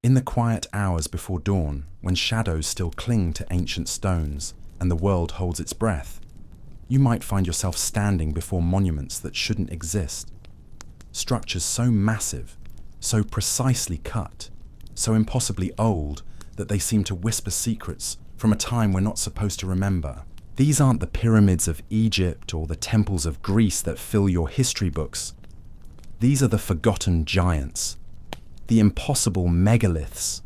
In the quiet hours before dawn, when shadows still cling to ancient stones and the world holds its breath, you might find yourself standing before monuments that shouldn't exist. Structures so massive, so precisely cut, so impossibly old that they seem to whisper secrets from a time we're not supposed to remember. These aren't the pyramids of Egypt or the temples of Greece that fill your history books. These are the forgotten giants, the impossible megaliths,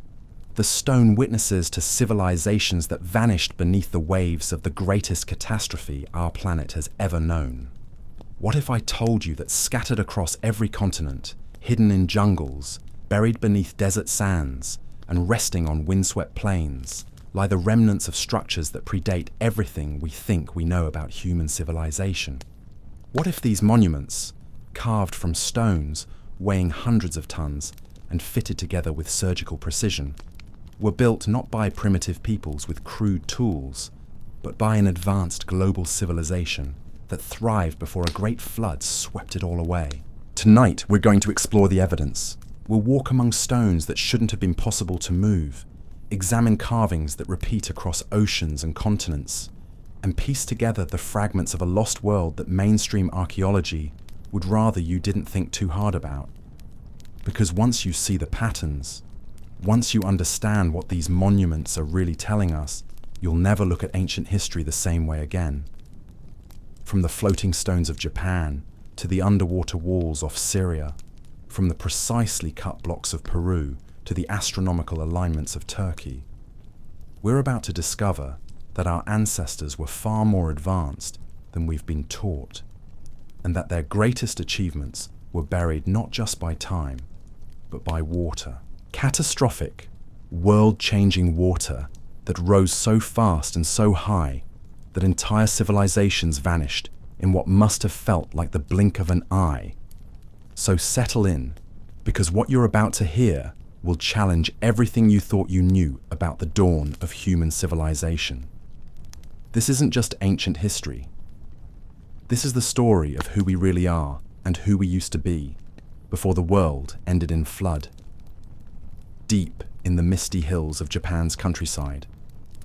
the stone witnesses to civilizations that vanished beneath the waves of the greatest catastrophe our planet has ever known. What if I told you that scattered across every continent, hidden in jungles, buried beneath desert sands, and resting on windswept plains, lie the remnants of structures that predate everything we think we know about human civilization? What if these monuments, carved from stones weighing hundreds of tons and fitted together with surgical precision, were built not by primitive peoples with crude tools, but by an advanced global civilization that thrived before a great flood swept it all away? Tonight, we're going to explore the evidence. We'll walk among stones that shouldn't have been possible to move, examine carvings that repeat across oceans and continents, and piece together the fragments of a lost world that mainstream archaeology would rather you didn't think too hard about. Because once you see the patterns, once you understand what these monuments are really telling us, you'll never look at ancient history the same way again. From the floating stones of Japan to the underwater walls off Syria, from the precisely cut blocks of Peru to the astronomical alignments of Turkey, we're about to discover that our ancestors were far more advanced than we've been taught, and that their greatest achievements were buried not just by time, but by water. Catastrophic, world-changing water that rose so fast and so high that entire civilizations vanished in what must have felt like the blink of an eye. So settle in, because what you're about to hear will challenge everything you thought you knew about the dawn of human civilization. This isn't just ancient history. This is the story of who we really are and who we used to be before the world ended in flood. Deep in the misty hills of Japan's countryside,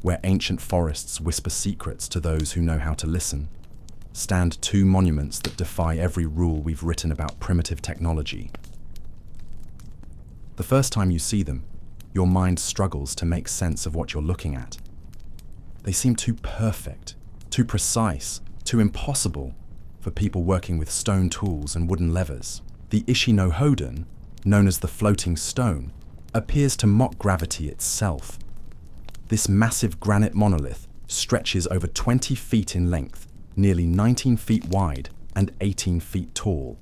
where ancient forests whisper secrets to those who know how to listen, stand two monuments that defy every rule we've written about primitive technology. The first time you see them, your mind struggles to make sense of what you're looking at. They seem too perfect, too precise, too impossible for people working with stone tools and wooden levers. The Ishino-Hoden, known as the floating stone, appears to mock gravity itself. This massive granite monolith stretches over 20 feet in length, nearly 19 feet wide and 18 feet tall.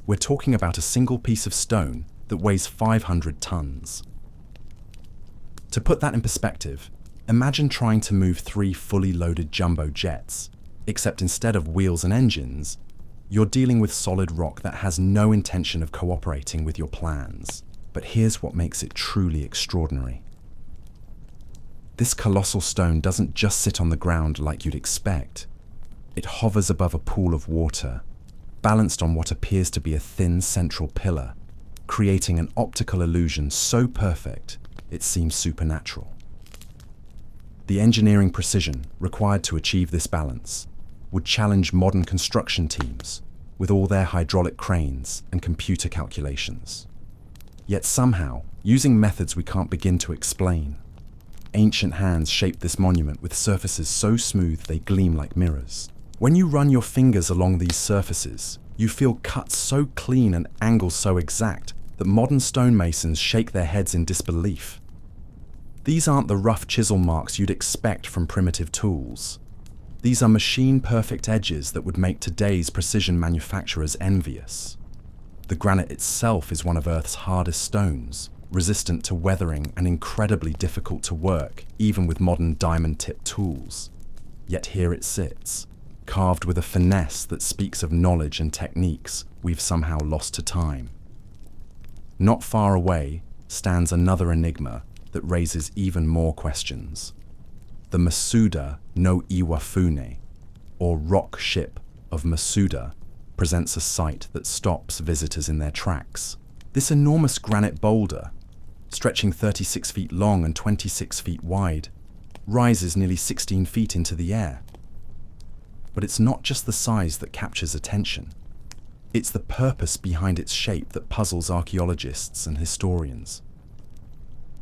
We're talking about a single piece of stone that weighs 500 tons. To put that in perspective, imagine trying to move 3 fully loaded jumbo jets, except instead of wheels and engines, you're dealing with solid rock that has no intention of cooperating with your plans. But here's what makes it truly extraordinary. This colossal stone doesn't just sit on the ground like you'd expect. It hovers above a pool of water, balanced on what appears to be a thin central pillar, creating an optical illusion so perfect it seems supernatural. The engineering precision required to achieve this balance would challenge modern construction teams with all their hydraulic cranes and computer calculations. Yet somehow, using methods we can't begin to explain, ancient hands shaped this monument with surfaces so smooth they gleam like mirrors. When you run your fingers along these surfaces, you feel cuts so clean and angles so exact that modern stonemasons shake their heads in disbelief. These aren't the rough chisel marks you'd expect from primitive tools. These are machine-perfect edges that would make today's precision manufacturers envious. The granite itself is one of Earth's hardest stones, resistant to weathering and incredibly difficult to work, even with modern diamond-tipped tools. Yet here it sits, carved with a finesse that speaks of knowledge and techniques we've somehow lost to time. Not far away stands another enigma that raises even more questions. The Masuda no Iwafune, or rock ship of Masuda, presents a sight that stops visitors in their tracks. This enormous granite boulder, stretching 36 feet long and 26 feet wide, rises nearly 16 feet into the air. But it's not just the size that captures attention. It's the purpose behind its shape that puzzles archaeologists and historians.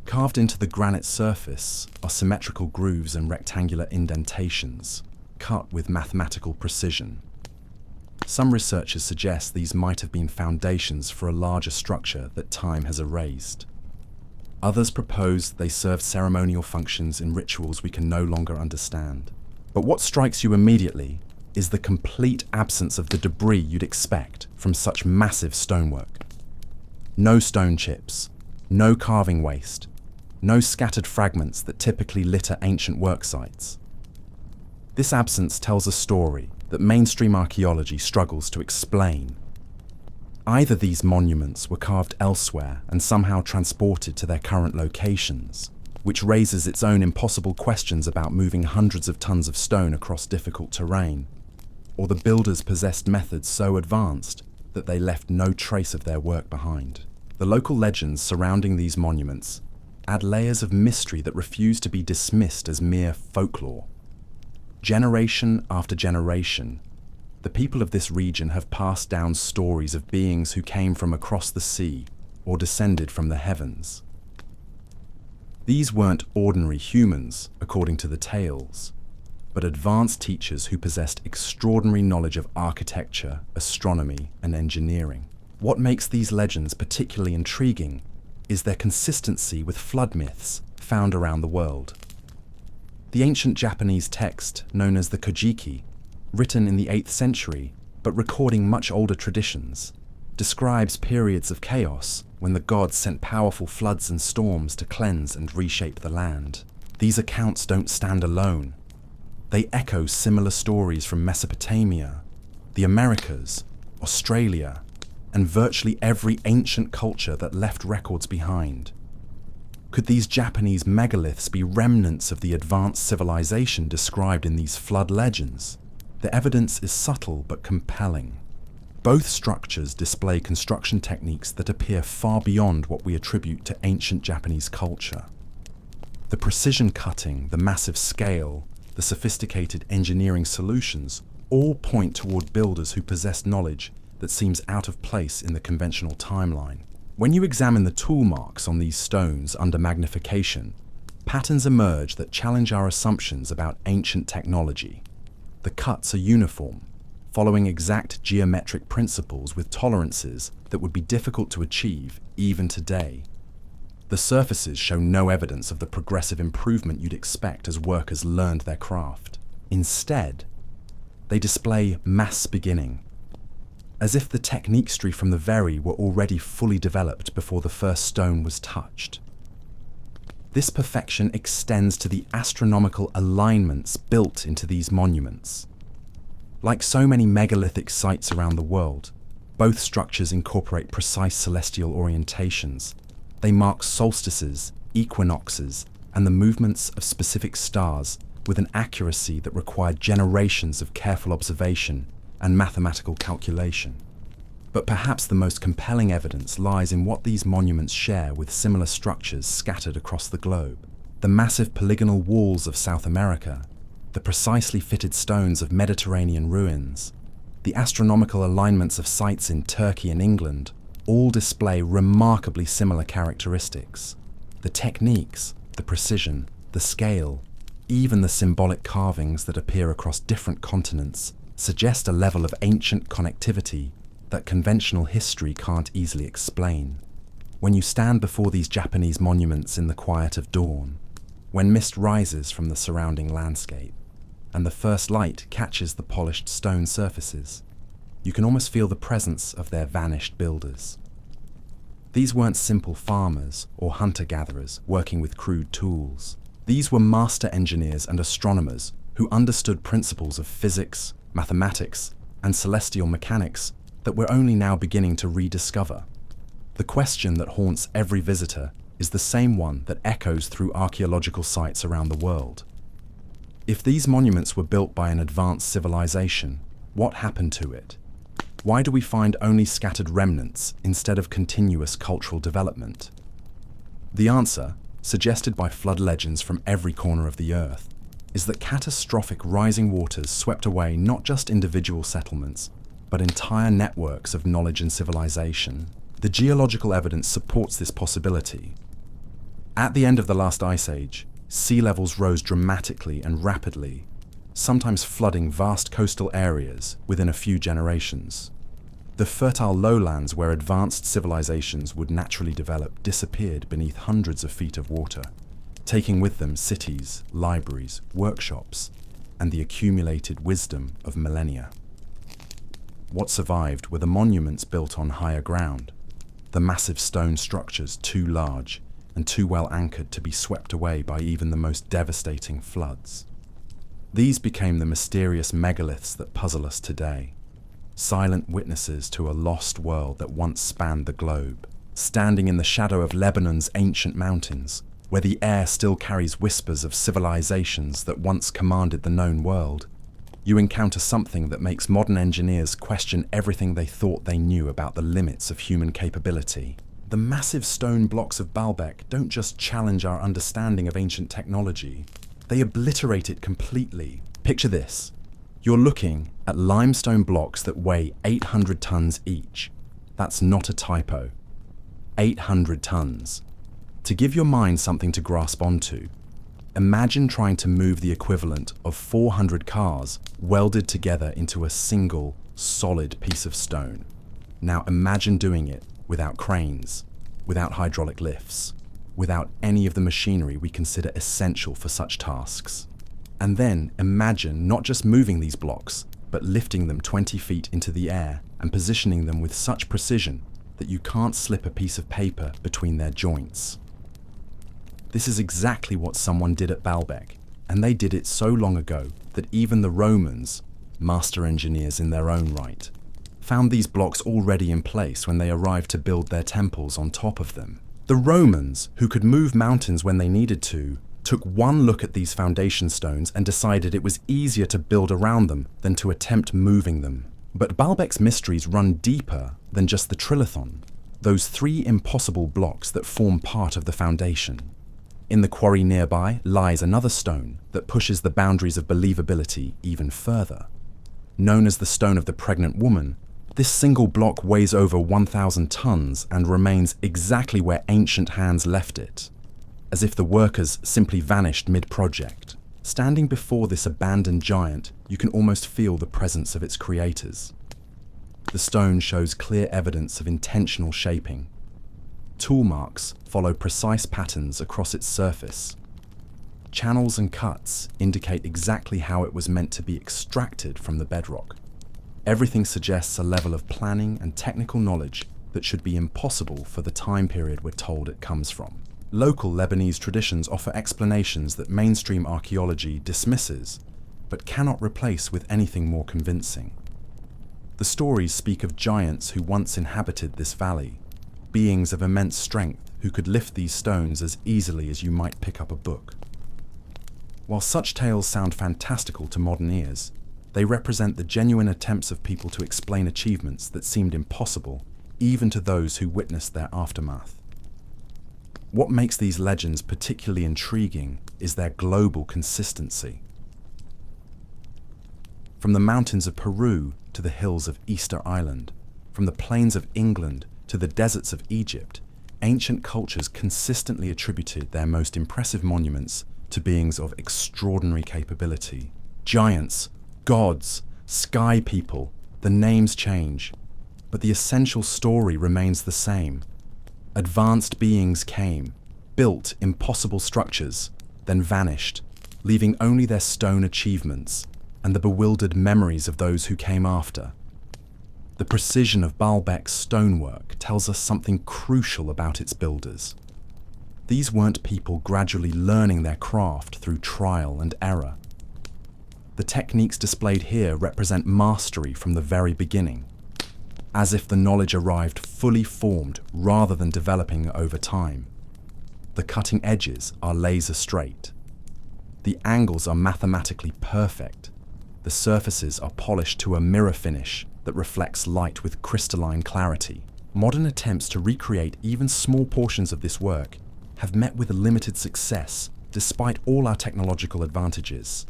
Carved into the granite surface are symmetrical grooves and rectangular indentations, cut with mathematical precision. Some researchers suggest these might have been foundations for a larger structure that time has erased. Others propose they served ceremonial functions in rituals we can no longer understand. But what strikes you immediately is the complete absence of the debris you'd expect from such massive stonework. No stone chips, no carving waste, no scattered fragments that typically litter ancient work sites. This absence tells a story that mainstream archaeology struggles to explain. Either these monuments were carved elsewhere and somehow transported to their current locations, which raises its own impossible questions about moving hundreds of tons of stone across difficult terrain, or the builders possessed methods so advanced that they left no trace of their work behind. The local legends surrounding these monuments add layers of mystery that refuse to be dismissed as mere folklore. Generation after generation, the people of this region have passed down stories of beings who came from across the sea or descended from the heavens. These weren't ordinary humans, according to the tales, but advanced teachers who possessed extraordinary knowledge of architecture, astronomy, and engineering. What makes these legends particularly intriguing is their consistency with flood myths found around the world. The ancient Japanese text known as the Kojiki, written in the 8th century but recording much older traditions, describes periods of chaos when the gods sent powerful floods and storms to cleanse and reshape the land. These accounts don't stand alone. They echo similar stories from Mesopotamia, the Americas, Australia, and virtually every ancient culture that left records behind. Could these Japanese megaliths be remnants of the advanced civilization described in these flood legends? The evidence is subtle but compelling. Both structures display construction techniques that appear far beyond what we attribute to ancient Japanese culture. The precision cutting, the massive scale, the sophisticated engineering solutions all point toward builders who possessed knowledge that seems out of place in the conventional timeline. When you examine the tool marks on these stones under magnification, patterns emerge that challenge our assumptions about ancient technology. The cuts are uniform, following exact geometric principles with tolerances that would be difficult to achieve even today. The surfaces show no evidence of the progressive improvement you'd expect as workers learned their craft. Instead, they display mass beginning, as if the techniques tree from the very were already fully developed before the first stone was touched. This perfection extends to the astronomical alignments built into these monuments. Like so many megalithic sites around the world, both structures incorporate precise celestial orientations. They mark solstices, equinoxes, and the movements of specific stars with an accuracy that required generations of careful observation and mathematical calculation. But perhaps the most compelling evidence lies in what these monuments share with similar structures scattered across the globe. The massive polygonal walls of South America, the precisely fitted stones of Mediterranean ruins, the astronomical alignments of sites in Turkey and England all display remarkably similar characteristics. The techniques, the precision, the scale, even the symbolic carvings that appear across different continents suggest a level of ancient connectivity that conventional history can't easily explain. When you stand before these Japanese monuments in the quiet of dawn, when mist rises from the surrounding landscape, and the first light catches the polished stone surfaces, you can almost feel the presence of their vanished builders. These weren't simple farmers or hunter-gatherers working with crude tools. These were master engineers and astronomers who understood principles of physics, mathematics, and celestial mechanics that we're only now beginning to rediscover. The question that haunts every visitor is the same one that echoes through archaeological sites around the world. If these monuments were built by an advanced civilization, what happened to it? Why do we find only scattered remnants instead of continuous cultural development? The answer, suggested by flood legends from every corner of the earth, is that catastrophic rising waters swept away not just individual settlements, but entire networks of knowledge and civilization. The geological evidence supports this possibility. At the end of the last ice age, sea levels rose dramatically and rapidly, sometimes flooding vast coastal areas within a few generations. The fertile lowlands where advanced civilizations would naturally develop disappeared beneath hundreds of feet of water, taking with them cities, libraries, workshops, and the accumulated wisdom of millennia. What survived were the monuments built on higher ground, the massive stone structures too large and too well anchored to be swept away by even the most devastating floods. These became the mysterious megaliths that puzzle us today, silent witnesses to a lost world that once spanned the globe, standing in the shadow of Lebanon's ancient mountains, where the air still carries whispers of civilizations that once commanded the known world. You encounter something that makes modern engineers question everything they thought they knew about the limits of human capability. The massive stone blocks of Baalbek don't just challenge our understanding of ancient technology, they obliterate it completely. Picture this. You're looking at limestone blocks that weigh 800 tons each. That's not a typo. 800 tons. To give your mind something to grasp onto, imagine trying to move the equivalent of 400 cars welded together into a single, solid piece of stone. Now imagine doing it without cranes, without hydraulic lifts, without any of the machinery we consider essential for such tasks. And then imagine not just moving these blocks, but lifting them 20 feet into the air and positioning them with such precision that you can't slip a piece of paper between their joints. This is exactly what someone did at Baalbek, and they did it so long ago that even the Romans, master engineers in their own right, found these blocks already in place when they arrived to build their temples on top of them. The Romans, who could move mountains when they needed to, took one look at these foundation stones and decided it was easier to build around them than to attempt moving them. But Baalbek's mysteries run deeper than just the trilithon, those three impossible blocks that form part of the foundation. In the quarry nearby lies another stone that pushes the boundaries of believability even further. Known as the Stone of the Pregnant Woman, this single block weighs over 1,000 tons and remains exactly where ancient hands left it, as if the workers simply vanished mid-project. Standing before this abandoned giant, you can almost feel the presence of its creators. The stone shows clear evidence of intentional shaping. Tool marks follow precise patterns across its surface. Channels and cuts indicate exactly how it was meant to be extracted from the bedrock. Everything suggests a level of planning and technical knowledge that should be impossible for the time period we're told it comes from. Local Lebanese traditions offer explanations that mainstream archaeology dismisses, but cannot replace with anything more convincing. The stories speak of giants who once inhabited this valley, beings of immense strength who could lift these stones as easily as you might pick up a book. While such tales sound fantastical to modern ears, they represent the genuine attempts of people to explain achievements that seemed impossible, even to those who witnessed their aftermath. What makes these legends particularly intriguing is their global consistency. From the mountains of Peru to the hills of Easter Island, from the plains of England to the deserts of Egypt, ancient cultures consistently attributed their most impressive monuments to beings of extraordinary capability. Giants, gods, sky people, the names change, but the essential story remains the same. Advanced beings came, built impossible structures, then vanished, leaving only their stone achievements and the bewildered memories of those who came after. The precision of Baalbek's stonework tells us something crucial about its builders. These weren't people gradually learning their craft through trial and error. The techniques displayed here represent mastery from the very beginning, as if the knowledge arrived fully formed rather than developing over time. The cutting edges are laser straight. The angles are mathematically perfect. The surfaces are polished to a mirror finish that reflects light with crystalline clarity. Modern attempts to recreate even small portions of this work have met with limited success despite all our technological advantages.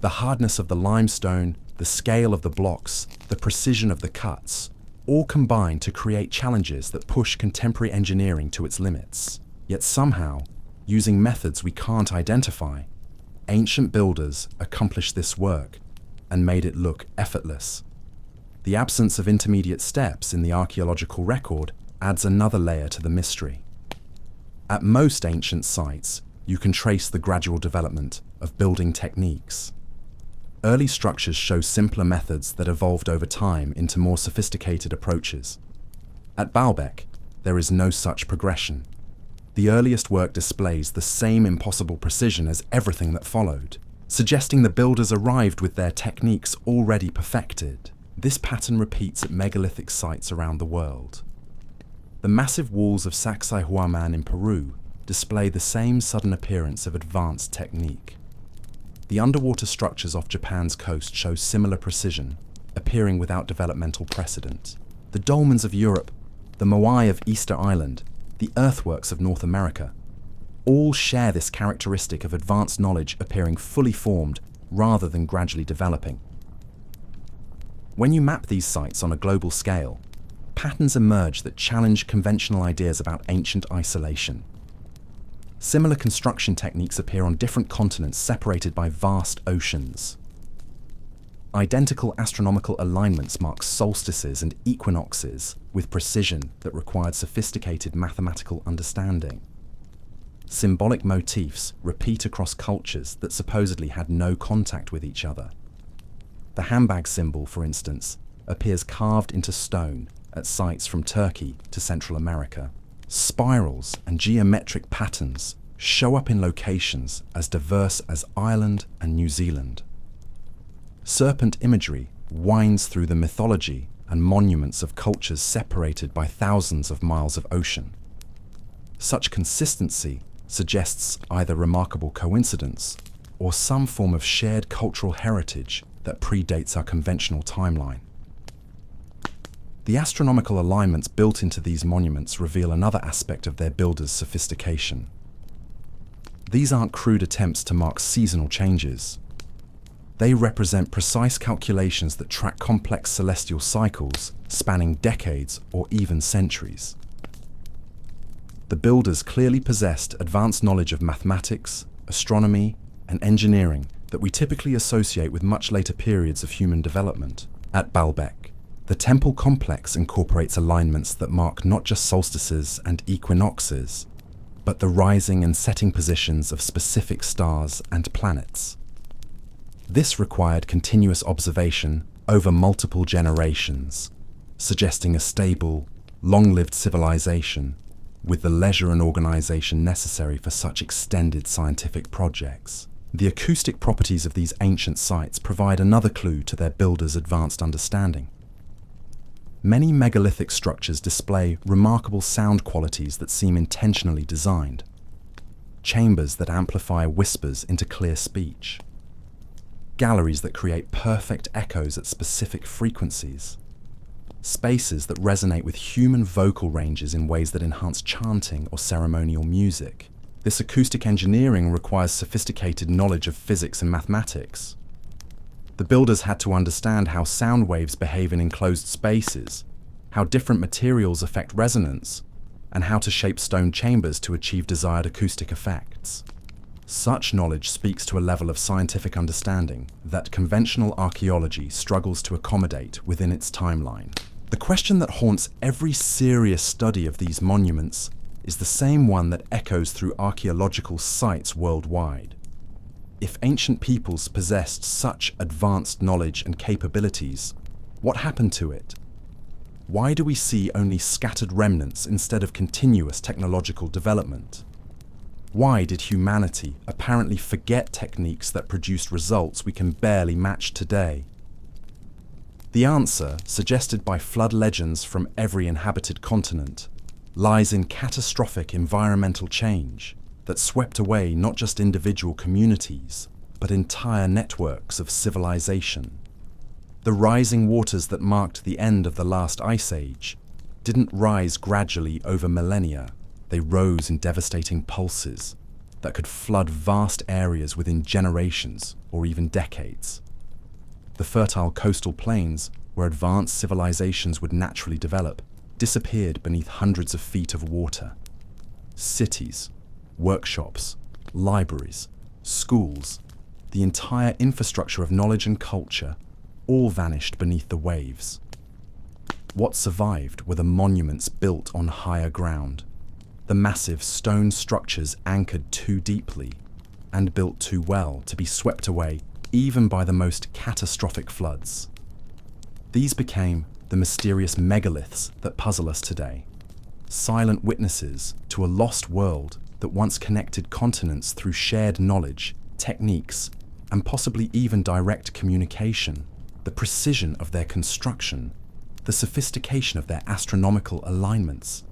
The hardness of the limestone, the scale of the blocks, the precision of the cuts, all combine to create challenges that push contemporary engineering to its limits. Yet somehow, using methods we can't identify, ancient builders accomplished this work and made it look effortless. The absence of intermediate steps in the archaeological record adds another layer to the mystery. At most ancient sites, you can trace the gradual development of building techniques. Early structures show simpler methods that evolved over time into more sophisticated approaches. At Baalbek, there is no such progression. The earliest work displays the same impossible precision as everything that followed, suggesting the builders arrived with their techniques already perfected. This pattern repeats at megalithic sites around the world. The massive walls of Sacsayhuaman in Peru display the same sudden appearance of advanced technique. The underwater structures off Japan's coast show similar precision, appearing without developmental precedent. The dolmens of Europe, the moai of Easter Island, the earthworks of North America, all share this characteristic of advanced knowledge appearing fully formed rather than gradually developing. When you map these sites on a global scale, patterns emerge that challenge conventional ideas about ancient isolation. Similar construction techniques appear on different continents separated by vast oceans. Identical astronomical alignments mark solstices and equinoxes with precision that required sophisticated mathematical understanding. Symbolic motifs repeat across cultures that supposedly had no contact with each other. The handbag symbol, for instance, appears carved into stone at sites from Turkey to Central America. Spirals and geometric patterns show up in locations as diverse as Ireland and New Zealand. Serpent imagery winds through the mythology and monuments of cultures separated by thousands of miles of ocean. Such consistency suggests either remarkable coincidence or some form of shared cultural heritage that predates our conventional timeline. The astronomical alignments built into these monuments reveal another aspect of their builders' sophistication. These aren't crude attempts to mark seasonal changes. They represent precise calculations that track complex celestial cycles spanning decades or even centuries. The builders clearly possessed advanced knowledge of mathematics, astronomy, and engineering that we typically associate with much later periods of human development. At Baalbek, the temple complex incorporates alignments that mark not just solstices and equinoxes, but the rising and setting positions of specific stars and planets. This required continuous observation over multiple generations, suggesting a stable, long-lived civilization with the leisure and organization necessary for such extended scientific projects. The acoustic properties of these ancient sites provide another clue to their builders' advanced understanding. Many megalithic structures display remarkable sound qualities that seem intentionally designed. Chambers that amplify whispers into clear speech. Galleries that create perfect echoes at specific frequencies. Spaces that resonate with human vocal ranges in ways that enhance chanting or ceremonial music. This acoustic engineering requires sophisticated knowledge of physics and mathematics. The builders had to understand how sound waves behave in enclosed spaces, how different materials affect resonance, and how to shape stone chambers to achieve desired acoustic effects. Such knowledge speaks to a level of scientific understanding that conventional archaeology struggles to accommodate within its timeline. The question that haunts every serious study of these monuments is the same one that echoes through archaeological sites worldwide. If ancient peoples possessed such advanced knowledge and capabilities, what happened to it? Why do we see only scattered remnants instead of continuous technological development? Why did humanity apparently forget techniques that produced results we can barely match today? The answer, suggested by flood legends from every inhabited continent, lies in catastrophic environmental change that swept away not just individual communities, but entire networks of civilization. The rising waters that marked the end of the last ice age didn't rise gradually over millennia. They rose in devastating pulses that could flood vast areas within generations or even decades. The fertile coastal plains, where advanced civilizations would naturally develop, disappeared beneath hundreds of feet of water. Cities, workshops, libraries, schools, the entire infrastructure of knowledge and culture all vanished beneath the waves. What survived were the monuments built on higher ground, the massive stone structures anchored too deeply and built too well to be swept away even by the most catastrophic floods. These became the mysterious megaliths that puzzle us today, silent witnesses to a lost world that once connected continents through shared knowledge, techniques, and possibly even direct communication. The precision of their construction, the sophistication of their astronomical alignments,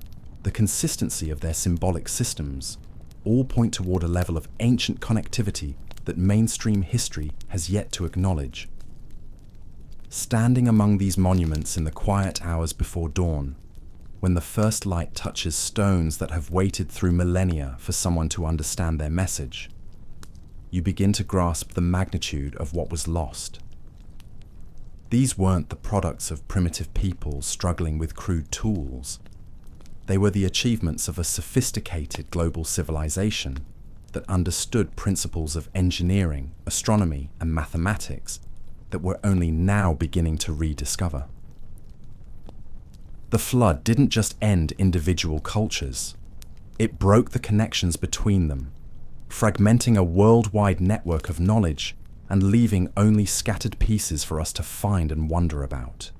the consistency of their symbolic systems, all point toward a level of ancient connectivity that mainstream history has yet to acknowledge. Standing among these monuments in the quiet hours before dawn, when the first light touches stones that have waited through millennia for someone to understand their message, you begin to grasp the magnitude of what was lost. These weren't the products of primitive people struggling with crude tools. They were the achievements of a sophisticated global civilization that understood principles of engineering, astronomy, and mathematics that we're only now beginning to rediscover. The flood didn't just end individual cultures. It broke the connections between them, fragmenting a worldwide network of knowledge and leaving only scattered pieces for us to find and wonder about.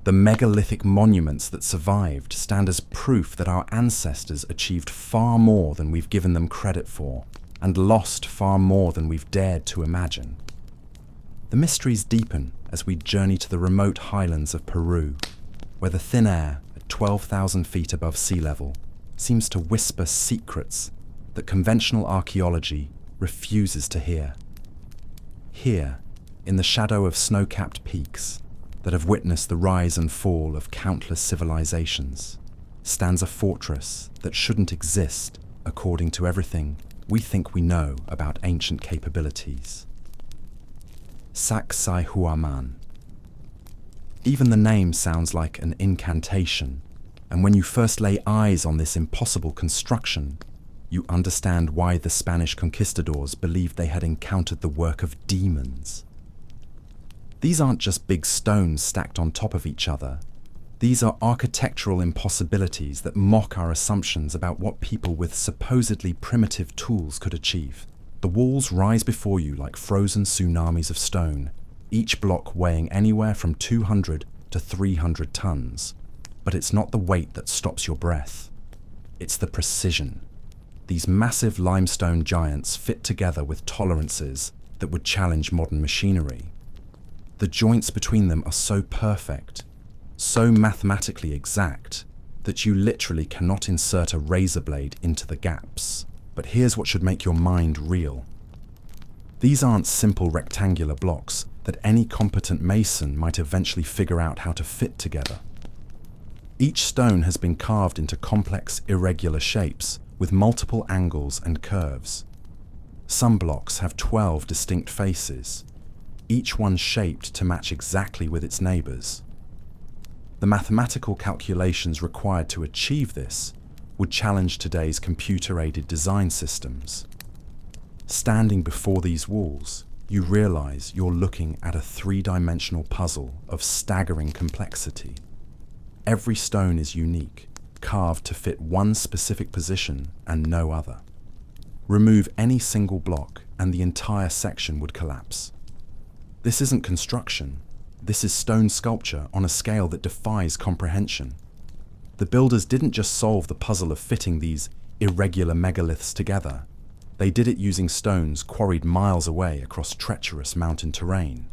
The megalithic monuments that survived stand as proof that our ancestors achieved far more than we've given them credit for, and lost far more than we've dared to imagine. The mysteries deepen as we journey to the remote highlands of Peru, where the thin air at 12,000 feet above sea level seems to whisper secrets that conventional archaeology refuses to hear. Here, in the shadow of snow-capped peaks that have witnessed the rise and fall of countless civilizations, stands a fortress that shouldn't exist according to everything we think we know about ancient capabilities. Sacsayhuaman. Even the name sounds like an incantation, and when you first lay eyes on this impossible construction, you understand why the Spanish conquistadors believed they had encountered the work of demons. These aren't just big stones stacked on top of each other. These are architectural impossibilities that mock our assumptions about what people with supposedly primitive tools could achieve. The walls rise before you like frozen tsunamis of stone, each block weighing anywhere from 200 to 300 tons. But it's not the weight that stops your breath. It's the precision. These massive limestone giants fit together with tolerances that would challenge modern machinery. The joints between them are so perfect, so mathematically exact, that you literally cannot insert a razor blade into the gaps. But here's what should make your mind reel. These aren't simple rectangular blocks that any competent mason might eventually figure out how to fit together. Each stone has been carved into complex, irregular shapes with multiple angles and curves. Some blocks have 12 distinct faces, each one shaped to match exactly with its neighbors. The mathematical calculations required to achieve this would challenge today's computer-aided design systems. Standing before these walls, you realize you're looking at a three-dimensional puzzle of staggering complexity. Every stone is unique, carved to fit one specific position and no other. Remove any single block and the entire section would collapse. This isn't construction. This is stone sculpture on a scale that defies comprehension. The builders didn't just solve the puzzle of fitting these irregular megaliths together. They did it using stones quarried miles away across treacherous mountain terrain.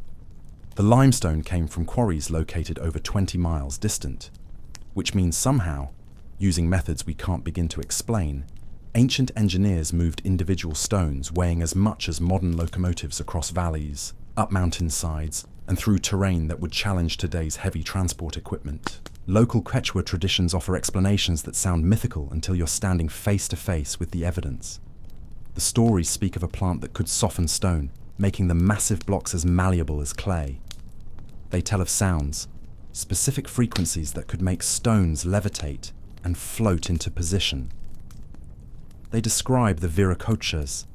The limestone came from quarries located over 20 miles distant, which means somehow, using methods we can't begin to explain, ancient engineers moved individual stones weighing as much as modern locomotives across valleys, up mountainsides, and through terrain that would challenge today's heavy transport equipment. Local Quechua traditions offer explanations that sound mythical until you're standing face to face with the evidence. The stories speak of a plant that could soften stone, making the massive blocks as malleable as clay. They tell of sounds, specific frequencies that could make stones levitate and float into position. They describe the Viracochas,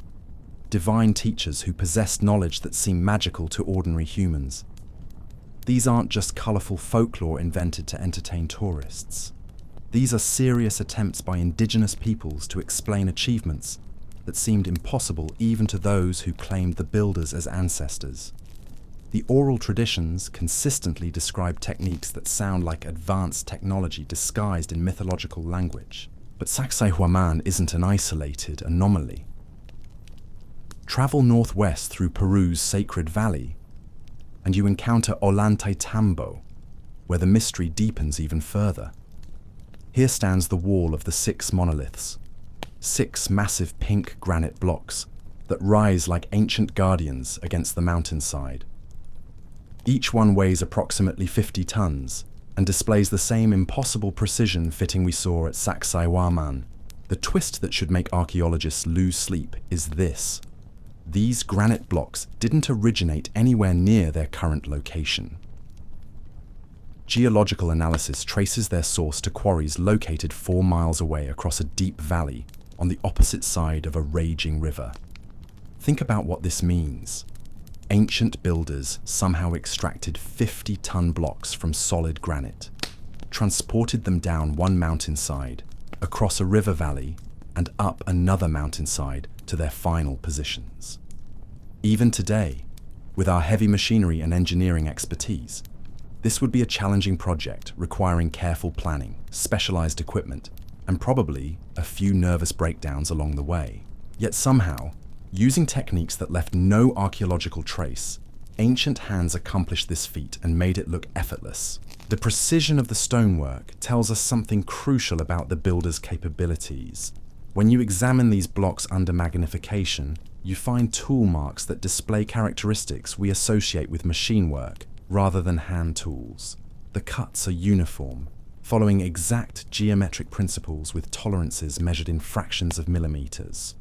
divine teachers who possessed knowledge that seemed magical to ordinary humans. These aren't just colourful folklore invented to entertain tourists. These are serious attempts by indigenous peoples to explain achievements that seemed impossible even to those who claimed the builders as ancestors. The oral traditions consistently describe techniques that sound like advanced technology disguised in mythological language. But Sacsayhuaman isn't an isolated anomaly. Travel northwest through Peru's Sacred Valley, and you encounter Ollantaytambo, where the mystery deepens even further. Here stands the wall of the 6 monoliths, 6 massive pink granite blocks that rise like ancient guardians against the mountainside. Each one weighs approximately 50 tons and displays the same impossible precision fitting we saw at Sacsayhuaman. The twist that should make archaeologists lose sleep is this. These granite blocks didn't originate anywhere near their current location. Geological analysis traces their source to quarries located 4 miles away across a deep valley on the opposite side of a raging river. Think about what this means. Ancient builders somehow extracted 50-ton blocks from solid granite, transported them down one mountainside, across a river valley, and up another mountainside to their final positions. Even today, with our heavy machinery and engineering expertise, this would be a challenging project requiring careful planning, specialized equipment, and probably a few nervous breakdowns along the way. Yet somehow, using techniques that left no archaeological trace, ancient hands accomplished this feat and made it look effortless. The precision of the stonework tells us something crucial about the builder's capabilities. When you examine these blocks under magnification, you find tool marks that display characteristics we associate with machine work rather than hand tools. The cuts are uniform, following exact geometric principles with tolerances measured in fractions of millimeters.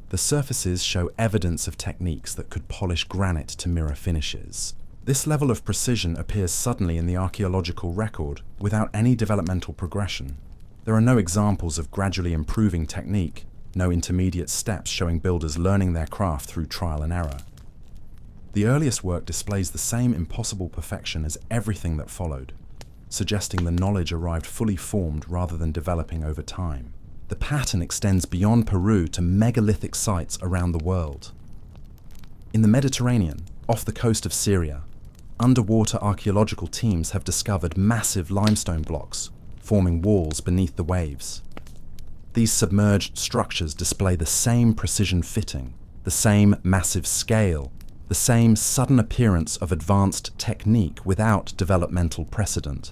The surfaces show evidence of techniques that could polish granite to mirror finishes. This level of precision appears suddenly in the archaeological record without any developmental progression. There are no examples of gradually improving technique, no intermediate steps showing builders learning their craft through trial and error. The earliest work displays the same impossible perfection as everything that followed, suggesting the knowledge arrived fully formed rather than developing over time. The pattern extends beyond Peru to megalithic sites around the world. In the Mediterranean, off the coast of Syria, underwater archaeological teams have discovered massive limestone blocks, forming walls beneath the waves. These submerged structures display the same precision fitting, the same massive scale, the same sudden appearance of advanced technique without developmental precedent.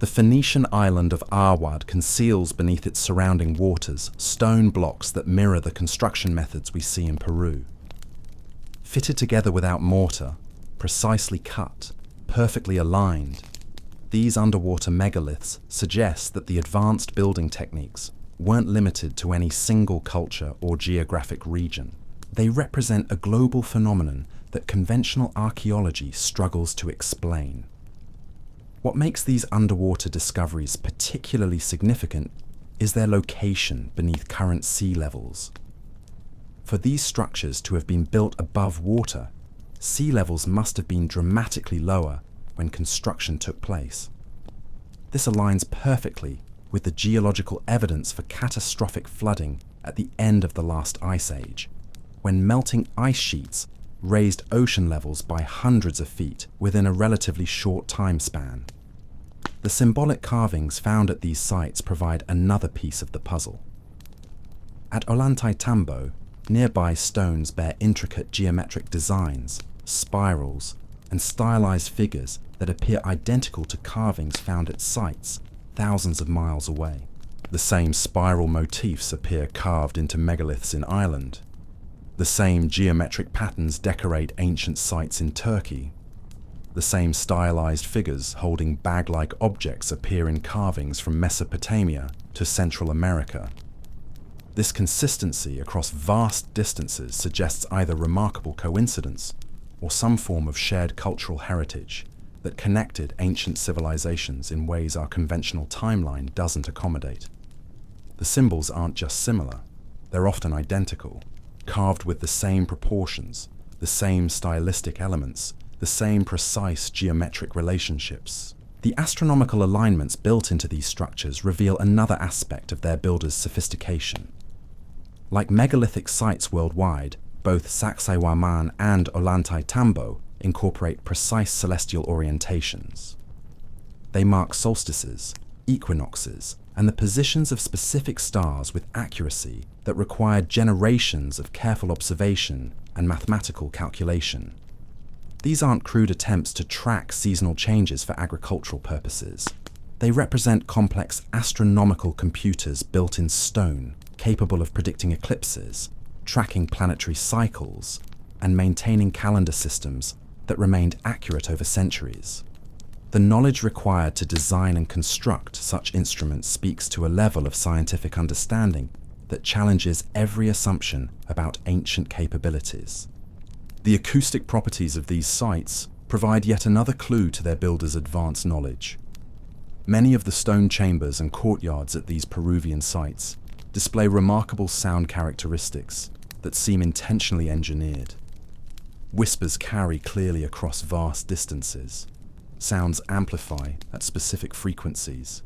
The Phoenician island of Arwad conceals beneath its surrounding waters stone blocks that mirror the construction methods we see in Peru. Fitted together without mortar, precisely cut, perfectly aligned, these underwater megaliths suggest that the advanced building techniques weren't limited to any single culture or geographic region. They represent a global phenomenon that conventional archaeology struggles to explain. What makes these underwater discoveries particularly significant is their location beneath current sea levels. For these structures to have been built above water, sea levels must have been dramatically lower when construction took place. This aligns perfectly with the geological evidence for catastrophic flooding at the end of the last ice age, when melting ice sheets raised ocean levels by hundreds of feet within a relatively short time span. The symbolic carvings found at these sites provide another piece of the puzzle. At Ollantaytambo, nearby stones bear intricate geometric designs, spirals, and stylized figures that appear identical to carvings found at sites thousands of miles away. The same spiral motifs appear carved into megaliths in Ireland. The same geometric patterns decorate ancient sites in Turkey. The same stylized figures holding bag-like objects appear in carvings from Mesopotamia to Central America. This consistency across vast distances suggests either remarkable coincidence or some form of shared cultural heritage that connected ancient civilizations in ways our conventional timeline doesn't accommodate. The symbols aren't just similar, they're often identical, carved with the same proportions, the same stylistic elements, the same precise geometric relationships. The astronomical alignments built into these structures reveal another aspect of their builders' sophistication. Like megalithic sites worldwide, both Sacsayhuaman and Ollantaytambo incorporate precise celestial orientations. They mark solstices, equinoxes, and the positions of specific stars with accuracy that required generations of careful observation and mathematical calculation. These aren't crude attempts to track seasonal changes for agricultural purposes. They represent complex astronomical computers built in stone, capable of predicting eclipses, tracking planetary cycles, and maintaining calendar systems that remained accurate over centuries. The knowledge required to design and construct such instruments speaks to a level of scientific understanding that challenges every assumption about ancient capabilities. The acoustic properties of these sites provide yet another clue to their builders' advanced knowledge. Many of the stone chambers and courtyards at these Peruvian sites display remarkable sound characteristics that seem intentionally engineered. Whispers carry clearly across vast distances. Sounds amplify at specific frequencies.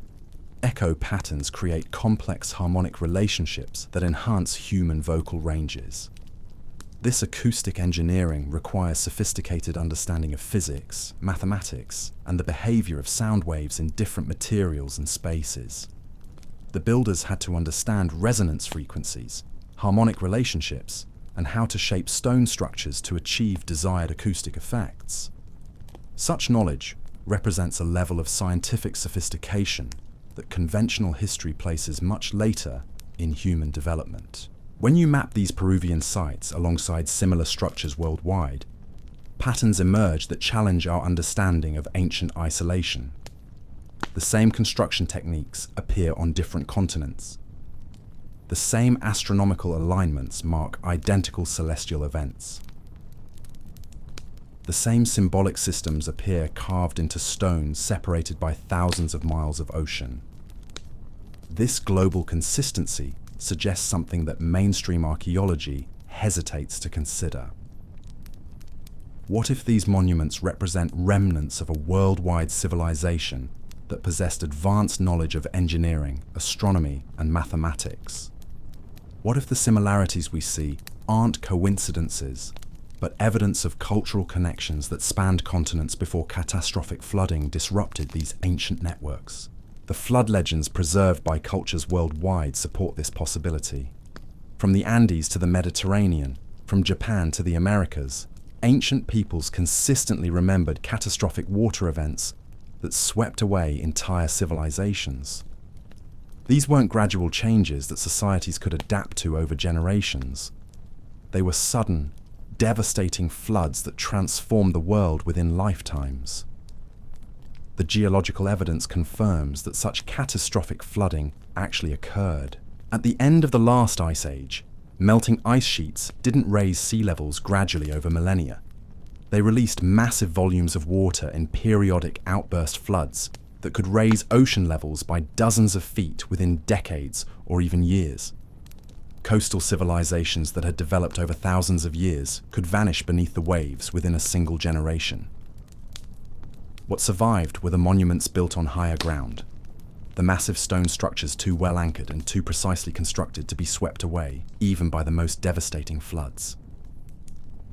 Echo patterns create complex harmonic relationships that enhance human vocal ranges. This acoustic engineering requires sophisticated understanding of physics, mathematics, and the behavior of sound waves in different materials and spaces. The builders had to understand resonance frequencies, harmonic relationships, and how to shape stone structures to achieve desired acoustic effects. Such knowledge represents a level of scientific sophistication that conventional history places much later in human development. When you map these Peruvian sites alongside similar structures worldwide, patterns emerge that challenge our understanding of ancient isolation. The same construction techniques appear on different continents. The same astronomical alignments mark identical celestial events. The same symbolic systems appear carved into stone separated by thousands of miles of ocean. This global consistency suggests something that mainstream archaeology hesitates to consider. What if these monuments represent remnants of a worldwide civilization that possessed advanced knowledge of engineering, astronomy, and mathematics? What if the similarities we see aren't coincidences, but evidence of cultural connections that spanned continents before catastrophic flooding disrupted these ancient networks? The flood legends preserved by cultures worldwide support this possibility. From the Andes to the Mediterranean, from Japan to the Americas, ancient peoples consistently remembered catastrophic water events that swept away entire civilizations. These weren't gradual changes that societies could adapt to over generations. They were sudden, devastating floods that transformed the world within lifetimes. The geological evidence confirms that such catastrophic flooding actually occurred. At the end of the last ice age, melting ice sheets didn't raise sea levels gradually over millennia. They released massive volumes of water in periodic outburst floods that could raise ocean levels by dozens of feet within decades or even years. Coastal civilizations that had developed over thousands of years could vanish beneath the waves within a single generation. What survived were the monuments built on higher ground, the massive stone structures too well anchored and too precisely constructed to be swept away, even by the most devastating floods.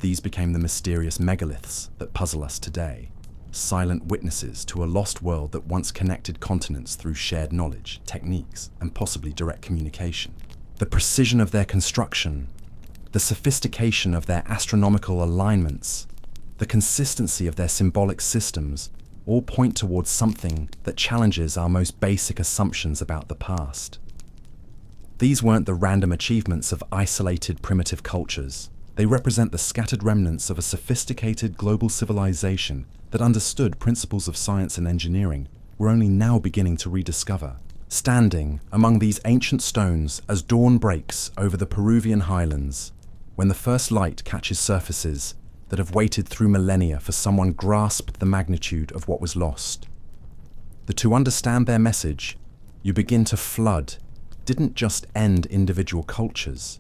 These became the mysterious megaliths that puzzle us today, silent witnesses to a lost world that once connected continents through shared knowledge, techniques, and possibly direct communication. The precision of their construction, the sophistication of their astronomical alignments, the consistency of their symbolic systems all point towards something that challenges our most basic assumptions about the past. These weren't the random achievements of isolated primitive cultures. They represent the scattered remnants of a sophisticated global civilization that understood principles of science and engineering we're only now beginning to rediscover. Standing among these ancient stones as dawn breaks over the Peruvian highlands, when the first light catches surfaces that have waited through millennia for someone grasped the magnitude of what was lost. That to understand their message, you begin to flood, didn't just end individual cultures.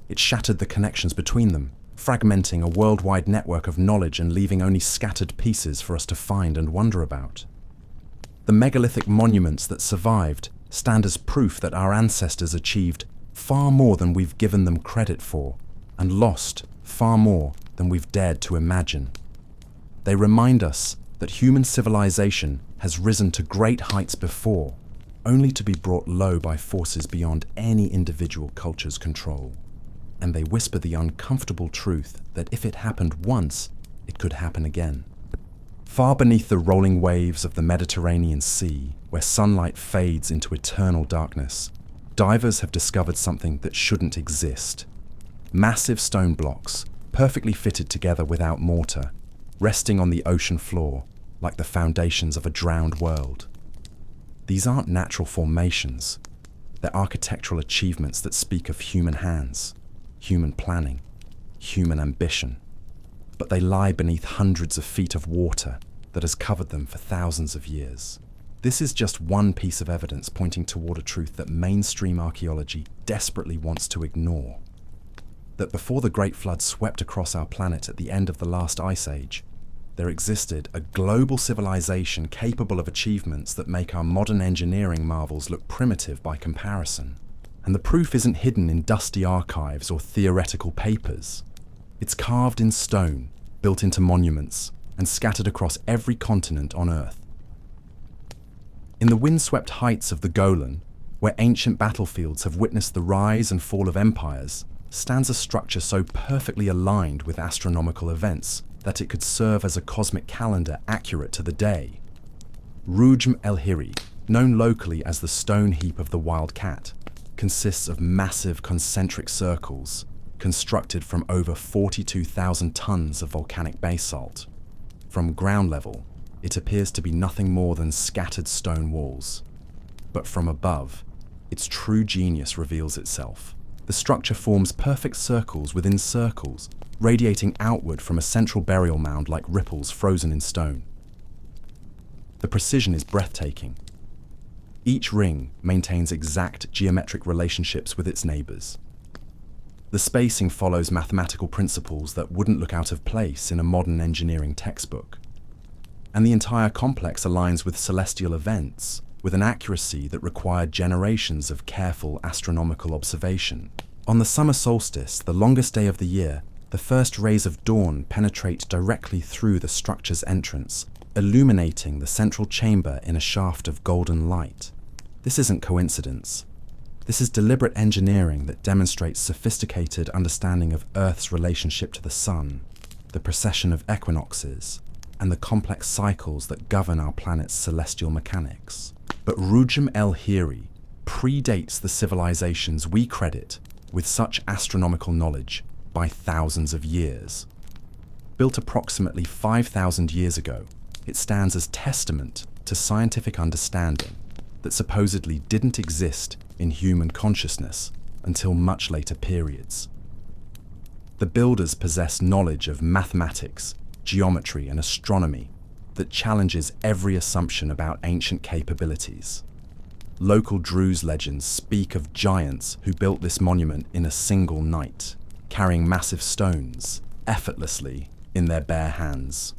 It shattered the connections between them, fragmenting a worldwide network of knowledge and leaving only scattered pieces for us to find and wonder about. The megalithic monuments that survived stand as proof that our ancestors achieved far more than we've given them credit for, and lost far more than we've dared to imagine. They remind us that human civilization has risen to great heights before, only to be brought low by forces beyond any individual culture's control. And they whisper the uncomfortable truth that if it happened once, it could happen again. Far beneath the rolling waves of the Mediterranean Sea, where sunlight fades into eternal darkness, divers have discovered something that shouldn't exist. Massive stone blocks, perfectly fitted together without mortar, resting on the ocean floor like the foundations of a drowned world. These aren't natural formations. They're architectural achievements that speak of human hands, human planning, human ambition. But they lie beneath hundreds of feet of water that has covered them for thousands of years. This is just one piece of evidence pointing toward a truth that mainstream archaeology desperately wants to ignore. That before the Great Flood swept across our planet at the end of the last ice age, there existed a global civilization capable of achievements that make our modern engineering marvels look primitive by comparison. And the proof isn't hidden in dusty archives or theoretical papers. It's carved in stone, built into monuments, and scattered across every continent on Earth. In the windswept heights of the Golan, where ancient battlefields have witnessed the rise and fall of empires, stands a structure so perfectly aligned with astronomical events that it could serve as a cosmic calendar accurate to the day. Rujm el-Hiri, known locally as the stone heap of the wild cat, consists of massive concentric circles constructed from over 42,000 tons of volcanic basalt. From ground level, it appears to be nothing more than scattered stone walls. But from above, its true genius reveals itself. The structure forms perfect circles within circles, radiating outward from a central burial mound like ripples frozen in stone. The precision is breathtaking. Each ring maintains exact geometric relationships with its neighbors. The spacing follows mathematical principles that wouldn't look out of place in a modern engineering textbook. And the entire complex aligns with celestial events, with an accuracy that required generations of careful astronomical observation. On the summer solstice, the longest day of the year, the first rays of dawn penetrate directly through the structure's entrance, illuminating the central chamber in a shaft of golden light. This isn't coincidence. This is deliberate engineering that demonstrates sophisticated understanding of Earth's relationship to the sun, the precession of equinoxes, and the complex cycles that govern our planet's celestial mechanics. But Rujm el-Hiri predates the civilizations we credit with such astronomical knowledge by thousands of years. Built approximately 5,000 years ago, it stands as testament to scientific understanding that supposedly didn't exist in human consciousness until much later periods. The builders possess knowledge of mathematics, geometry, and astronomy that challenges every assumption about ancient capabilities. Local Druze legends speak of giants who built this monument in a single night, carrying massive stones effortlessly in their bare hands.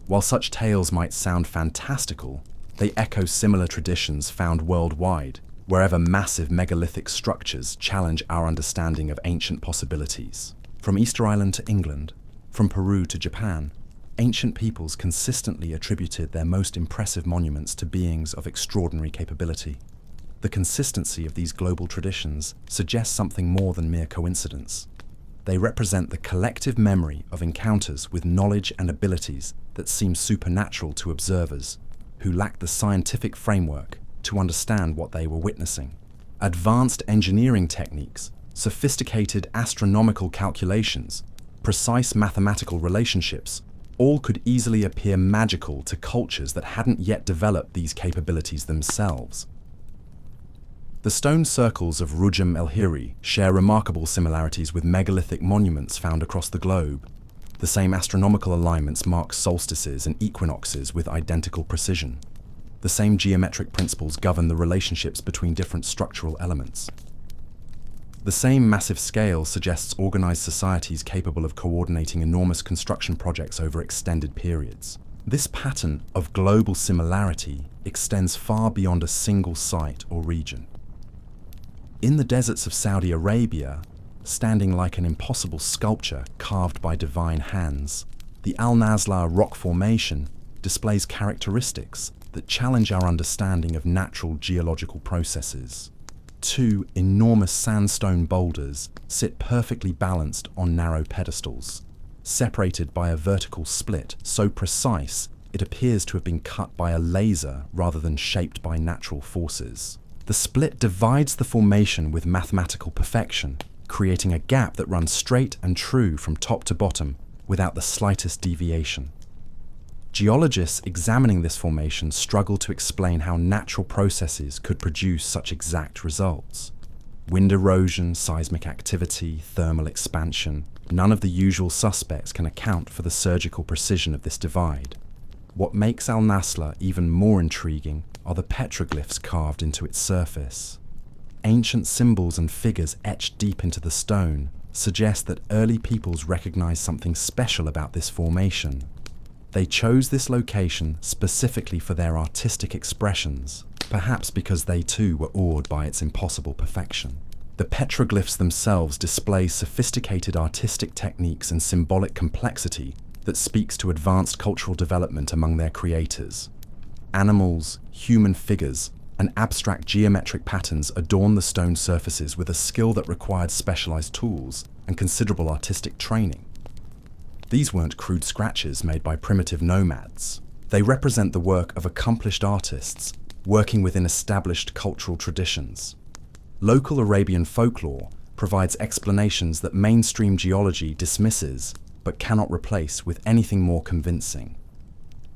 While such tales might sound fantastical, they echo similar traditions found worldwide, wherever massive megalithic structures challenge our understanding of ancient possibilities. From Easter Island to England, from Peru to Japan, ancient peoples consistently attributed their most impressive monuments to beings of extraordinary capability. The consistency of these global traditions suggests something more than mere coincidence. They represent the collective memory of encounters with knowledge and abilities that seem supernatural to observers who lacked the scientific framework to understand what they were witnessing. Advanced engineering techniques, sophisticated astronomical calculations, precise mathematical relationships, all could easily appear magical to cultures that hadn't yet developed these capabilities themselves. The stone circles of Rujum el-Hiri share remarkable similarities with megalithic monuments found across the globe. The same astronomical alignments mark solstices and equinoxes with identical precision. The same geometric principles govern the relationships between different structural elements. The same massive scale suggests organized societies capable of coordinating enormous construction projects over extended periods. This pattern of global similarity extends far beyond a single site or region. In the deserts of Saudi Arabia, standing like an impossible sculpture carved by divine hands, the Al-Nazla rock formation displays characteristics that challenge our understanding of natural geological processes. Two enormous sandstone boulders sit perfectly balanced on narrow pedestals, separated by a vertical split so precise it appears to have been cut by a laser rather than shaped by natural forces. The split divides the formation with mathematical perfection, creating a gap that runs straight and true from top to bottom without the slightest deviation. Geologists examining this formation struggle to explain how natural processes could produce such exact results. Wind erosion, seismic activity, thermal expansion, none of the usual suspects can account for the surgical precision of this divide. What makes Al-Nazla even more intriguing are the petroglyphs carved into its surface. Ancient symbols and figures etched deep into the stone suggest that early peoples recognized something special about this formation. They chose this location specifically for their artistic expressions, perhaps because they too were awed by its impossible perfection. The petroglyphs themselves display sophisticated artistic techniques and symbolic complexity that speaks to advanced cultural development among their creators. Animals, human figures, and abstract geometric patterns adorn the stone surfaces with a skill that required specialized tools and considerable artistic training. These weren't crude scratches made by primitive nomads. They represent the work of accomplished artists working within established cultural traditions. Local Arabian folklore provides explanations that mainstream geology dismisses but cannot replace with anything more convincing.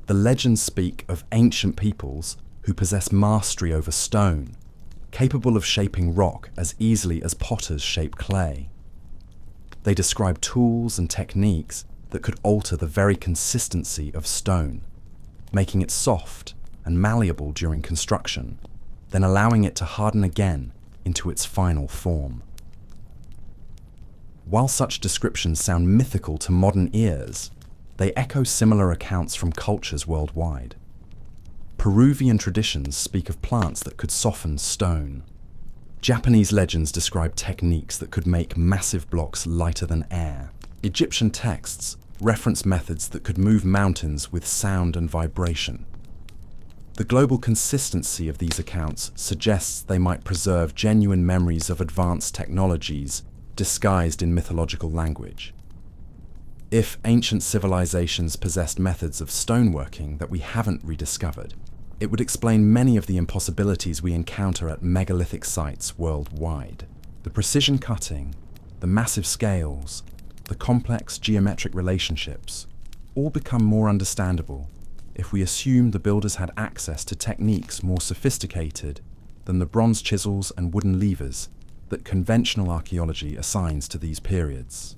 The legends speak of ancient peoples who possess mastery over stone, capable of shaping rock as easily as potters shape clay. They describe tools and techniques that could alter the very consistency of stone, making it soft and malleable during construction, then allowing it to harden again into its final form. While such descriptions sound mythical to modern ears, they echo similar accounts from cultures worldwide. Peruvian traditions speak of plants that could soften stone. Japanese legends describe techniques that could make massive blocks lighter than air. Egyptian texts reference methods that could move mountains with sound and vibration. The global consistency of these accounts suggests they might preserve genuine memories of advanced technologies disguised in mythological language. If ancient civilizations possessed methods of stoneworking that we haven't rediscovered, it would explain many of the impossibilities we encounter at megalithic sites worldwide. The precision cutting, the massive scales, the complex geometric relationships all become more understandable if we assume the builders had access to techniques more sophisticated than the bronze chisels and wooden levers that conventional archaeology assigns to these periods.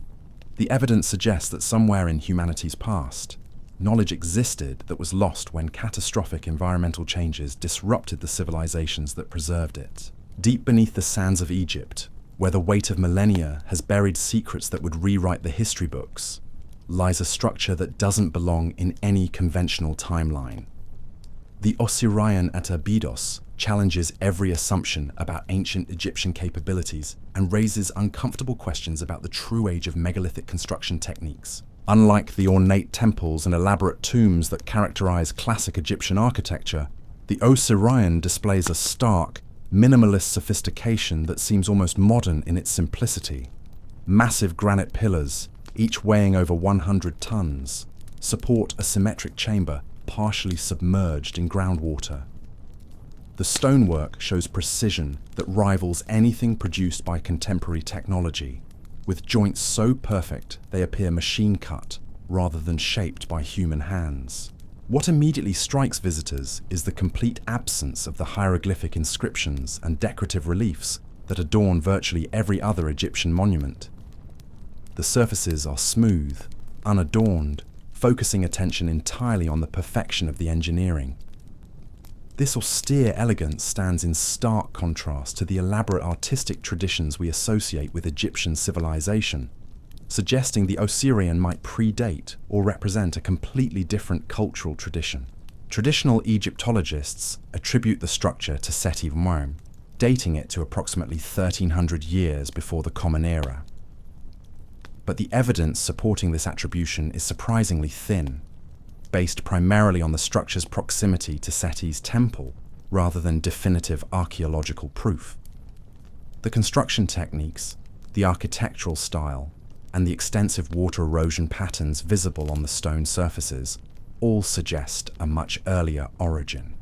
The evidence suggests that somewhere in humanity's past, knowledge existed that was lost when catastrophic environmental changes disrupted the civilizations that preserved it. Deep beneath the sands of Egypt, where the weight of millennia has buried secrets that would rewrite the history books, lies a structure that doesn't belong in any conventional timeline. The Osirian at Abydos challenges every assumption about ancient Egyptian capabilities and raises uncomfortable questions about the true age of megalithic construction techniques. Unlike the ornate temples and elaborate tombs that characterize classic Egyptian architecture, the Osirian displays a stark, minimalist sophistication that seems almost modern in its simplicity. Massive granite pillars, each weighing over 100 tons, support a symmetric chamber partially submerged in groundwater. The stonework shows precision that rivals anything produced by contemporary technology, with joints so perfect they appear machine-cut rather than shaped by human hands. What immediately strikes visitors is the complete absence of the hieroglyphic inscriptions and decorative reliefs that adorn virtually every other Egyptian monument. The surfaces are smooth, unadorned, focusing attention entirely on the perfection of the engineering. This austere elegance stands in stark contrast to the elaborate artistic traditions we associate with Egyptian civilization, suggesting the Osirian might predate or represent a completely different cultural tradition. Traditional Egyptologists attribute the structure to Seti I, dating it to approximately 1300 years before the Common Era. But the evidence supporting this attribution is surprisingly thin, based primarily on the structure's proximity to Seti's temple, rather than definitive archaeological proof. The construction techniques, the architectural style, and the extensive water erosion patterns visible on the stone surfaces all suggest a much earlier origin.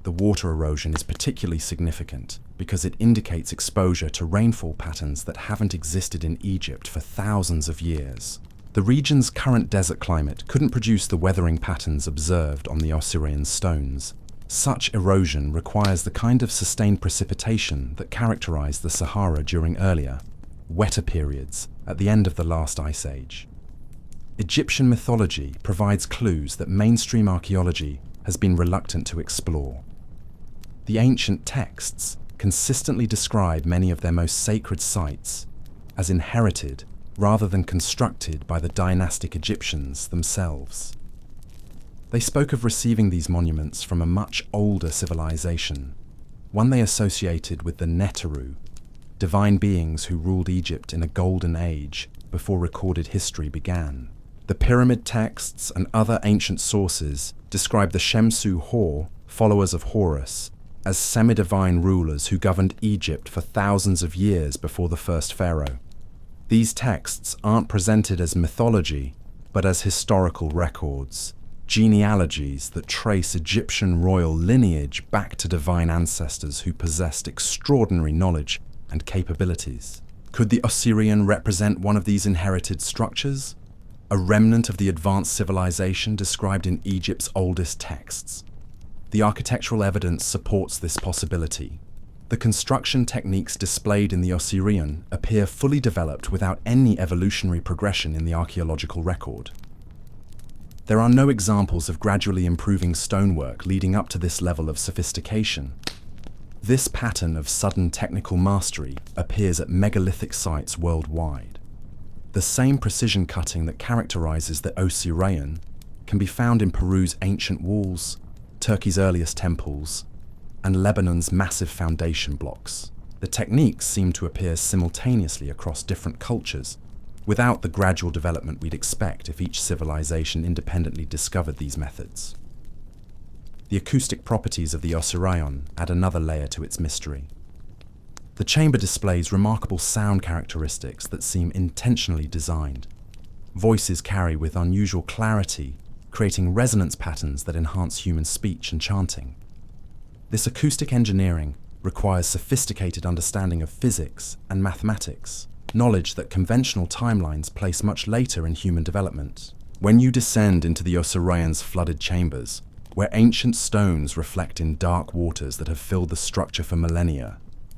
The water erosion is particularly significant because it indicates exposure to rainfall patterns that haven't existed in Egypt for thousands of years. The region's current desert climate couldn't produce the weathering patterns observed on the Osirian stones. Such erosion requires the kind of sustained precipitation that characterized the Sahara during earlier, wetter periods at the end of the last ice age. Egyptian mythology provides clues that mainstream archaeology has been reluctant to explore. The ancient texts consistently describe many of their most sacred sites as inherited rather than constructed by the dynastic Egyptians themselves. They spoke of receiving these monuments from a much older civilization, one they associated with the Neteru, divine beings who ruled Egypt in a golden age before recorded history began. The pyramid texts and other ancient sources describe the Shemsu Hor, followers of Horus, as semi-divine rulers who governed Egypt for thousands of years before the first pharaoh. These texts aren't presented as mythology, but as historical records, genealogies that trace Egyptian royal lineage back to divine ancestors who possessed extraordinary knowledge and capabilities. Could the Osirian represent one of these inherited structures? A remnant of the advanced civilization described in Egypt's oldest texts? The architectural evidence supports this possibility. The construction techniques displayed in the Osirian appear fully developed without any evolutionary progression in the archaeological record. There are no examples of gradually improving stonework leading up to this level of sophistication. This pattern of sudden technical mastery appears at megalithic sites worldwide. The same precision cutting that characterizes the Osirian can be found in Peru's ancient walls, Turkey's earliest temples, and Lebanon's massive foundation blocks. The techniques seem to appear simultaneously across different cultures, without the gradual development we'd expect if each civilization independently discovered these methods. The acoustic properties of the Osirian add another layer to its mystery. The chamber displays remarkable sound characteristics that seem intentionally designed. Voices carry with unusual clarity, creating resonance patterns that enhance human speech and chanting. This acoustic engineering requires sophisticated understanding of physics and mathematics, knowledge that conventional timelines place much later in human development. When you descend into the Osirian's flooded chambers, where ancient stones reflect in dark waters that have filled the structure for millennia,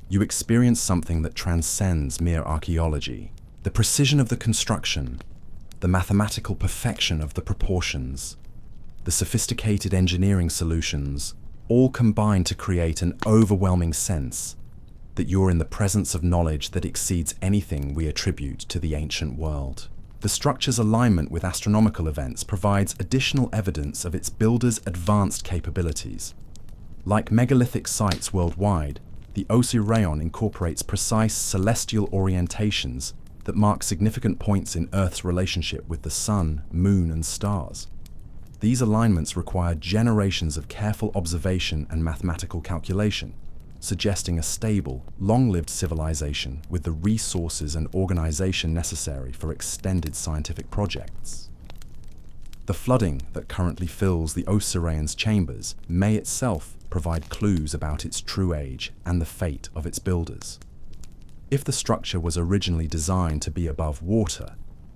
you experience something that transcends mere archaeology. The precision of the construction, the mathematical perfection of the proportions, the sophisticated engineering solutions, all combine to create an overwhelming sense that you're in the presence of knowledge that exceeds anything we attribute to the ancient world. The structure's alignment with astronomical events provides additional evidence of its builders' advanced capabilities. Like megalithic sites worldwide, the Osirian incorporates precise celestial orientations that mark significant points in Earth's relationship with the sun, moon, and stars. These alignments require generations of careful observation and mathematical calculation, suggesting a stable, long-lived civilization with the resources and organization necessary for extended scientific projects. The flooding that currently fills the Osirian's chambers may itself provide clues about its true age and the fate of its builders. If the structure was originally designed to be above water,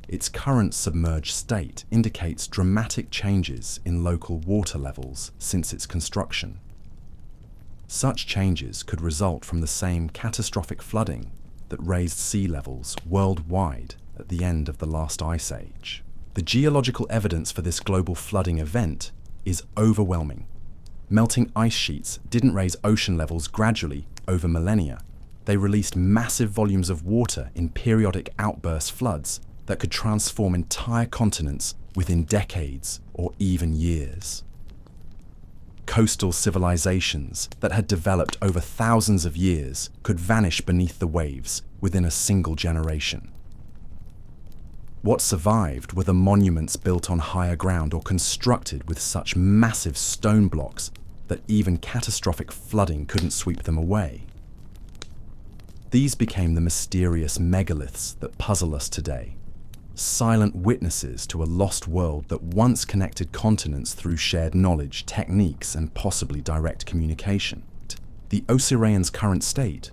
its current submerged state indicates dramatic changes in local water levels since its construction. Such changes could result from the same catastrophic flooding that raised sea levels worldwide at the end of the last ice age. The geological evidence for this global flooding event is overwhelming. Melting ice sheets didn't raise ocean levels gradually over millennia. They released massive volumes of water in periodic outburst floods that could transform entire continents within decades or even years. Coastal civilizations that had developed over thousands of years could vanish beneath the waves within a single generation. What survived were the monuments built on higher ground or constructed with such massive stone blocks that even catastrophic flooding couldn't sweep them away. These became the mysterious megaliths that puzzle us today, silent witnesses to a lost world that once connected continents through shared knowledge, techniques, and possibly direct communication. The Osirian's current state,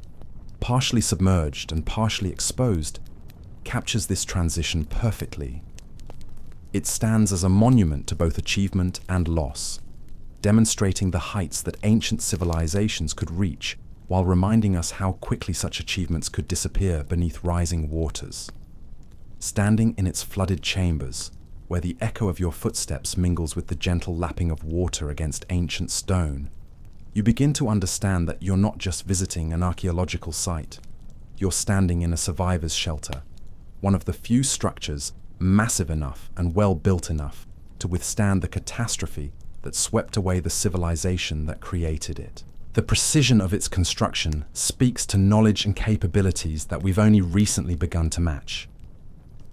partially submerged and partially exposed, captures this transition perfectly. It stands as a monument to both achievement and loss, demonstrating the heights that ancient civilizations could reach while reminding us how quickly such achievements could disappear beneath rising waters. Standing in its flooded chambers, where the echo of your footsteps mingles with the gentle lapping of water against ancient stone, you begin to understand that you're not just visiting an archaeological site. You're standing in a survivor's shelter, one of the few structures massive enough and well built enough to withstand the catastrophe that swept away the civilization that created it. The precision of its construction speaks to knowledge and capabilities that we've only recently begun to match.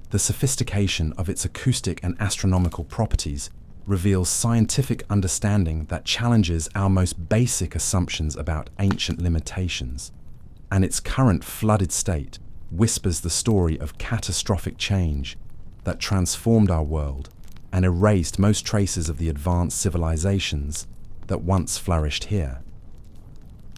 The sophistication of its acoustic and astronomical properties reveals scientific understanding that challenges our most basic assumptions about ancient limitations, and its current flooded state whispers the story of catastrophic change that transformed our world and erased most traces of the advanced civilizations that once flourished here.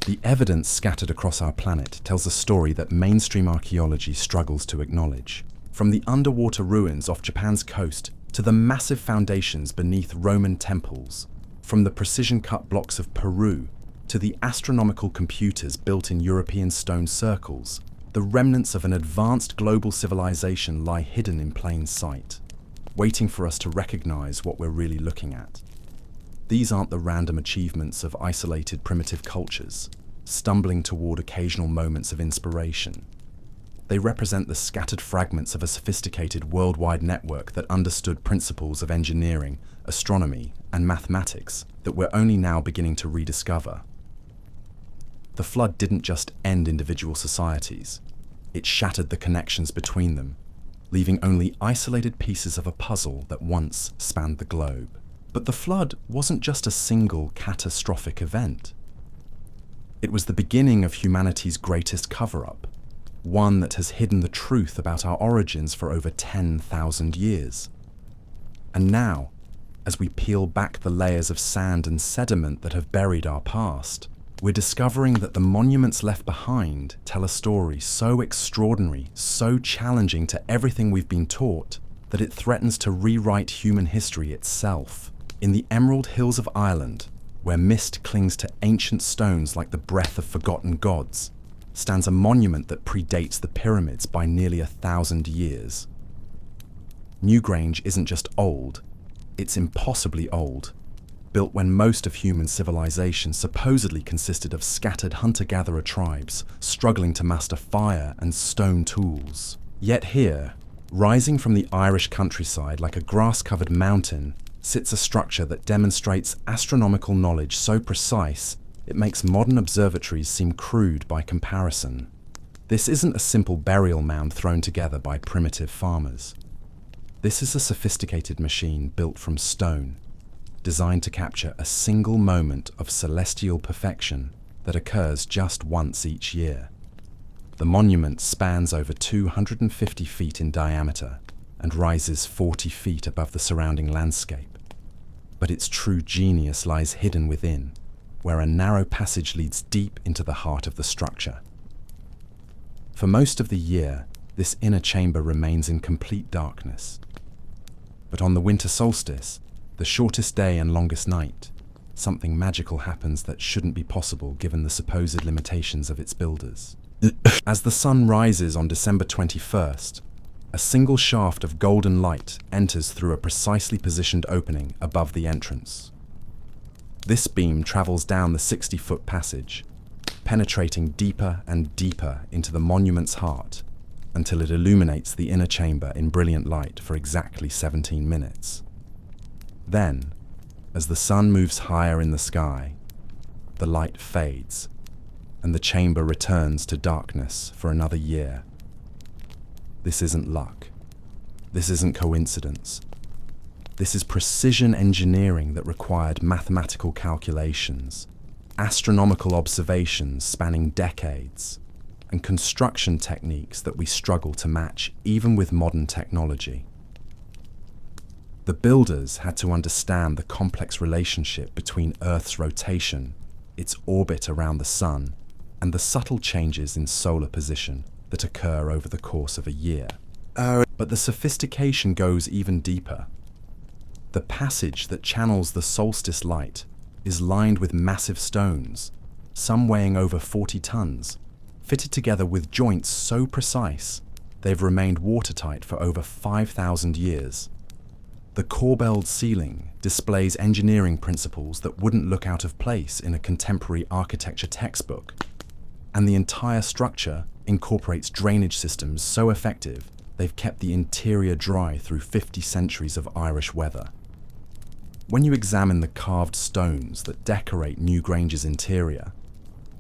The evidence scattered across our planet tells a story that mainstream archaeology struggles to acknowledge. From the underwater ruins off Japan's coast to the massive foundations beneath Roman temples, from the precision-cut blocks of Peru to the astronomical computers built in European stone circles, the remnants of an advanced global civilization lie hidden in plain sight, waiting for us to recognize what we're really looking at. These aren't the random achievements of isolated primitive cultures, stumbling toward occasional moments of inspiration. They represent the scattered fragments of a sophisticated worldwide network that understood principles of engineering, astronomy, and mathematics that we're only now beginning to rediscover. The flood didn't just end individual societies, it shattered the connections between them, leaving only isolated pieces of a puzzle that once spanned the globe. But the flood wasn't just a single catastrophic event. It was the beginning of humanity's greatest cover-up, one that has hidden the truth about our origins for over 10,000 years. And now, as we peel back the layers of sand and sediment that have buried our past, we're discovering that the monuments left behind tell a story so extraordinary, so challenging to everything we've been taught, that it threatens to rewrite human history itself. In the Emerald Hills of Ireland, where mist clings to ancient stones like the breath of forgotten gods, stands a monument that predates the pyramids by nearly 1,000 years. Newgrange isn't just old, it's impossibly old, built when most of human civilization supposedly consisted of scattered hunter-gatherer tribes struggling to master fire and stone tools. Yet here, rising from the Irish countryside like a grass-covered mountain, sits a structure that demonstrates astronomical knowledge so precise it makes modern observatories seem crude by comparison. This isn't a simple burial mound thrown together by primitive farmers. This is a sophisticated machine built from stone, designed to capture a single moment of celestial perfection that occurs just once each year. The monument spans over 250 feet in diameter, and rises 40 feet above the surrounding landscape. But its true genius lies hidden within, where a narrow passage leads deep into the heart of the structure. For most of the year, this inner chamber remains in complete darkness. But on the winter solstice, the shortest day and longest night, something magical happens that shouldn't be possible given the supposed limitations of its builders. As the sun rises on December 21st, a single shaft of golden light enters through a precisely positioned opening above the entrance. This beam travels down the 60-foot passage, penetrating deeper and deeper into the monument's heart until it illuminates the inner chamber in brilliant light for exactly 17 minutes. Then, as the sun moves higher in the sky, the light fades, and the chamber returns to darkness for another year. This isn't luck. This isn't coincidence. This is precision engineering that required mathematical calculations, astronomical observations spanning decades, and construction techniques that we struggle to match even with modern technology. The builders had to understand the complex relationship between Earth's rotation, its orbit around the Sun, and the subtle changes in solar position that occur over the course of a year. But the sophistication goes even deeper. The passage that channels the solstice light is lined with massive stones, some weighing over 40 tons, fitted together with joints so precise they've remained watertight for over 5,000 years. The corbelled ceiling displays engineering principles that wouldn't look out of place in a contemporary architecture textbook, and the entire structure incorporates drainage systems so effective they've kept the interior dry through 50 centuries of Irish weather. When you examine the carved stones that decorate Newgrange's interior,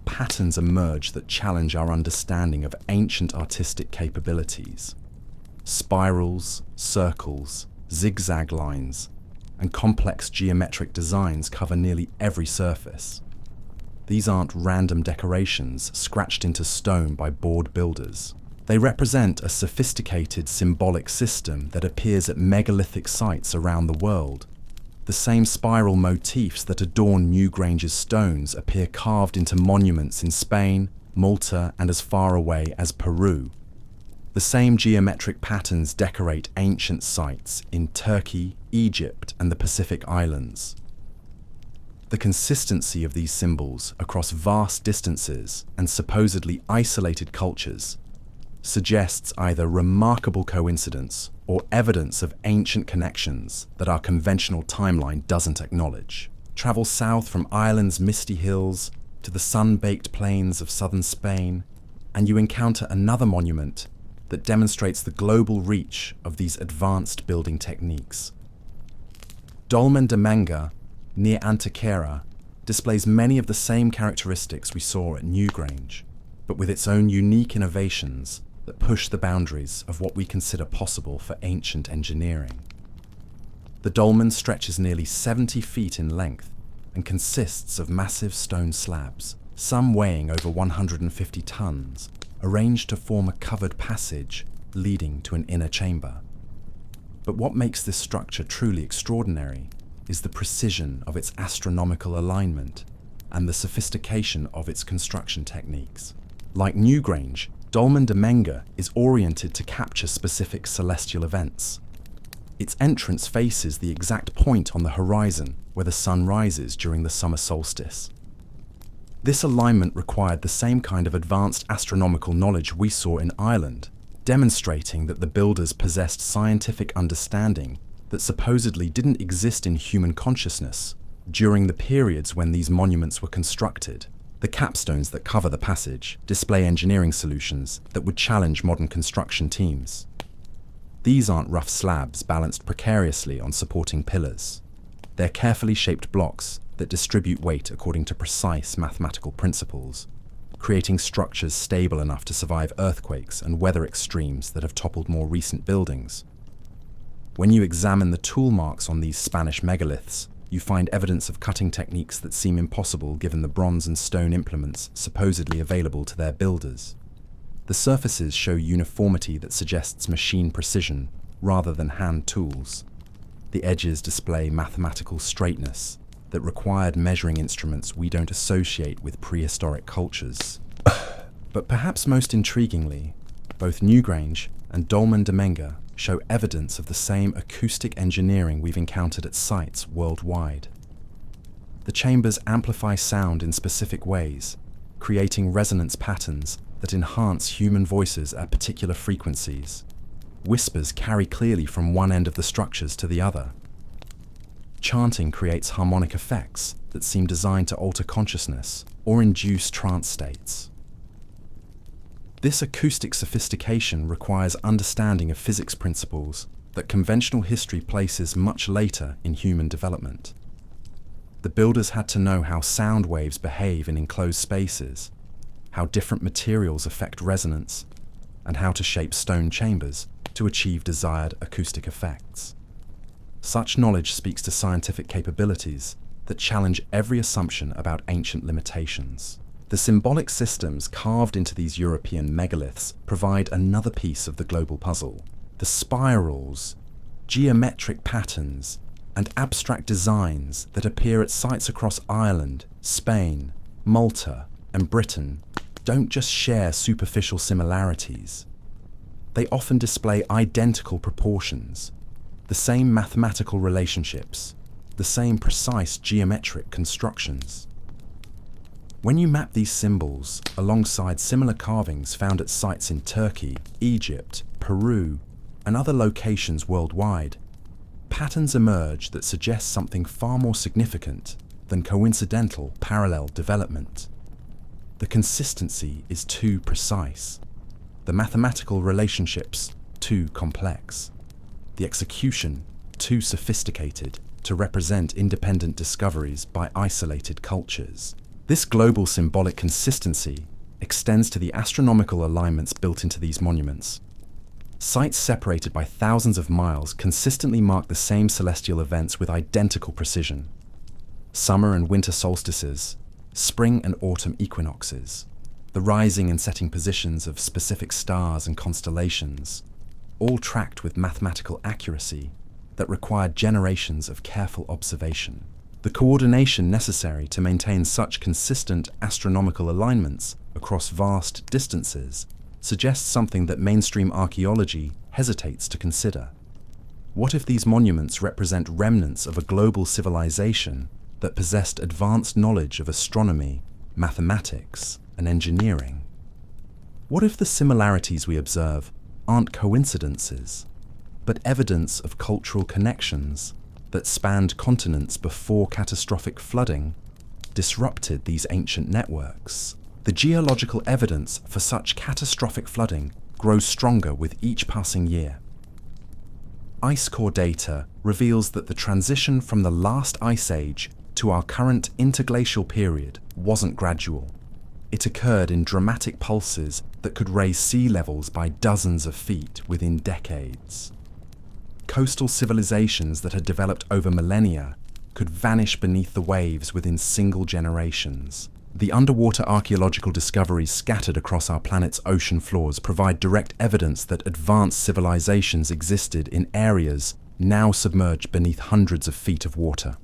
patterns emerge that challenge our understanding of ancient artistic capabilities. Spirals, circles, zigzag lines, and complex geometric designs cover nearly every surface. These aren't random decorations scratched into stone by bored builders. They represent a sophisticated symbolic system that appears at megalithic sites around the world. The same spiral motifs that adorn Newgrange's stones appear carved into monuments in Spain, Malta, and as far away as Peru. The same geometric patterns decorate ancient sites in Turkey, Egypt, and the Pacific Islands. The consistency of these symbols across vast distances and supposedly isolated cultures suggests either remarkable coincidence or evidence of ancient connections that our conventional timeline doesn't acknowledge. Travel south from Ireland's misty hills to the sun-baked plains of southern Spain, and you encounter another monument that demonstrates the global reach of these advanced building techniques. Dolmen de Menga, near Antequera, displays many of the same characteristics we saw at Newgrange, but with its own unique innovations that push the boundaries of what we consider possible for ancient engineering. The dolmen stretches nearly 70 feet in length and consists of massive stone slabs, some weighing over 150 tons, arranged to form a covered passage leading to an inner chamber. But what makes this structure truly extraordinary is the precision of its astronomical alignment and the sophistication of its construction techniques. Like Newgrange, Dolmen de Menga is oriented to capture specific celestial events. Its entrance faces the exact point on the horizon where the sun rises during the summer solstice. This alignment required the same kind of advanced astronomical knowledge we saw in Ireland, demonstrating that the builders possessed scientific understanding that supposedly didn't exist in human consciousness during the periods when these monuments were constructed. The capstones that cover the passage display engineering solutions that would challenge modern construction teams. These aren't rough slabs balanced precariously on supporting pillars. They're carefully shaped blocks that distribute weight according to precise mathematical principles, creating structures stable enough to survive earthquakes and weather extremes that have toppled more recent buildings. When you examine the tool marks on these Spanish megaliths, you find evidence of cutting techniques that seem impossible given the bronze and stone implements supposedly available to their builders. The surfaces show uniformity that suggests machine precision, rather than hand tools. The edges display mathematical straightness that required measuring instruments we don't associate with prehistoric cultures. But perhaps most intriguingly, both Newgrange and Dolmen de Menga show evidence of the same acoustic engineering we've encountered at sites worldwide. The chambers amplify sound in specific ways, creating resonance patterns that enhance human voices at particular frequencies. Whispers carry clearly from one end of the structures to the other. Chanting creates harmonic effects that seem designed to alter consciousness or induce trance states. This acoustic sophistication requires understanding of physics principles that conventional history places much later in human development. The builders had to know how sound waves behave in enclosed spaces, how different materials affect resonance, and how to shape stone chambers to achieve desired acoustic effects. Such knowledge speaks to scientific capabilities that challenge every assumption about ancient limitations. The symbolic systems carved into these European megaliths provide another piece of the global puzzle. The spirals, geometric patterns, and abstract designs that appear at sites across Ireland, Spain, Malta, and Britain don't just share superficial similarities. They often display identical proportions, the same mathematical relationships, the same precise geometric constructions. When you map these symbols alongside similar carvings found at sites in Turkey, Egypt, Peru, and other locations worldwide, patterns emerge that suggest something far more significant than coincidental parallel development. The consistency is too precise, the mathematical relationships too complex, the execution too sophisticated to represent independent discoveries by isolated cultures. This global symbolic consistency extends to the astronomical alignments built into these monuments. Sites separated by thousands of miles consistently mark the same celestial events with identical precision. Summer and winter solstices, spring and autumn equinoxes, the rising and setting positions of specific stars and constellations, all tracked with mathematical accuracy that required generations of careful observation. The coordination necessary to maintain such consistent astronomical alignments across vast distances suggests something that mainstream archaeology hesitates to consider. What if these monuments represent remnants of a global civilization that possessed advanced knowledge of astronomy, mathematics, and engineering? What if the similarities we observe aren't coincidences, but evidence of cultural connections that spanned continents before catastrophic flooding disrupted these ancient networks? The geological evidence for such catastrophic flooding grows stronger with each passing year. Ice core data reveals that the transition from the last ice age to our current interglacial period wasn't gradual. It occurred in dramatic pulses that could raise sea levels by dozens of feet within decades. Coastal civilizations that had developed over millennia could vanish beneath the waves within single generations. The underwater archaeological discoveries scattered across our planet's ocean floors provide direct evidence that advanced civilizations existed in areas now submerged beneath hundreds of feet of water.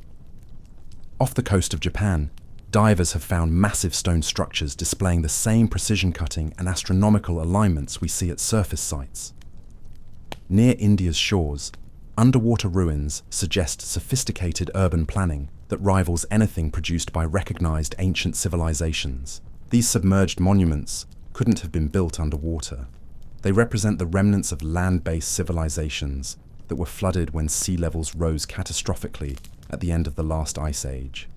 Off the coast of Japan, divers have found massive stone structures displaying the same precision cutting and astronomical alignments we see at surface sites. Near India's shores, underwater ruins suggest sophisticated urban planning that rivals anything produced by recognized ancient civilizations. These submerged monuments couldn't have been built underwater. They represent the remnants of land-based civilizations that were flooded when sea levels rose catastrophically at the end of the last ice age.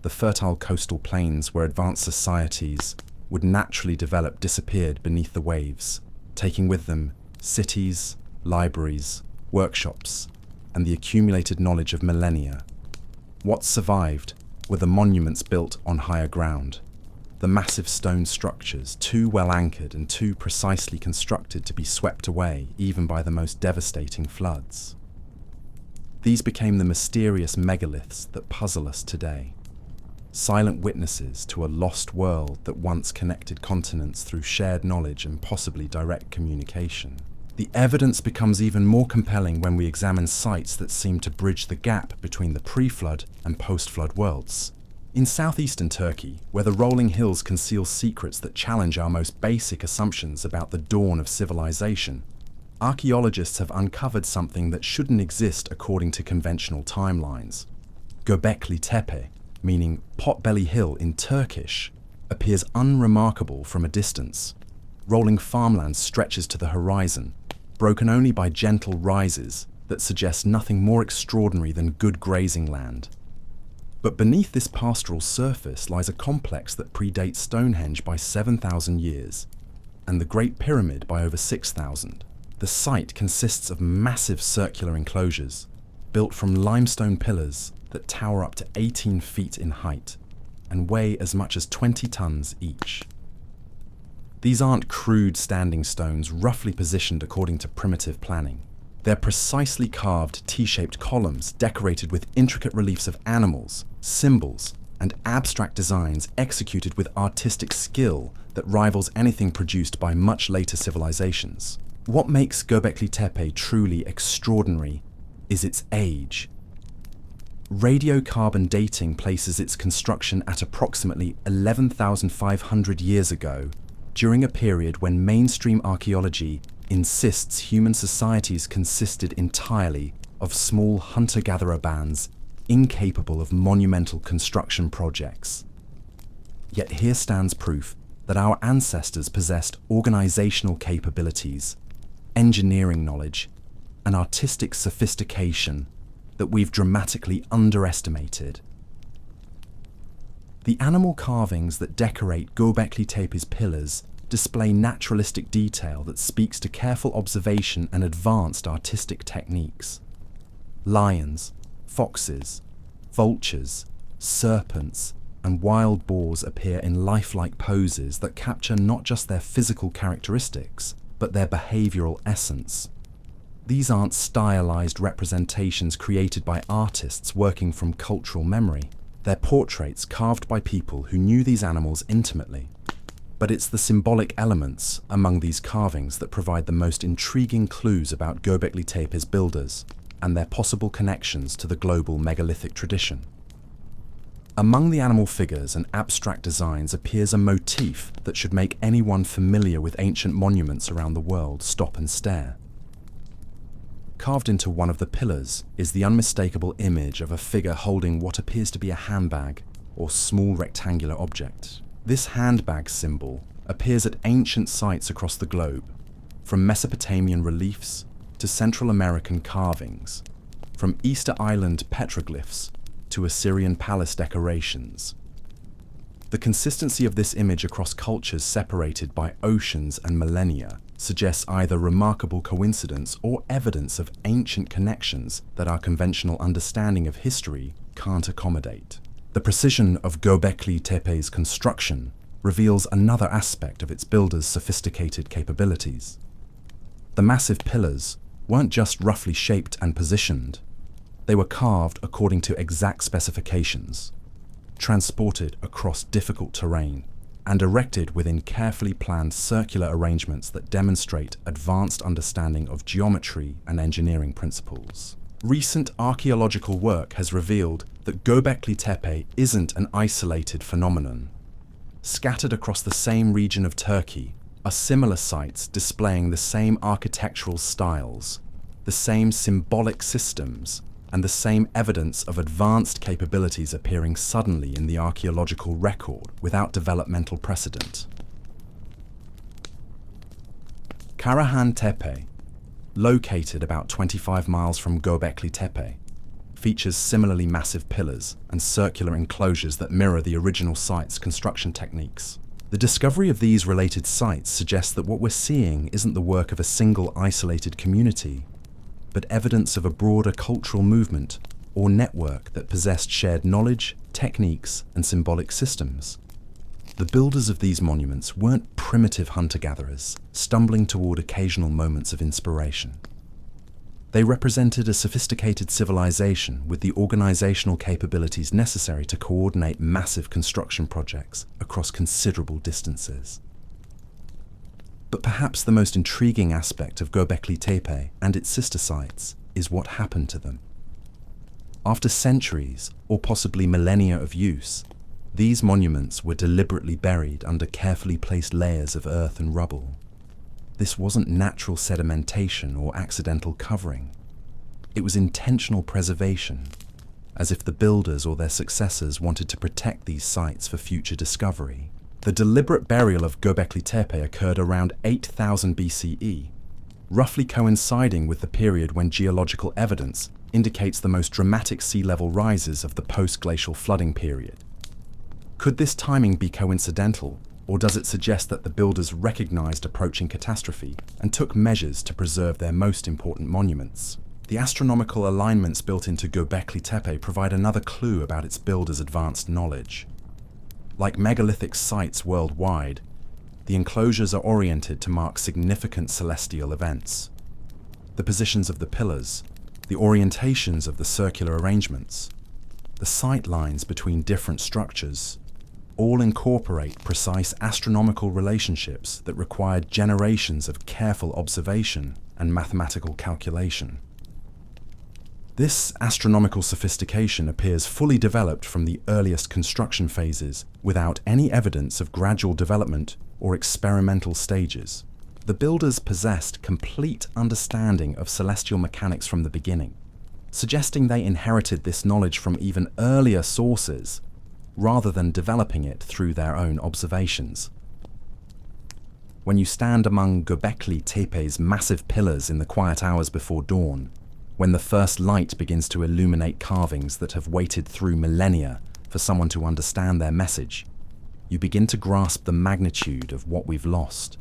The fertile coastal plains where advanced societies would naturally develop disappeared beneath the waves, taking with them cities, libraries, workshops, and the accumulated knowledge of millennia. What survived were the monuments built on higher ground, the massive stone structures too well anchored and too precisely constructed to be swept away even by the most devastating floods. These became the mysterious megaliths that puzzle us today, silent witnesses to a lost world that once connected continents through shared knowledge and possibly direct communication. The evidence becomes even more compelling when we examine sites that seem to bridge the gap between the pre-flood and post-flood worlds. In southeastern Turkey, where the rolling hills conceal secrets that challenge our most basic assumptions about the dawn of civilization, archaeologists have uncovered something that shouldn't exist according to conventional timelines. Göbekli Tepe, meaning Potbelly Hill in Turkish, appears unremarkable from a distance. Rolling farmland stretches to the horizon, broken only by gentle rises that suggest nothing more extraordinary than good grazing land. But beneath this pastoral surface lies a complex that predates Stonehenge by 7,000 years, and the Great Pyramid by over 6,000. The site consists of massive circular enclosures, built from limestone pillars that tower up to 18 feet in height, and weigh as much as 20 tons each. These aren't crude standing stones roughly positioned according to primitive planning. They're precisely carved T-shaped columns decorated with intricate reliefs of animals, symbols, and abstract designs executed with artistic skill that rivals anything produced by much later civilizations. What makes Göbekli Tepe truly extraordinary is its age. Radiocarbon dating places its construction at approximately 11,500 years ago, during a period when mainstream archaeology insists human societies consisted entirely of small hunter-gatherer bands incapable of monumental construction projects. Yet here stands proof that our ancestors possessed organizational capabilities, engineering knowledge, and artistic sophistication that we've dramatically underestimated. The animal carvings that decorate Göbekli Tepe's pillars display naturalistic detail that speaks to careful observation and advanced artistic techniques. Lions, foxes, vultures, serpents, and wild boars appear in lifelike poses that capture not just their physical characteristics, but their behavioral essence. These aren't stylized representations created by artists working from cultural memory. They're portraits carved by people who knew these animals intimately. But it's the symbolic elements among these carvings that provide the most intriguing clues about Göbekli Tepe's builders and their possible connections to the global megalithic tradition. Among the animal figures and abstract designs appears a motif that should make anyone familiar with ancient monuments around the world stop and stare. Carved into one of the pillars is the unmistakable image of a figure holding what appears to be a handbag or small rectangular object. This handbag symbol appears at ancient sites across the globe, from Mesopotamian reliefs to Central American carvings, from Easter Island petroglyphs to Assyrian palace decorations. The consistency of this image across cultures separated by oceans and millennia suggests either remarkable coincidence or evidence of ancient connections that our conventional understanding of history can't accommodate. The precision of Göbekli Tepe's construction reveals another aspect of its builders' sophisticated capabilities. The massive pillars weren't just roughly shaped and positioned, they were carved according to exact specifications, transported across difficult terrain, and erected within carefully planned circular arrangements that demonstrate advanced understanding of geometry and engineering principles. Recent archaeological work has revealed that Göbekli Tepe isn't an isolated phenomenon. Scattered across the same region of Turkey are similar sites displaying the same architectural styles, the same symbolic systems, and the same evidence of advanced capabilities appearing suddenly in the archaeological record without developmental precedent. Karahan Tepe, located about 25 miles from Göbekli Tepe, features similarly massive pillars and circular enclosures that mirror the original site's construction techniques. The discovery of these related sites suggests that what we're seeing isn't the work of a single isolated community, but evidence of a broader cultural movement or network that possessed shared knowledge, techniques, and symbolic systems. The builders of these monuments weren't primitive hunter-gatherers, stumbling toward occasional moments of inspiration. They represented a sophisticated civilization with the organizational capabilities necessary to coordinate massive construction projects across considerable distances. But perhaps the most intriguing aspect of Göbekli Tepe and its sister sites is what happened to them. After centuries, or possibly millennia of use, these monuments were deliberately buried under carefully placed layers of earth and rubble. This wasn't natural sedimentation or accidental covering. It was intentional preservation, as if the builders or their successors wanted to protect these sites for future discovery. The deliberate burial of Göbekli Tepe occurred around 8000 BCE, roughly coinciding with the period when geological evidence indicates the most dramatic sea level rises of the post-glacial flooding period. Could this timing be coincidental, or does it suggest that the builders recognized approaching catastrophe and took measures to preserve their most important monuments? The astronomical alignments built into Göbekli Tepe provide another clue about its builders' advanced knowledge. Like megalithic sites worldwide, the enclosures are oriented to mark significant celestial events. The positions of the pillars, the orientations of the circular arrangements, the sight lines between different structures, all incorporate precise astronomical relationships that required generations of careful observation and mathematical calculation. This astronomical sophistication appears fully developed from the earliest construction phases without any evidence of gradual development or experimental stages. The builders possessed complete understanding of celestial mechanics from the beginning, suggesting they inherited this knowledge from even earlier sources rather than developing it through their own observations. When you stand among Göbekli Tepe's massive pillars in the quiet hours before dawn, when the first light begins to illuminate carvings that have waited through millennia for someone to understand their message, you begin to grasp the magnitude of what we've lost.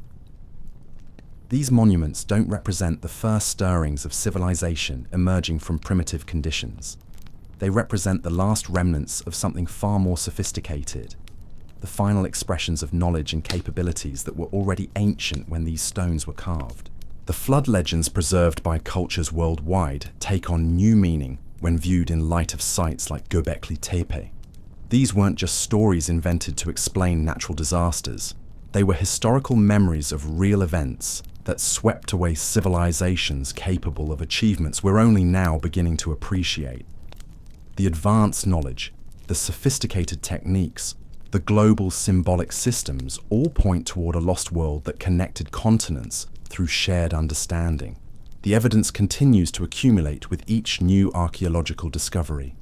These monuments don't represent the first stirrings of civilization emerging from primitive conditions. They represent the last remnants of something far more sophisticated, the final expressions of knowledge and capabilities that were already ancient when these stones were carved. The flood legends preserved by cultures worldwide take on new meaning when viewed in light of sites like Göbekli Tepe. These weren't just stories invented to explain natural disasters. They were historical memories of real events that swept away civilizations capable of achievements we're only now beginning to appreciate. The advanced knowledge, the sophisticated techniques, the global symbolic systems all point toward a lost world that connected continents through shared understanding. The evidence continues to accumulate with each new archaeological discovery.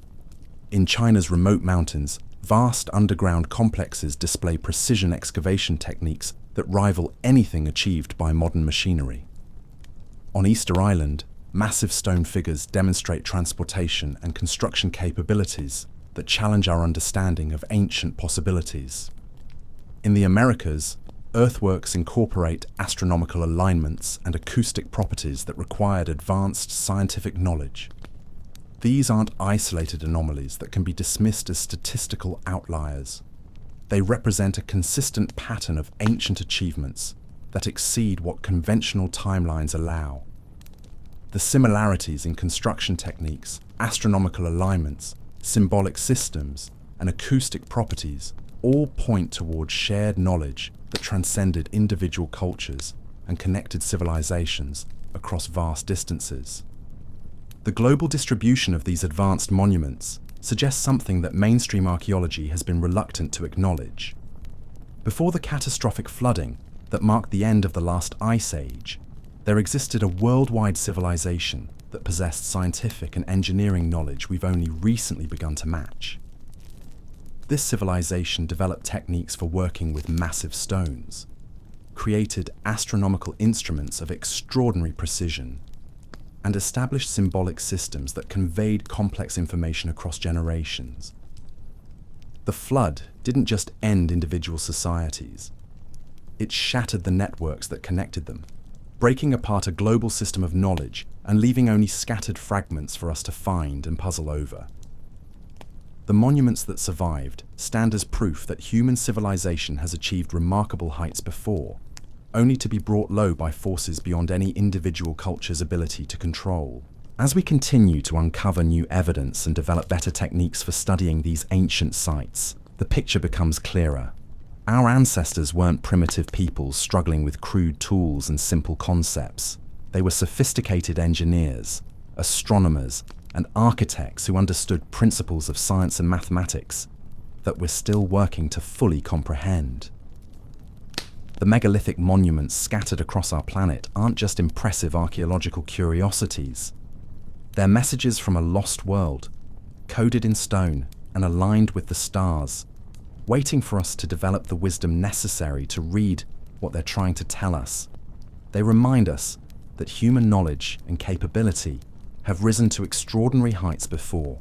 In China's remote mountains, vast underground complexes display precision excavation techniques that rival anything achieved by modern machinery. On Easter Island, massive stone figures demonstrate transportation and construction capabilities that challenge our understanding of ancient possibilities. In the Americas, earthworks incorporate astronomical alignments and acoustic properties that required advanced scientific knowledge. These aren't isolated anomalies that can be dismissed as statistical outliers. They represent a consistent pattern of ancient achievements that exceed what conventional timelines allow. The similarities in construction techniques, astronomical alignments, symbolic systems, and acoustic properties all point towards shared knowledge that transcended individual cultures and connected civilizations across vast distances. The global distribution of these advanced monuments suggests something that mainstream archaeology has been reluctant to acknowledge. Before the catastrophic flooding that marked the end of the last ice age, there existed a worldwide civilization that possessed scientific and engineering knowledge we've only recently begun to match. This civilization developed techniques for working with massive stones, created astronomical instruments of extraordinary precision, and established symbolic systems that conveyed complex information across generations. The flood didn't just end individual societies. It shattered the networks that connected them, breaking apart a global system of knowledge and leaving only scattered fragments for us to find and puzzle over. The monuments that survived stand as proof that human civilization has achieved remarkable heights before, only to be brought low by forces beyond any individual culture's ability to control. As we continue to uncover new evidence and develop better techniques for studying these ancient sites, the picture becomes clearer. Our ancestors weren't primitive peoples struggling with crude tools and simple concepts. They were sophisticated engineers, astronomers, and architects who understood principles of science and mathematics that we're still working to fully comprehend. The megalithic monuments scattered across our planet aren't just impressive archaeological curiosities. They're messages from a lost world, coded in stone and aligned with the stars, waiting for us to develop the wisdom necessary to read what they're trying to tell us. They remind us that human knowledge and capability have risen to extraordinary heights before,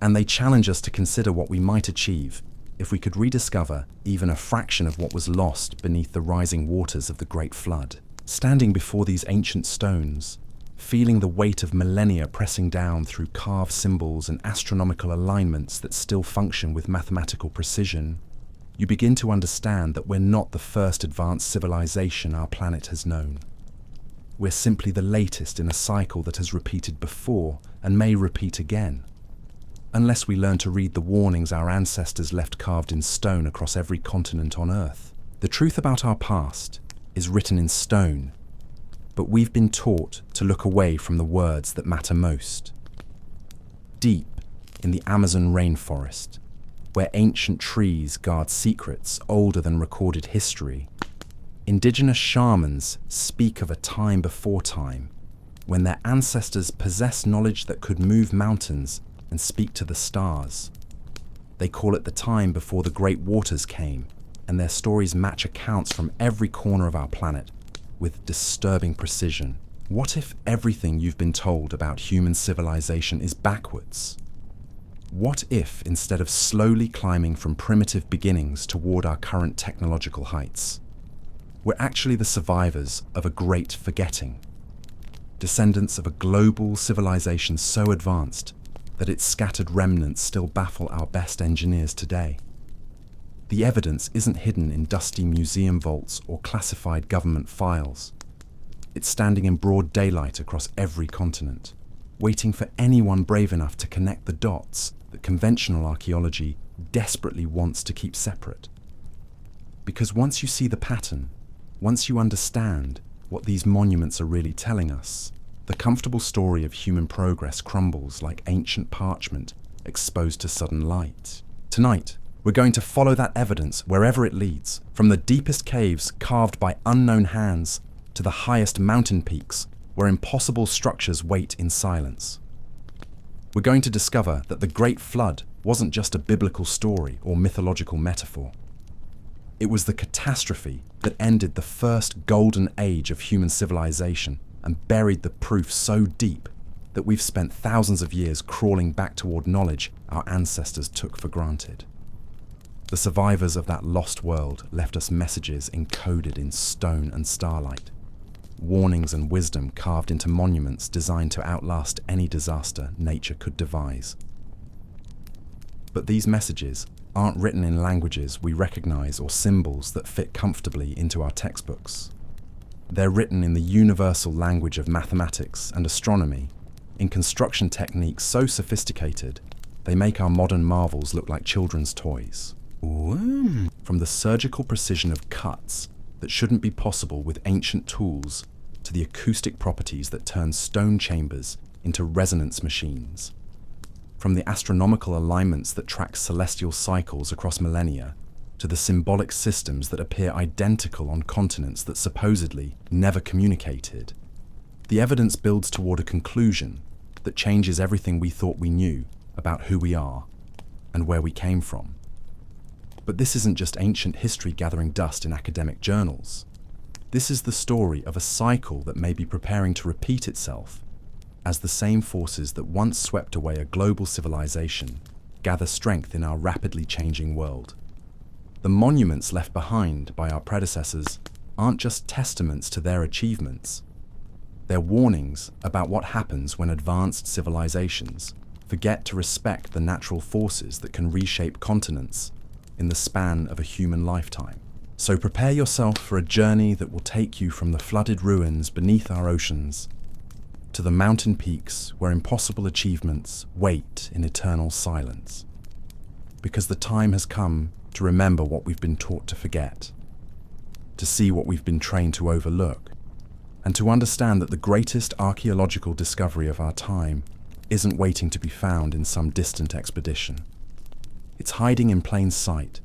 and they challenge us to consider what we might achieve if we could rediscover even a fraction of what was lost beneath the rising waters of the Great Flood. Standing before these ancient stones, feeling the weight of millennia pressing down through carved symbols and astronomical alignments that still function with mathematical precision, you begin to understand that we're not the first advanced civilization our planet has known. We're simply the latest in a cycle that has repeated before and may repeat again. Unless we learn to read the warnings our ancestors left carved in stone across every continent on Earth. The truth about our past is written in stone, but we've been taught to look away from the words that matter most. Deep in the Amazon rainforest, where ancient trees guard secrets older than recorded history, indigenous shamans speak of a time before time, when their ancestors possessed knowledge that could move mountains and speak to the stars. They call it the time before the great waters came, and their stories match accounts from every corner of our planet with disturbing precision. What if everything you've been told about human civilization is backwards? What if, instead of slowly climbing from primitive beginnings toward our current technological heights, we're actually the survivors of a great forgetting, descendants of a global civilization so advanced that its scattered remnants still baffle our best engineers today? The evidence isn't hidden in dusty museum vaults or classified government files. It's standing in broad daylight across every continent, waiting for anyone brave enough to connect the dots that conventional archaeology desperately wants to keep separate. Because once you see the pattern, once you understand what these monuments are really telling us, the comfortable story of human progress crumbles like ancient parchment exposed to sudden light. Tonight, we're going to follow that evidence wherever it leads, from the deepest caves carved by unknown hands to the highest mountain peaks where impossible structures wait in silence. We're going to discover that the Great Flood wasn't just a biblical story or mythological metaphor. It was the catastrophe that ended the first golden age of human civilization and buried the proof so deep that we've spent thousands of years crawling back toward knowledge our ancestors took for granted. The survivors of that lost world left us messages encoded in stone and starlight, warnings and wisdom carved into monuments designed to outlast any disaster nature could devise. But these messages aren't written in languages we recognize or symbols that fit comfortably into our textbooks. They're written in the universal language of mathematics and astronomy, in construction techniques so sophisticated they make our modern marvels look like children's toys. Ooh. From the surgical precision of cuts that shouldn't be possible with ancient tools to the acoustic properties that turn stone chambers into resonance machines. From the astronomical alignments that track celestial cycles across millennia to the symbolic systems that appear identical on continents that supposedly never communicated. The evidence builds toward a conclusion that changes everything we thought we knew about who we are and where we came from. But this isn't just ancient history gathering dust in academic journals. This is the story of a cycle that may be preparing to repeat itself as the same forces that once swept away a global civilization gather strength in our rapidly changing world. The monuments left behind by our predecessors aren't just testaments to their achievements. They're warnings about what happens when advanced civilizations forget to respect the natural forces that can reshape continents in the span of a human lifetime. So prepare yourself for a journey that will take you from the flooded ruins beneath our oceans to the mountain peaks where impossible achievements wait in eternal silence. Because the time has come to remember what we've been taught to forget, to see what we've been trained to overlook, and to understand that the greatest archaeological discovery of our time isn't waiting to be found in some distant expedition. It's hiding in plain sight,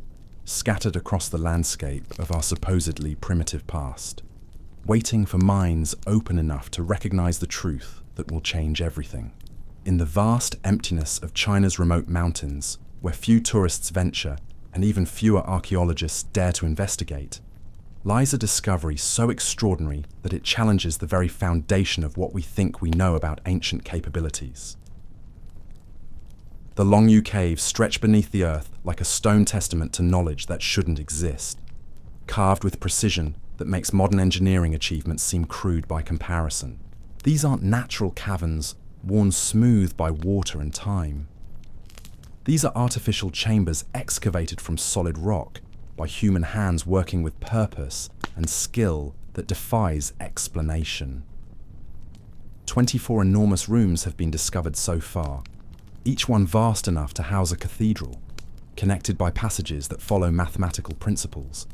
scattered across the landscape of our supposedly primitive past, waiting for minds open enough to recognize the truth that will change everything. In the vast emptiness of China's remote mountains, where few tourists venture and even fewer archaeologists dare to investigate, lies a discovery so extraordinary that it challenges the very foundation of what we think we know about ancient capabilities. The Longyu Caves stretch beneath the earth like a stone testament to knowledge that shouldn't exist, carved with precision that makes modern engineering achievements seem crude by comparison. These aren't natural caverns worn smooth by water and time. These are artificial chambers excavated from solid rock by human hands working with purpose and skill that defies explanation. 24 enormous rooms have been discovered so far, each one vast enough to house a cathedral, connected by passages that follow mathematical principles.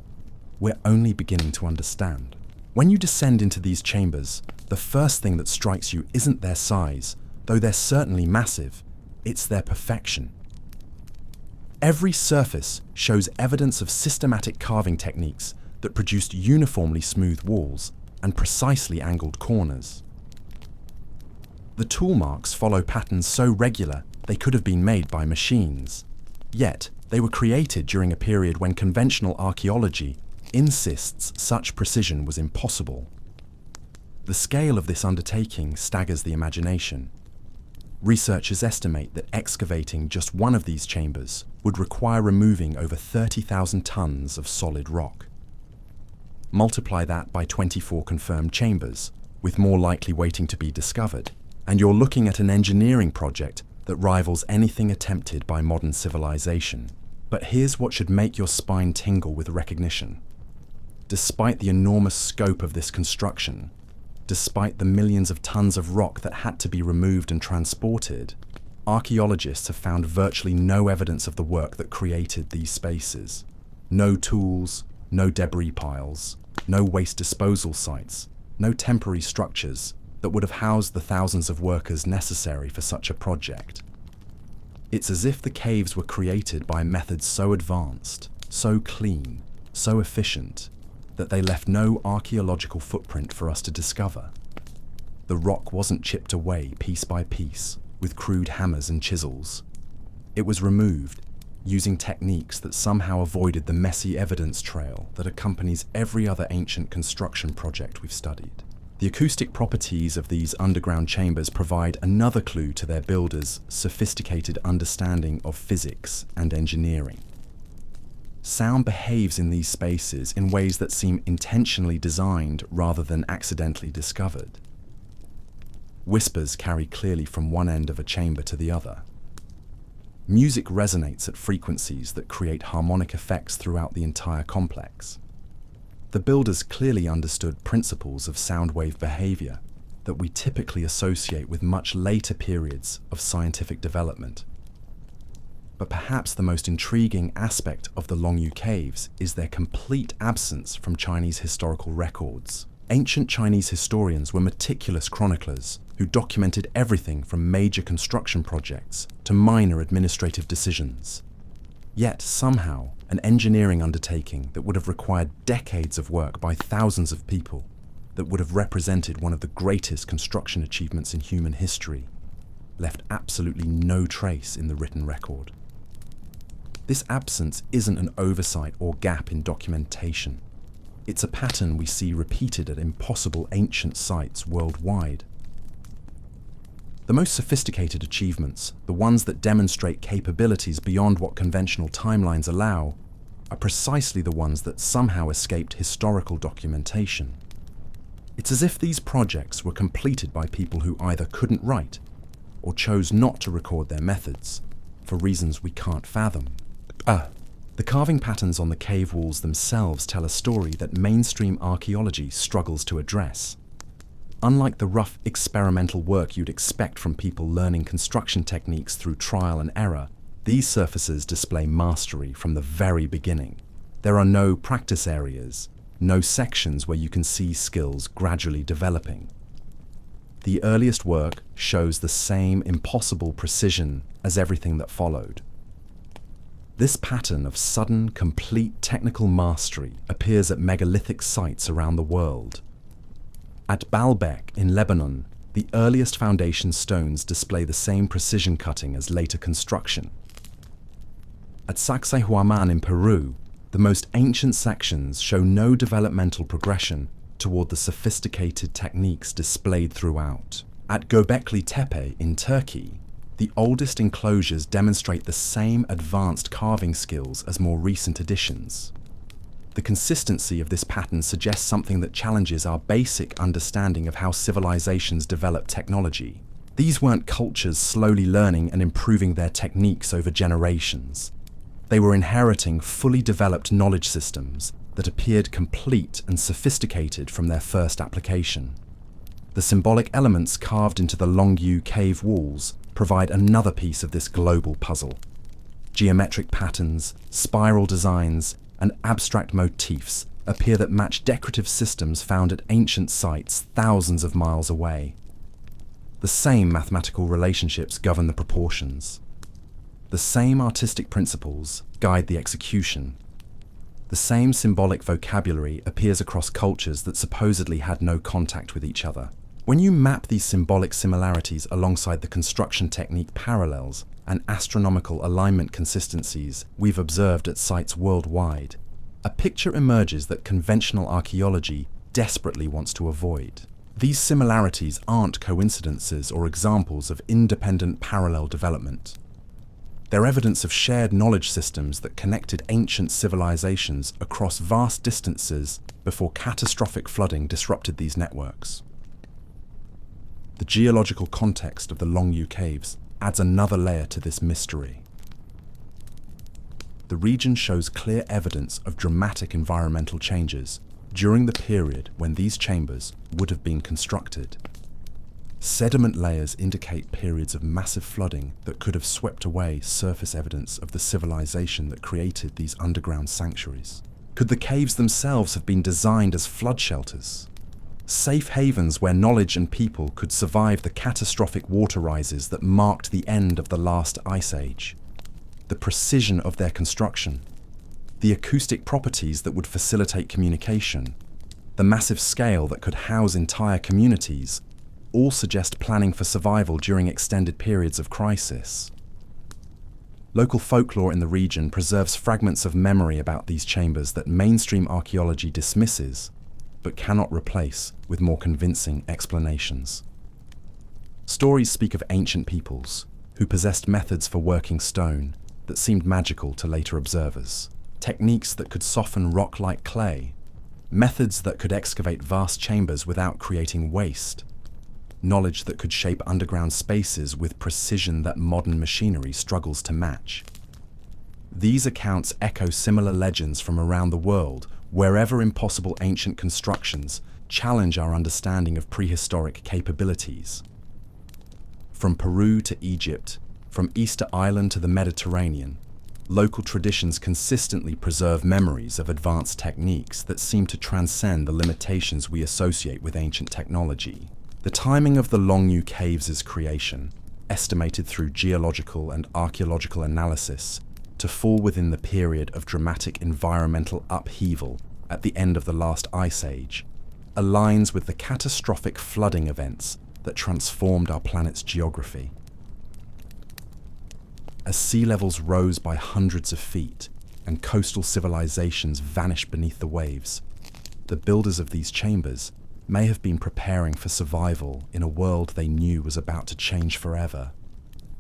We're only beginning to understand. When you descend into these chambers, the first thing that strikes you isn't their size, though they're certainly massive, it's their perfection. Every surface shows evidence of systematic carving techniques that produced uniformly smooth walls and precisely angled corners. The tool marks follow patterns so regular they could have been made by machines. Yet, they were created during a period when conventional archaeology insists such precision was impossible. The scale of this undertaking staggers the imagination. Researchers estimate that excavating just one of these chambers would require removing over 30,000 tons of solid rock. Multiply that by 24 confirmed chambers, with more likely waiting to be discovered, and you're looking at an engineering project that rivals anything attempted by modern civilization. But here's what should make your spine tingle with recognition. Despite the enormous scope of this construction, despite the millions of tons of rock that had to be removed and transported, archaeologists have found virtually no evidence of the work that created these spaces. No tools, no debris piles, no waste disposal sites, no temporary structures that would have housed the thousands of workers necessary for such a project. It's as if the caves were created by methods so advanced, so clean, so efficient, that they left no archaeological footprint for us to discover. The rock wasn't chipped away piece by piece with crude hammers and chisels. It was removed using techniques that somehow avoided the messy evidence trail that accompanies every other ancient construction project we've studied. The acoustic properties of these underground chambers provide another clue to their builders' sophisticated understanding of physics and engineering. Sound behaves in these spaces in ways that seem intentionally designed rather than accidentally discovered. Whispers carry clearly from one end of a chamber to the other. Music resonates at frequencies that create harmonic effects throughout the entire complex. The builders clearly understood principles of sound wave behavior that we typically associate with much later periods of scientific development. But perhaps the most intriguing aspect of the Longyu Caves is their complete absence from Chinese historical records. Ancient Chinese historians were meticulous chroniclers who documented everything from major construction projects to minor administrative decisions. Yet somehow, an engineering undertaking that would have required decades of work by thousands of people, that would have represented one of the greatest construction achievements in human history, left absolutely no trace in the written record. This absence isn't an oversight or gap in documentation. It's a pattern we see repeated at impossible ancient sites worldwide. The most sophisticated achievements, the ones that demonstrate capabilities beyond what conventional timelines allow, are precisely the ones that somehow escaped historical documentation. It's as if these projects were completed by people who either couldn't write or chose not to record their methods, for reasons we can't fathom. The carving patterns on the cave walls themselves tell a story that mainstream archaeology struggles to address. Unlike the rough experimental work you'd expect from people learning construction techniques through trial and error, These surfaces display mastery from the very beginning. There are no practice areas, no sections where you can see skills gradually developing. The earliest work shows the same impossible precision as everything that followed. This pattern of sudden, complete technical mastery appears at megalithic sites around the world. At Baalbek in Lebanon, the earliest foundation stones display the same precision cutting as later construction. At Sacsayhuaman in Peru, the most ancient sections show no developmental progression toward the sophisticated techniques displayed throughout. At Göbekli Tepe in Turkey, the oldest enclosures demonstrate the same advanced carving skills as more recent additions. The consistency of this pattern suggests something that challenges our basic understanding of how civilizations develop technology. These weren't cultures slowly learning and improving their techniques over generations. They were inheriting fully developed knowledge systems that appeared complete and sophisticated from their first application. The symbolic elements carved into the Longyu cave walls provide another piece of this global puzzle. Geometric patterns, spiral designs, and abstract motifs appear that match decorative systems found at ancient sites thousands of miles away. The same mathematical relationships govern the proportions. The same artistic principles guide the execution. The same symbolic vocabulary appears across cultures that supposedly had no contact with each other. When you map these symbolic similarities alongside the construction technique parallels and astronomical alignment consistencies we've observed at sites worldwide, a picture emerges that conventional archaeology desperately wants to avoid. These similarities aren't coincidences or examples of independent parallel development. They're evidence of shared knowledge systems that connected ancient civilizations across vast distances before catastrophic flooding disrupted these networks. The geological context of the Longyu caves adds another layer to this mystery. The region shows clear evidence of dramatic environmental changes during the period when these chambers would have been constructed. Sediment layers indicate periods of massive flooding that could have swept away surface evidence of the civilization that created these underground sanctuaries. Could the caves themselves have been designed as flood shelters? Safe havens where knowledge and people could survive the catastrophic water rises that marked the end of the last ice age. The precision of their construction, the acoustic properties that would facilitate communication, the massive scale that could house entire communities, all suggest planning for survival during extended periods of crisis. Local folklore in the region preserves fragments of memory about these chambers that mainstream archaeology dismisses, but cannot replace with more convincing explanations. Stories speak of ancient peoples who possessed methods for working stone that seemed magical to later observers, techniques that could soften rock like clay, methods that could excavate vast chambers without creating waste, knowledge that could shape underground spaces with precision that modern machinery struggles to match. These accounts echo similar legends from around the world, wherever impossible ancient constructions challenge our understanding of prehistoric capabilities. From Peru to Egypt, from Easter Island to the Mediterranean, local traditions consistently preserve memories of advanced techniques that seem to transcend the limitations we associate with ancient technology. The timing of the Longyu caves' creation, estimated through geological and archaeological analysis, to fall within the period of dramatic environmental upheaval at the end of the last ice age, aligns with the catastrophic flooding events that transformed our planet's geography. As sea levels rose by hundreds of feet and coastal civilizations vanished beneath the waves, the builders of these chambers may have been preparing for survival in a world they knew was about to change forever.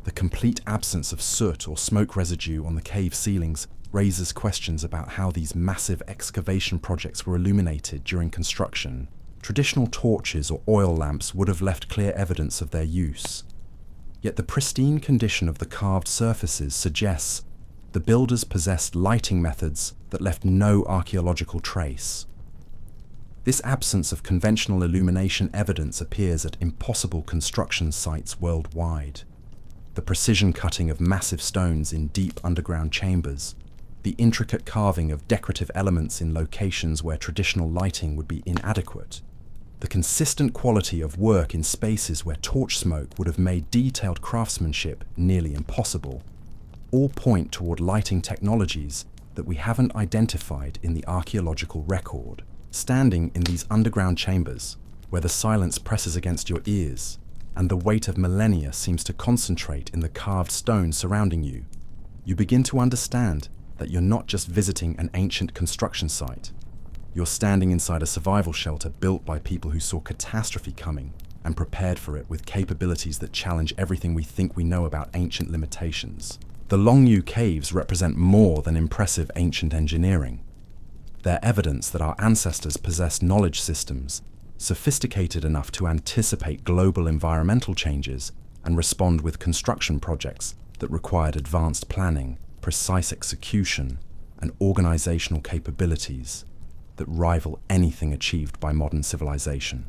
The complete absence of soot or smoke residue on the cave ceilings raises questions about how these massive excavation projects were illuminated during construction. Traditional torches or oil lamps would have left clear evidence of their use. Yet the pristine condition of the carved surfaces suggests the builders possessed lighting methods that left no archaeological trace. This absence of conventional illumination evidence appears at impossible construction sites worldwide. The precision cutting of massive stones in deep underground chambers, the intricate carving of decorative elements in locations where traditional lighting would be inadequate, the consistent quality of work in spaces where torch smoke would have made detailed craftsmanship nearly impossible, all point toward lighting technologies that we haven't identified in the archaeological record. Standing in these underground chambers, where the silence presses against your ears, and the weight of millennia seems to concentrate in the carved stone surrounding you, you begin to understand that you're not just visiting an ancient construction site. You're standing inside a survival shelter built by people who saw catastrophe coming and prepared for it with capabilities that challenge everything we think we know about ancient limitations. The Longyu caves represent more than impressive ancient engineering. They're evidence that our ancestors possessed knowledge systems sophisticated enough to anticipate global environmental changes and respond with construction projects that required advanced planning, precise execution, and organizational capabilities that rival anything achieved by modern civilization.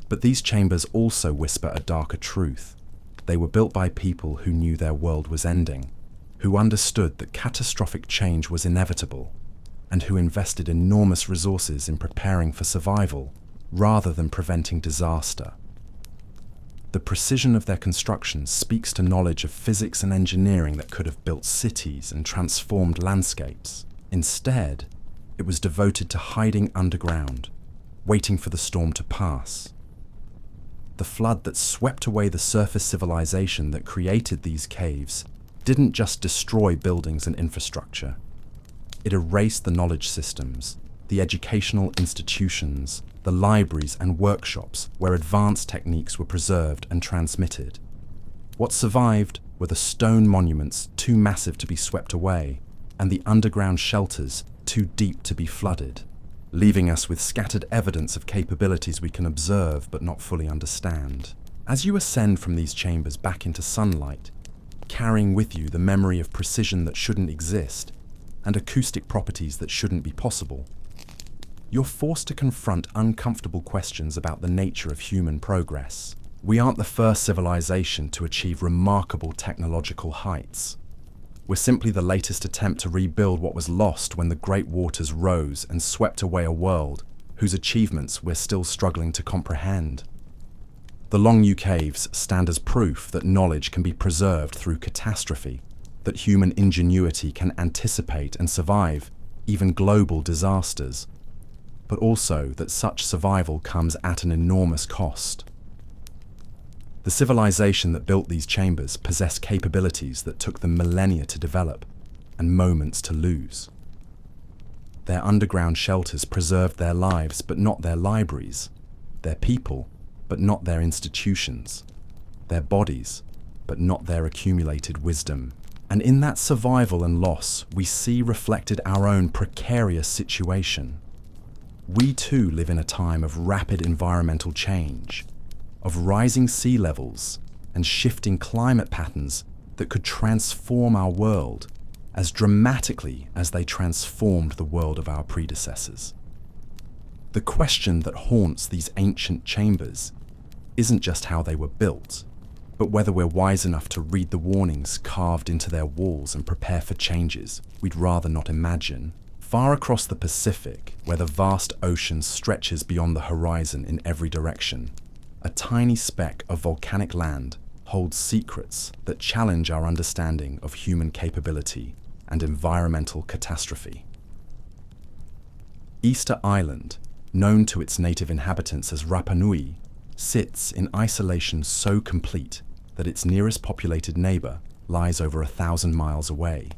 But these chambers also whisper a darker truth. They were built by people who knew their world was ending, who understood that catastrophic change was inevitable, and who invested enormous resources in preparing for survival rather than preventing disaster. The precision of their construction speaks to knowledge of physics and engineering that could have built cities and transformed landscapes. Instead, it was devoted to hiding underground, waiting for the storm to pass. The flood that swept away the surface civilization that created these caves didn't just destroy buildings and infrastructure. It erased the knowledge systems, the educational institutions, the libraries and workshops where advanced techniques were preserved and transmitted. What survived were the stone monuments too massive to be swept away, and the underground shelters too deep to be flooded, leaving us with scattered evidence of capabilities we can observe but not fully understand. As you ascend from these chambers back into sunlight, carrying with you the memory of precision that shouldn't exist, and acoustic properties that shouldn't be possible, you're forced to confront uncomfortable questions about the nature of human progress. We aren't the first civilization to achieve remarkable technological heights. We're simply the latest attempt to rebuild what was lost when the great waters rose and swept away a world whose achievements we're still struggling to comprehend. The Longyu caves stand as proof that knowledge can be preserved through catastrophe, that human ingenuity can anticipate and survive even global disasters, but also that such survival comes at an enormous cost. The civilization that built these chambers possessed capabilities that took them millennia to develop and moments to lose. Their underground shelters preserved their lives but not their libraries, their people but not their institutions, their bodies but not their accumulated wisdom. And in that survival and loss, we see reflected our own precarious situation. We too live in a time of rapid environmental change, of rising sea levels and shifting climate patterns that could transform our world as dramatically as they transformed the world of our predecessors. The question that haunts these ancient chambers isn't just how they were built, but whether we're wise enough to read the warnings carved into their walls and prepare for changes we'd rather not imagine. Far across the Pacific, where the vast ocean stretches beyond the horizon in every direction, a tiny speck of volcanic land holds secrets that challenge our understanding of human capability and environmental catastrophe. Easter Island, known to its native inhabitants as Rapa Nui, sits in isolation so complete that its nearest populated neighbor lies over 1,000 miles away.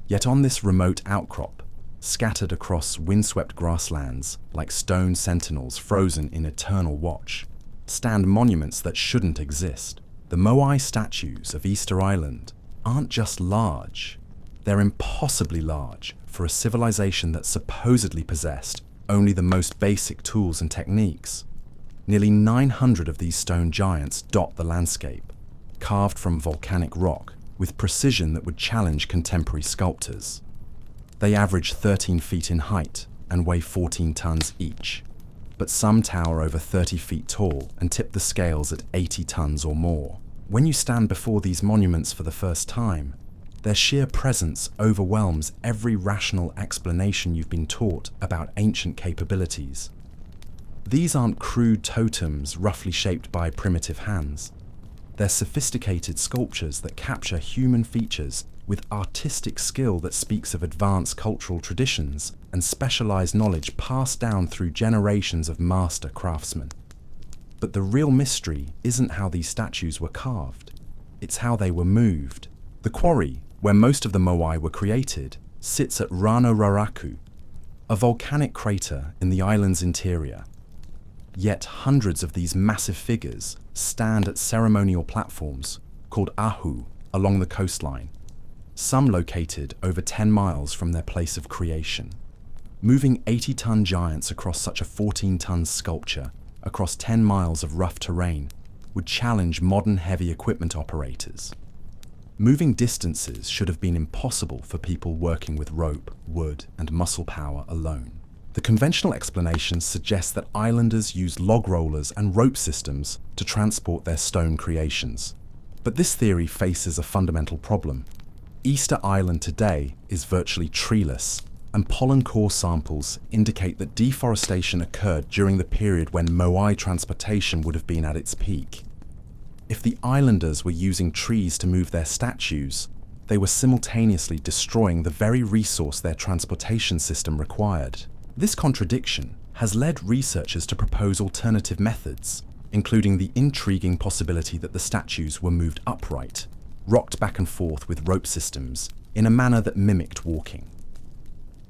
Yet on this remote outcrop, scattered across windswept grasslands like stone sentinels frozen in eternal watch, stand monuments that shouldn't exist. The Moai statues of Easter Island aren't just large, they're impossibly large for a civilization that supposedly possessed only the most basic tools and techniques. Nearly 900 of these stone giants dot the landscape, carved from volcanic rock with precision that would challenge contemporary sculptors. They average 13 feet in height and weigh 14 tons each, but some tower over 30 feet tall and tip the scales at 80 tons or more. When you stand before these monuments for the first time, their sheer presence overwhelms every rational explanation you've been taught about ancient capabilities. These aren't crude totems roughly shaped by primitive hands. They're sophisticated sculptures that capture human features with artistic skill that speaks of advanced cultural traditions and specialized knowledge passed down through generations of master craftsmen. But the real mystery isn't how these statues were carved, it's how they were moved. The quarry, where most of the moai were created, sits at Rano Raraku, a volcanic crater in the island's interior. Yet hundreds of these massive figures stand at ceremonial platforms called ahu along the coastline, some located over 10 miles from their place of creation. Moving 80-ton giants across such a 14-ton sculpture across 10 miles of rough terrain would challenge modern heavy equipment operators. Moving distances should have been impossible for people working with rope, wood, and muscle power alone. The conventional explanations suggest that islanders used log rollers and rope systems to transport their stone creations. But this theory faces a fundamental problem. Easter Island today is virtually treeless, and pollen core samples indicate that deforestation occurred during the period when moai transportation would have been at its peak. If the islanders were using trees to move their statues, they were simultaneously destroying the very resource their transportation system required. This contradiction has led researchers to propose alternative methods, including the intriguing possibility that the statues were moved upright, rocked back and forth with rope systems, in a manner that mimicked walking.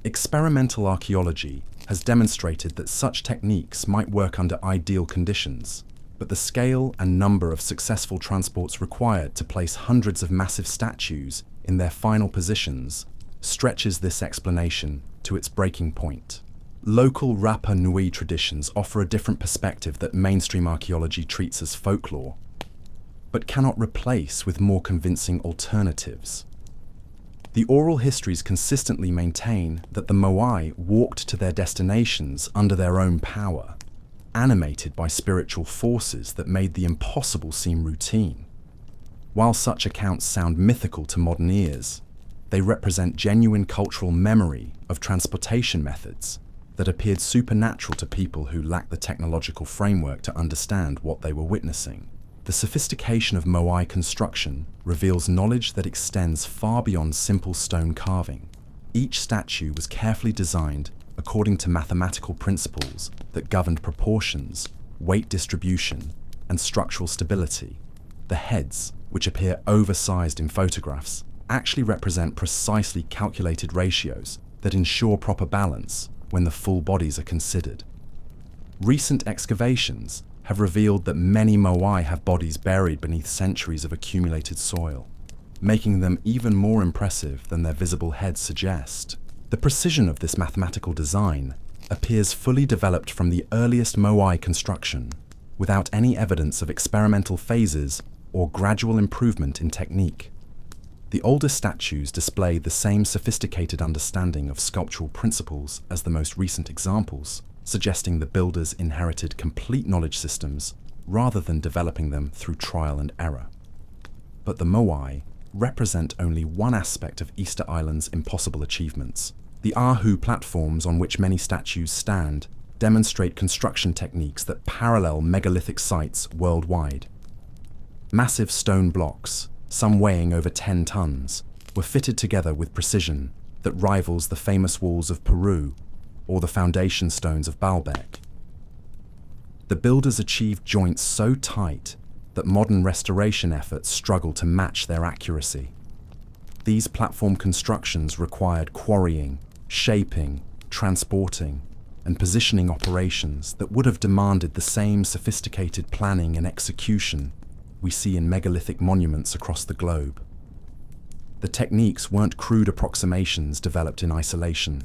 Experimental archaeology has demonstrated that such techniques might work under ideal conditions, but the scale and number of successful transports required to place hundreds of massive statues in their final positions stretches this explanation to its breaking point. Local Rapa Nui traditions offer a different perspective that mainstream archaeology treats as folklore, but cannot replace with more convincing alternatives. The oral histories consistently maintain that the moai walked to their destinations under their own power, animated by spiritual forces that made the impossible seem routine. While such accounts sound mythical to modern ears, they represent genuine cultural memory of transportation methods that appeared supernatural to people who lacked the technological framework to understand what they were witnessing. The sophistication of moai construction reveals knowledge that extends far beyond simple stone carving. Each statue was carefully designed according to mathematical principles that governed proportions, weight distribution, and structural stability. The heads, which appear oversized in photographs, actually represent precisely calculated ratios that ensure proper balance when the full bodies are considered. Recent excavations have revealed that many moai have bodies buried beneath centuries of accumulated soil, making them even more impressive than their visible heads suggest. The precision of this mathematical design appears fully developed from the earliest moai construction, without any evidence of experimental phases or gradual improvement in technique. The oldest statues display the same sophisticated understanding of sculptural principles as the most recent examples, suggesting the builders inherited complete knowledge systems rather than developing them through trial and error. But the moai represent only one aspect of Easter Island's impossible achievements. The ahu platforms on which many statues stand demonstrate construction techniques that parallel megalithic sites worldwide. Massive stone blocks, some weighing over 10 tons, were fitted together with precision that rivals the famous walls of Peru or the foundation stones of Baalbek. The builders achieved joints so tight that modern restoration efforts struggle to match their accuracy. These platform constructions required quarrying, shaping, transporting, and positioning operations that would have demanded the same sophisticated planning and execution we see in megalithic monuments across the globe. The techniques weren't crude approximations developed in isolation.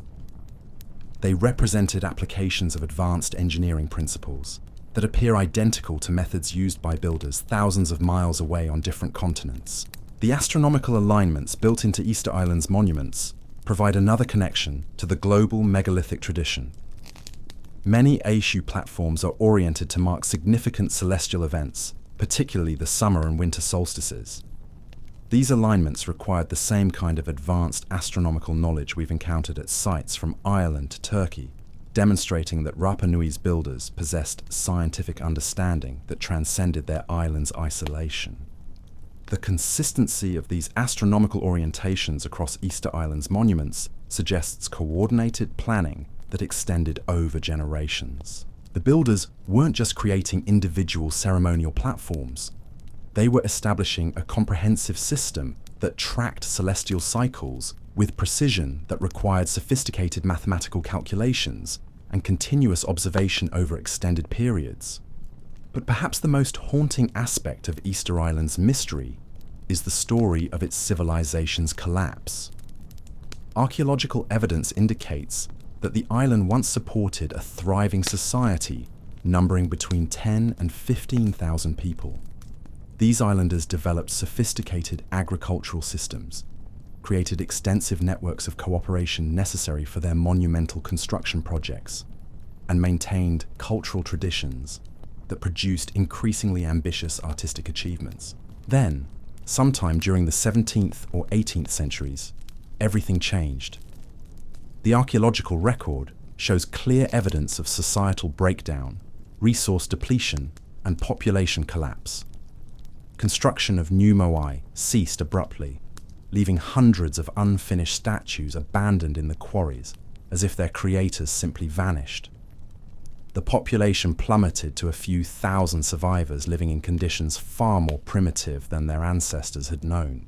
They represented applications of advanced engineering principles that appear identical to methods used by builders thousands of miles away on different continents. The astronomical alignments built into Easter Island's monuments provide another connection to the global megalithic tradition. Many Aishu platforms are oriented to mark significant celestial events, particularly the summer and winter solstices. These alignments required the same kind of advanced astronomical knowledge we've encountered at sites from Ireland to Turkey, demonstrating that Rapa Nui's builders possessed scientific understanding that transcended their island's isolation. The consistency of these astronomical orientations across Easter Island's monuments suggests coordinated planning that extended over generations. The builders weren't just creating individual ceremonial platforms. They were establishing a comprehensive system that tracked celestial cycles with precision that required sophisticated mathematical calculations and continuous observation over extended periods. But perhaps the most haunting aspect of Easter Island's mystery is the story of its civilization's collapse. Archaeological evidence indicates that the island once supported a thriving society numbering between 10 and 15,000 people. These islanders developed sophisticated agricultural systems, created extensive networks of cooperation necessary for their monumental construction projects, and maintained cultural traditions that produced increasingly ambitious artistic achievements. Then, sometime during the 17th or 18th centuries, everything changed. The archaeological record shows clear evidence of societal breakdown, resource depletion, and population collapse. Construction of new moai ceased abruptly, leaving hundreds of unfinished statues abandoned in the quarries, as if their creators simply vanished. The population plummeted to a few thousand survivors living in conditions far more primitive than their ancestors had known.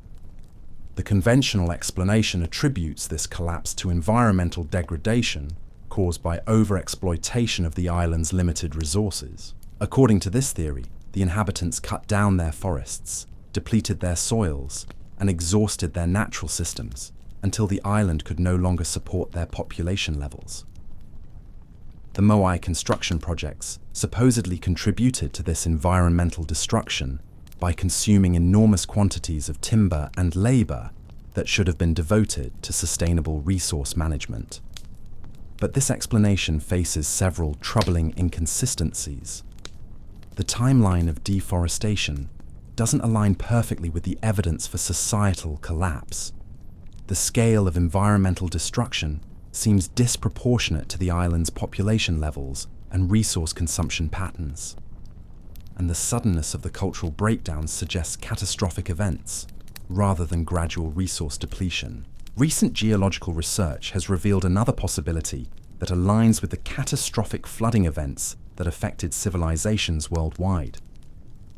The conventional explanation attributes this collapse to environmental degradation caused by overexploitation of the island's limited resources. According to this theory, the inhabitants cut down their forests, depleted their soils, and exhausted their natural systems until the island could no longer support their population levels. The moai construction projects supposedly contributed to this environmental destruction by consuming enormous quantities of timber and labor that should have been devoted to sustainable resource management. But this explanation faces several troubling inconsistencies. The timeline of deforestation doesn't align perfectly with the evidence for societal collapse. The scale of environmental destruction seems disproportionate to the island's population levels and resource consumption patterns. And the suddenness of the cultural breakdown suggests catastrophic events, rather than gradual resource depletion. Recent geological research has revealed another possibility that aligns with the catastrophic flooding events that affected civilizations worldwide.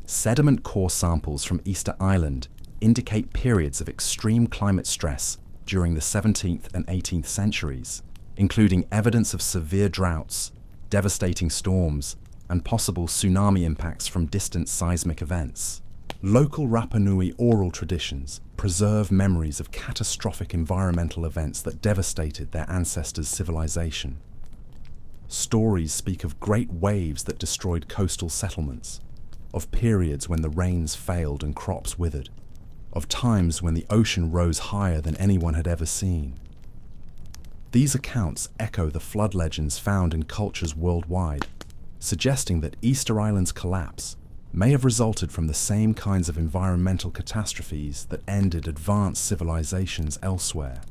Sediment core samples from Easter Island indicate periods of extreme climate stress during the 17th and 18th centuries, including evidence of severe droughts, devastating storms, and possible tsunami impacts from distant seismic events. Local Rapa Nui oral traditions preserve memories of catastrophic environmental events that devastated their ancestors' civilization. Stories speak of great waves that destroyed coastal settlements, of periods when the rains failed and crops withered, of times when the ocean rose higher than anyone had ever seen. These accounts echo the flood legends found in cultures worldwide, suggesting that Easter Island's collapse may have resulted from the same kinds of environmental catastrophes that ended advanced civilizations elsewhere.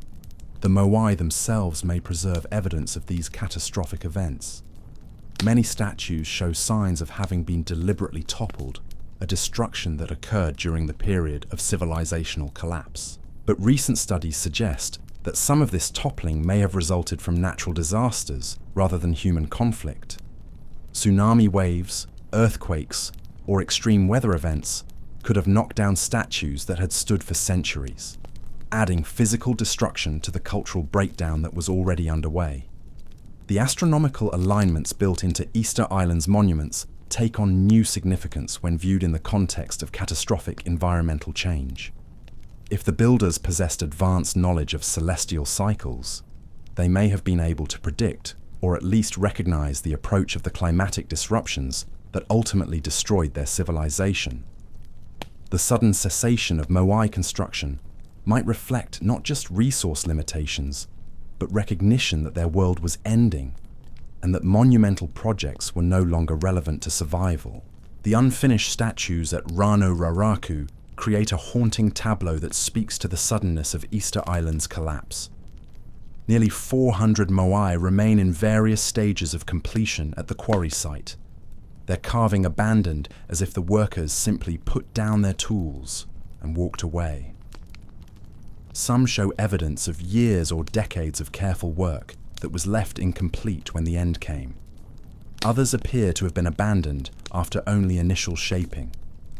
The moai themselves may preserve evidence of these catastrophic events. Many statues show signs of having been deliberately toppled, a destruction that occurred during the period of civilizational collapse. But recent studies suggest that some of this toppling may have resulted from natural disasters rather than human conflict. Tsunami waves, earthquakes, or extreme weather events could have knocked down statues that had stood for centuries, adding physical destruction to the cultural breakdown that was already underway. The astronomical alignments built into Easter Island's monuments take on new significance when viewed in the context of catastrophic environmental change. If the builders possessed advanced knowledge of celestial cycles, they may have been able to predict or at least recognize the approach of the climatic disruptions that ultimately destroyed their civilization. The sudden cessation of moai construction might reflect not just resource limitations, but recognition that their world was ending and that monumental projects were no longer relevant to survival. The unfinished statues at Rano Raraku create a haunting tableau that speaks to the suddenness of Easter Island's collapse. Nearly 400 moai remain in various stages of completion at the quarry site, their carving abandoned as if the workers simply put down their tools and walked away. Some show evidence of years or decades of careful work that was left incomplete when the end came. Others appear to have been abandoned after only initial shaping,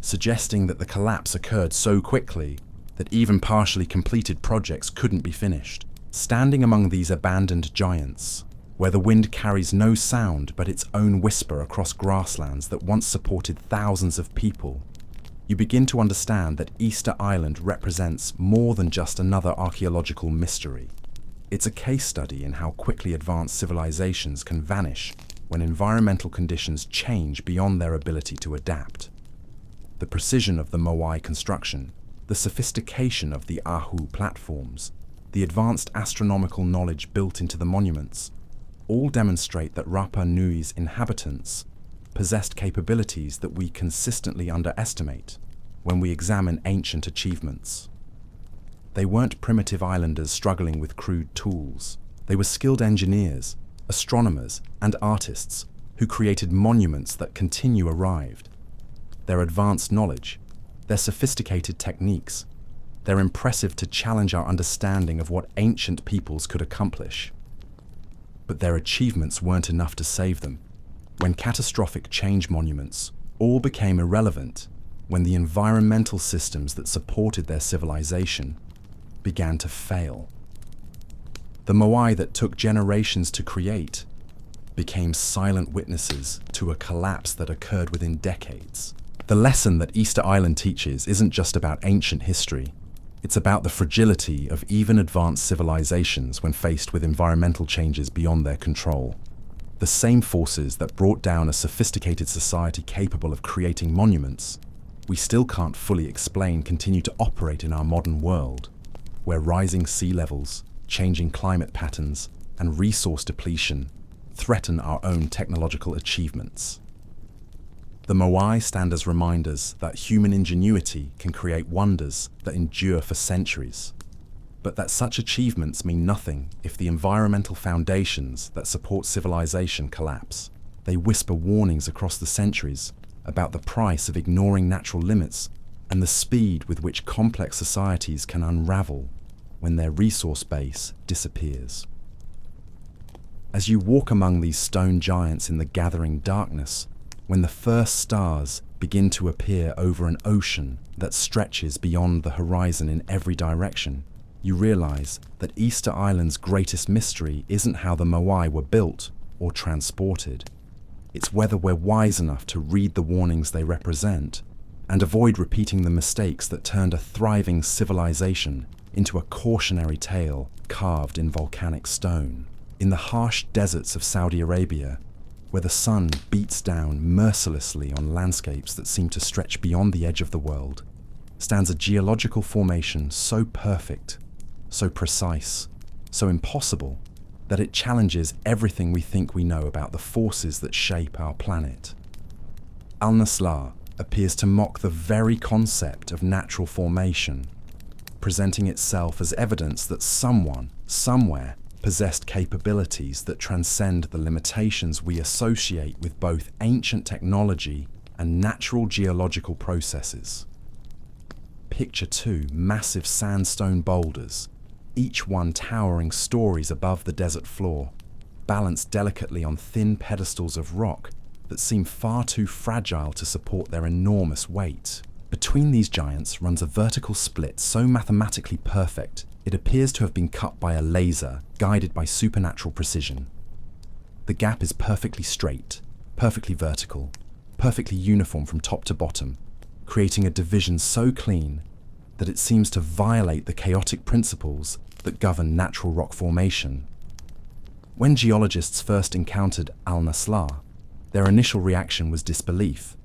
suggesting that the collapse occurred so quickly that even partially completed projects couldn't be finished. Standing among these abandoned giants, where the wind carries no sound but its own whisper across grasslands that once supported thousands of people, you begin to understand that Easter Island represents more than just another archaeological mystery. It's a case study in how quickly advanced civilizations can vanish when environmental conditions change beyond their ability to adapt. The precision of the moai construction, the sophistication of the ahu platforms, the advanced astronomical knowledge built into the monuments, all demonstrate that Rapa Nui's inhabitants possessed capabilities that we consistently underestimate when we examine ancient achievements. They weren't primitive islanders struggling with crude tools. They were skilled engineers, astronomers, and artists who created monuments that continue arrived. Their advanced knowledge, their sophisticated techniques, they're impressive to challenge our understanding of what ancient peoples could accomplish. But their achievements weren't enough to save them. When catastrophic change monuments all became irrelevant, when the environmental systems that supported their civilization began to fail. The moai that took generations to create became silent witnesses to a collapse that occurred within decades. The lesson that Easter Island teaches isn't just about ancient history. It's about the fragility of even advanced civilizations when faced with environmental changes beyond their control. The same forces that brought down a sophisticated society capable of creating monuments we still can't fully explain continue to operate in our modern world, where rising sea levels, changing climate patterns, and resource depletion threaten our own technological achievements. The moai stand as reminders that human ingenuity can create wonders that endure for centuries, but that such achievements mean nothing if the environmental foundations that support civilization collapse. They whisper warnings across the centuries about the price of ignoring natural limits and the speed with which complex societies can unravel when their resource base disappears. As you walk among these stone giants in the gathering darkness, when the first stars begin to appear over an ocean that stretches beyond the horizon in every direction, you realize that Easter Island's greatest mystery isn't how the moai were built or transported. It's whether we're wise enough to read the warnings they represent and avoid repeating the mistakes that turned a thriving civilization into a cautionary tale carved in volcanic stone. In the harsh deserts of Saudi Arabia, where the sun beats down mercilessly on landscapes that seem to stretch beyond the edge of the world, stands a geological formation so perfect, so precise, so impossible, that it challenges everything we think we know about the forces that shape our planet. Al-Nasla appears to mock the very concept of natural formation, presenting itself as evidence that someone, somewhere, possessed capabilities that transcend the limitations we associate with both ancient technology and natural geological processes. Picture two massive sandstone boulders, each one towering stories above the desert floor, balanced delicately on thin pedestals of rock that seem far too fragile to support their enormous weight. Between these giants runs a vertical split so mathematically perfect it appears to have been cut by a laser guided by supernatural precision. The gap is perfectly straight, perfectly vertical, perfectly uniform from top to bottom, creating a division so clean that it seems to violate the chaotic principles that govern natural rock formation. When geologists first encountered Al-Nasla, their initial reaction was disbelief.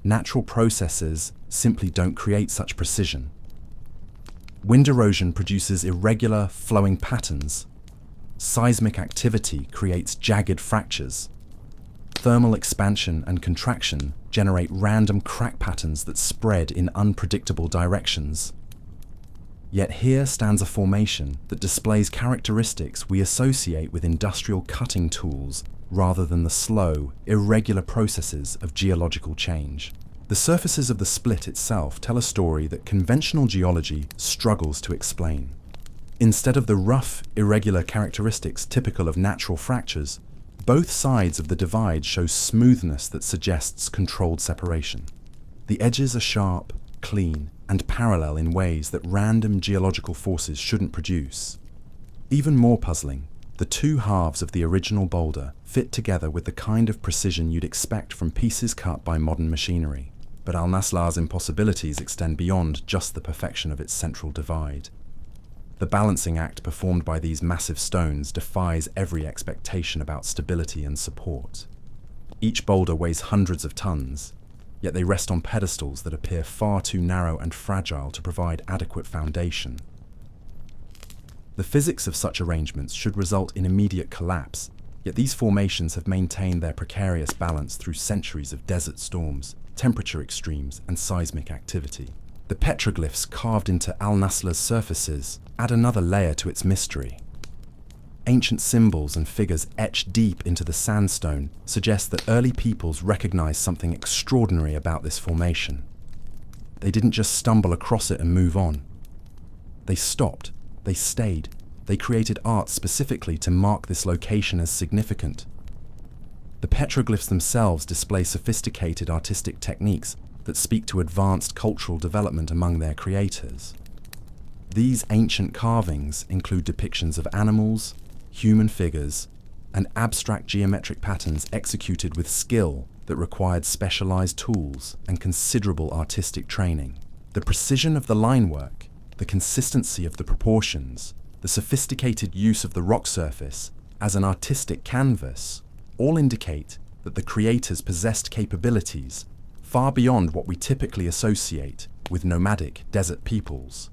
Natural processes simply don't create such precision. Wind erosion produces irregular, flowing patterns. Seismic activity creates jagged fractures. thermal expansion and contraction generate random crack patterns that spread in unpredictable directions. Yet here stands a formation that displays characteristics we associate with industrial cutting tools rather than the slow, irregular processes of geological change. The surfaces of the split itself tell a story that conventional geology struggles to explain. Instead of the rough, irregular characteristics typical of natural fractures, both sides of the divide show smoothness that suggests controlled separation. The edges are sharp, clean, and parallel in ways that random geological forces shouldn't produce. Even more puzzling, the two halves of the original boulder fit together with the kind of precision you'd expect from pieces cut by modern machinery. But Al-Nasla's impossibilities extend beyond just the perfection of its central divide. The balancing act performed by these massive stones defies every expectation about stability and support. Each boulder weighs hundreds of tons, yet they rest on pedestals that appear far too narrow and fragile to provide adequate foundation. The physics of such arrangements should result in immediate collapse, yet these formations have maintained their precarious balance through centuries of desert storms, temperature extremes, and seismic activity. The petroglyphs carved into Al-Nasla's surfaces add another layer to its mystery. Ancient symbols and figures etched deep into the sandstone suggest that early peoples recognized something extraordinary about this formation. They didn't just stumble across it and move on. They stopped, they stayed, they created art specifically to mark this location as significant. The petroglyphs themselves display sophisticated artistic techniques that speak to advanced cultural development among their creators. These ancient carvings include depictions of animals, human figures, and abstract geometric patterns executed with skill that required specialized tools and considerable artistic training. The precision of the line work, the consistency of the proportions, the sophisticated use of the rock surface as an artistic canvas all indicate that the creators possessed capabilities far beyond what we typically associate with nomadic desert peoples.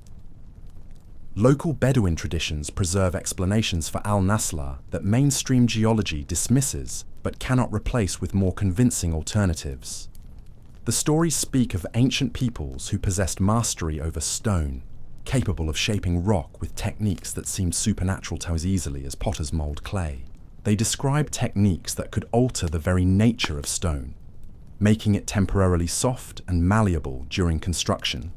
Local Bedouin traditions preserve explanations for Al-Nasla that mainstream geology dismisses but cannot replace with more convincing alternatives. The stories speak of ancient peoples who possessed mastery over stone, capable of shaping rock with techniques that seemed supernatural to as easily as potters mold clay. They describe techniques that could alter the very nature of stone, making it temporarily soft and malleable during construction,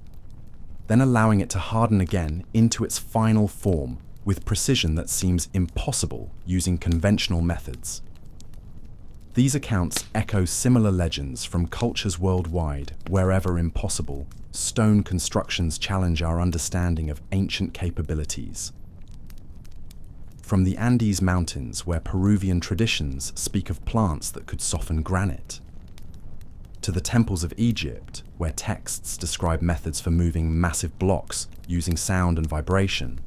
then allowing it to harden again into its final form with precision that seems impossible using conventional methods. These accounts echo similar legends from cultures worldwide. Wherever impossible, stone constructions challenge our understanding of ancient capabilities. From the Andes Mountains, where Peruvian traditions speak of plants that could soften granite, to the temples of Egypt, where texts describe methods for moving massive blocks using sound and vibration,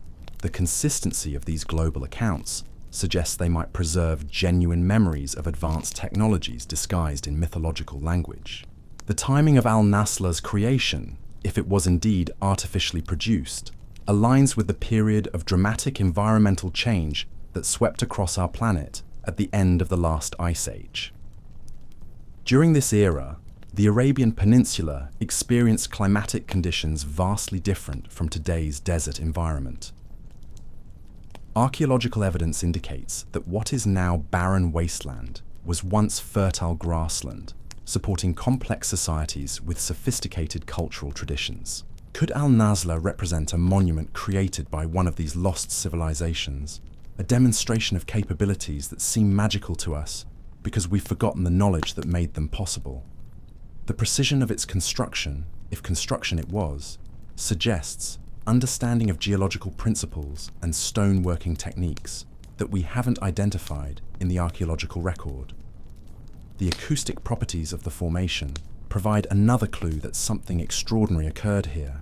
the consistency of these global accounts suggests they might preserve genuine memories of advanced technologies disguised in mythological language. The timing of Al-Nasla's creation, if it was indeed artificially produced, aligns with the period of dramatic environmental change that swept across our planet at the end of the last ice age. During this era, the Arabian Peninsula experienced climatic conditions vastly different from today's desert environment. Archaeological evidence indicates that what is now barren wasteland was once fertile grassland, supporting complex societies with sophisticated cultural traditions. Could Al-Nasla represent a monument created by one of these lost civilizations, a demonstration of capabilities that seem magical to us because we've forgotten the knowledge that made them possible? The precision of its construction, if construction it was, suggests understanding of geological principles and stone-working techniques that we haven't identified in the archaeological record. The acoustic properties of the formation provide another clue that something extraordinary occurred here.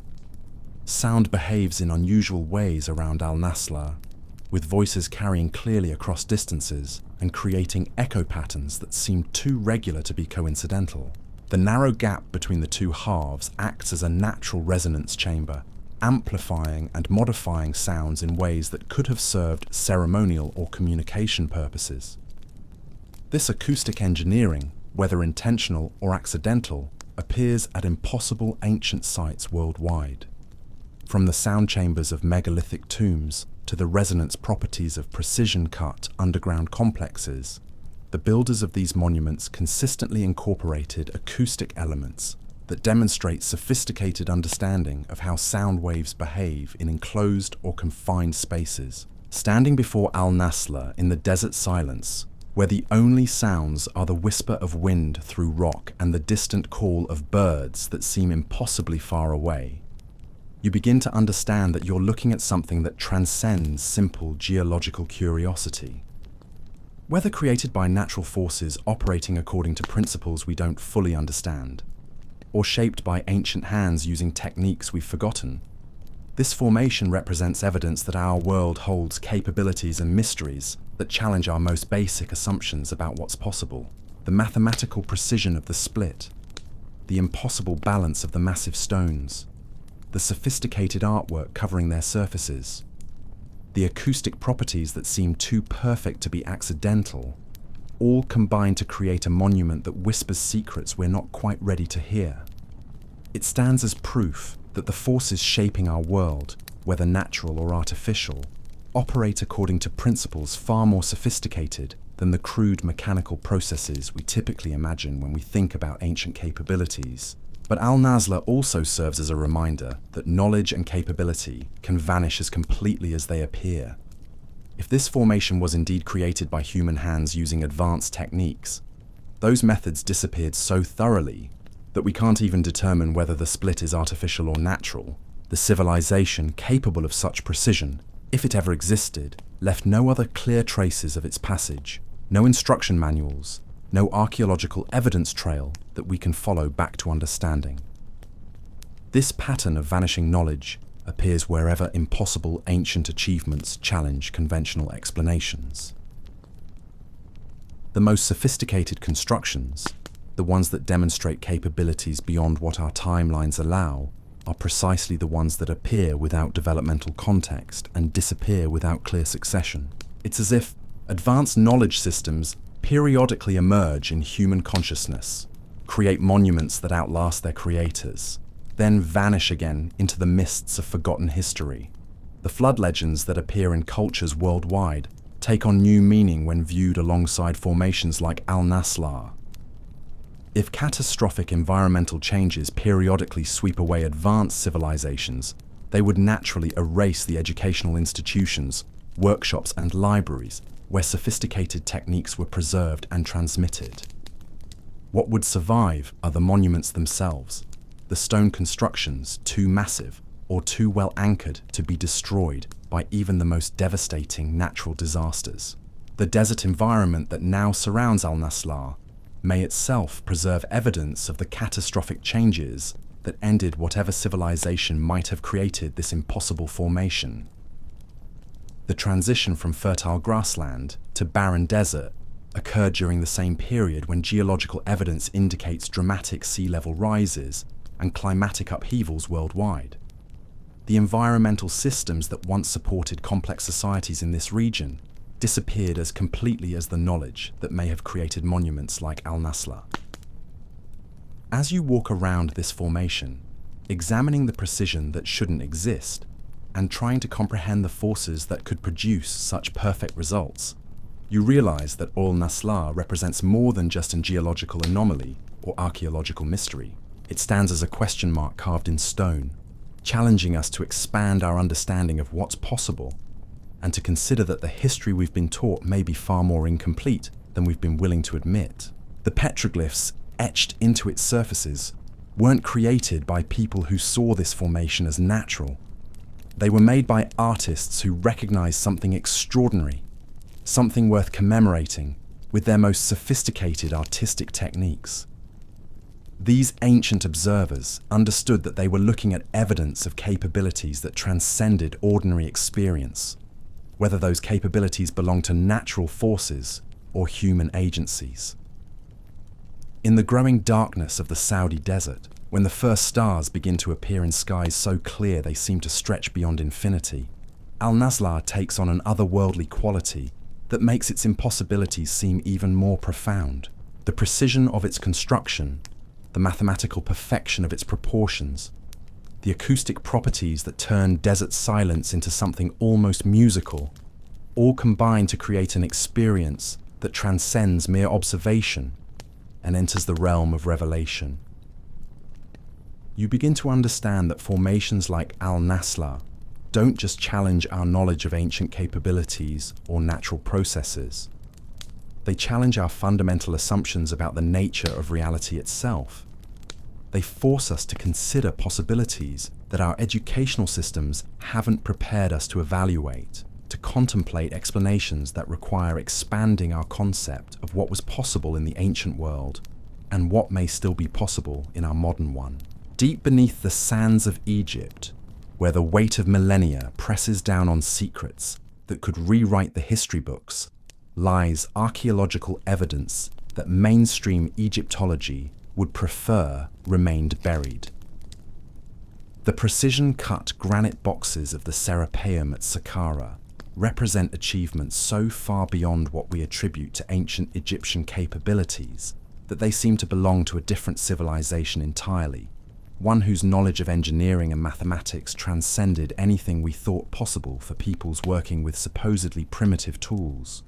Sound behaves in unusual ways around Al-Nasla, with voices carrying clearly across distances and creating echo patterns that seem too regular to be coincidental. The narrow gap between the two halves acts as a natural resonance chamber, amplifying and modifying sounds in ways that could have served ceremonial or communication purposes. This acoustic engineering, whether intentional or accidental, appears at impossible ancient sites worldwide. From the sound chambers of megalithic tombs to the resonance properties of precision-cut underground complexes, the builders of these monuments consistently incorporated acoustic elements that demonstrate sophisticated understanding of how sound waves behave in enclosed or confined spaces. Standing before Al-Nasla in the desert silence, where the only sounds are the whisper of wind through rock and the distant call of birds that seem impossibly far away, you begin to understand that you're looking at something that transcends simple geological curiosity. Whether created by natural forces operating according to principles we don't fully understand, or shaped by ancient hands using techniques we've forgotten, this formation represents evidence that our world holds capabilities and mysteries that challenge our most basic assumptions about what's possible. The mathematical precision of the split, the impossible balance of the massive stones, the sophisticated artwork covering their surfaces, the acoustic properties that seem too perfect to be accidental, all combine to create a monument that whispers secrets we're not quite ready to hear. It stands as proof that the forces shaping our world, whether natural or artificial, operate according to principles far more sophisticated than the crude mechanical processes we typically imagine when we think about ancient capabilities. But Al-Nasla also serves as a reminder that knowledge and capability can vanish as completely as they appear. If this formation was indeed created by human hands using advanced techniques, those methods disappeared so thoroughly that we can't even determine whether the split is artificial or natural. The civilization capable of such precision, if it ever existed, left no other clear traces of its passage, no instruction manuals, no archaeological evidence trail that we can follow back to understanding. This pattern of vanishing knowledge appears wherever impossible ancient achievements challenge conventional explanations. The most sophisticated constructions, the ones that demonstrate capabilities beyond what our timelines allow, are precisely the ones that appear without developmental context and disappear without clear succession. It's as if advanced knowledge systems periodically emerge in human consciousness, create monuments that outlast their creators, then vanish again into the mists of forgotten history. The flood legends that appear in cultures worldwide take on new meaning when viewed alongside formations like Al-Nasla. If catastrophic environmental changes periodically sweep away advanced civilizations, they would naturally erase the educational institutions, workshops, and libraries where sophisticated techniques were preserved and transmitted. What would survive are the monuments themselves, the stone constructions too massive or too well anchored to be destroyed by even the most devastating natural disasters. The desert environment that now surrounds Al-Nasla may itself preserve evidence of the catastrophic changes that ended whatever civilization might have created this impossible formation. The transition from fertile grassland to barren desert occurred during the same period when geological evidence indicates dramatic sea level rises and climatic upheavals worldwide. The environmental systems that once supported complex societies in this region disappeared as completely as the knowledge that may have created monuments like Al-Nasla. As you walk around this formation, examining the precision that shouldn't exist, and trying to comprehend the forces that could produce such perfect results, you realize that Al-Nasla represents more than just a geological anomaly or archaeological mystery. It stands as a question mark carved in stone, challenging us to expand our understanding of what's possible and to consider that the history we've been taught may be far more incomplete than we've been willing to admit. The petroglyphs etched into its surfaces weren't created by people who saw this formation as natural. They were made by artists who recognized something extraordinary, something worth commemorating with their most sophisticated artistic techniques. These ancient observers understood that they were looking at evidence of capabilities that transcended ordinary experience, whether those capabilities belong to natural forces or human agencies. In the growing darkness of the Saudi desert, when the first stars begin to appear in skies so clear they seem to stretch beyond infinity, Al-Nasla takes on an otherworldly quality that makes its impossibilities seem even more profound. The precision of its construction, the mathematical perfection of its proportions, the acoustic properties that turn desert silence into something almost musical, all combine to create an experience that transcends mere observation and enters the realm of revelation. You begin to understand that formations like Al-Nasla don't just challenge our knowledge of ancient capabilities or natural processes. They challenge our fundamental assumptions about the nature of reality itself. They force us to consider possibilities that our educational systems haven't prepared us to evaluate, to contemplate explanations that require expanding our concept of what was possible in the ancient world and what may still be possible in our modern one. Deep beneath the sands of Egypt, where the weight of millennia presses down on secrets that could rewrite the history books, lies archaeological evidence that mainstream Egyptology would prefer remained buried. The precision-cut granite boxes of the Serapeum at Saqqara represent achievements so far beyond what we attribute to ancient Egyptian capabilities that they seem to belong to a different civilization entirely, one whose knowledge of engineering and mathematics transcended anything we thought possible for peoples working with supposedly primitive tools.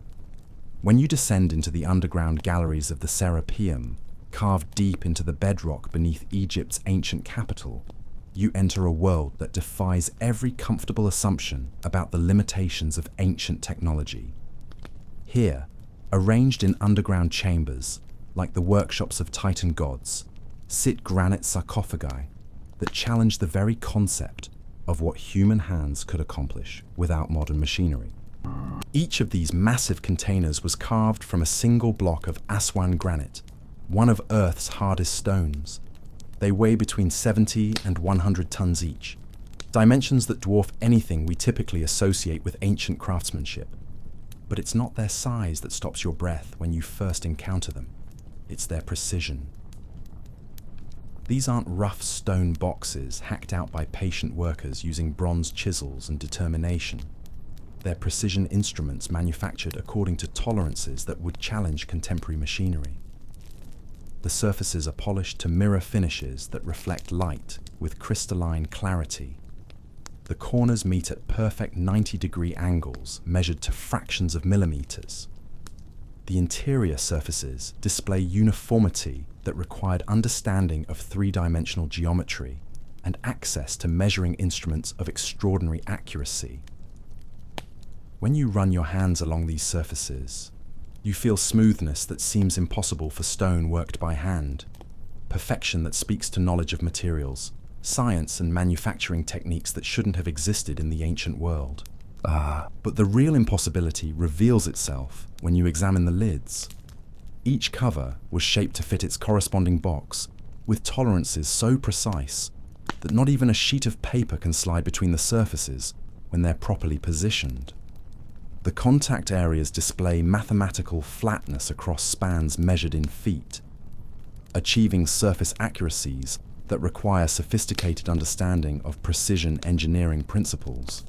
When you descend into the underground galleries of the Serapeum, carved deep into the bedrock beneath Egypt's ancient capital, you enter a world that defies every comfortable assumption about the limitations of ancient technology. Here, arranged in underground chambers, like the workshops of Titan gods, sit granite sarcophagi that challenge the very concept of what human hands could accomplish without modern machinery. Each of these massive containers was carved from a single block of Aswan granite, one of Earth's hardest stones. They weigh between 70 and 100 tons each, dimensions that dwarf anything we typically associate with ancient craftsmanship. But it's not their size that stops your breath when you first encounter them. It's their precision. These aren't rough stone boxes hacked out by patient workers using bronze chisels and determination. They're precision instruments manufactured according to tolerances that would challenge contemporary machinery. The surfaces are polished to mirror finishes that reflect light with crystalline clarity. The corners meet at perfect 90-degree angles measured to fractions of millimeters. The interior surfaces display uniformity that required understanding of three-dimensional geometry and access to measuring instruments of extraordinary accuracy. When you run your hands along these surfaces, you feel smoothness that seems impossible for stone worked by hand, perfection that speaks to knowledge of materials, science and manufacturing techniques that shouldn't have existed in the ancient world. But the real impossibility reveals itself when you examine the lids. Each cover was shaped to fit its corresponding box, with tolerances so precise that not even a sheet of paper can slide between the surfaces when they're properly positioned. The contact areas display mathematical flatness across spans measured in feet, achieving surface accuracies that require sophisticated understanding of precision engineering principles.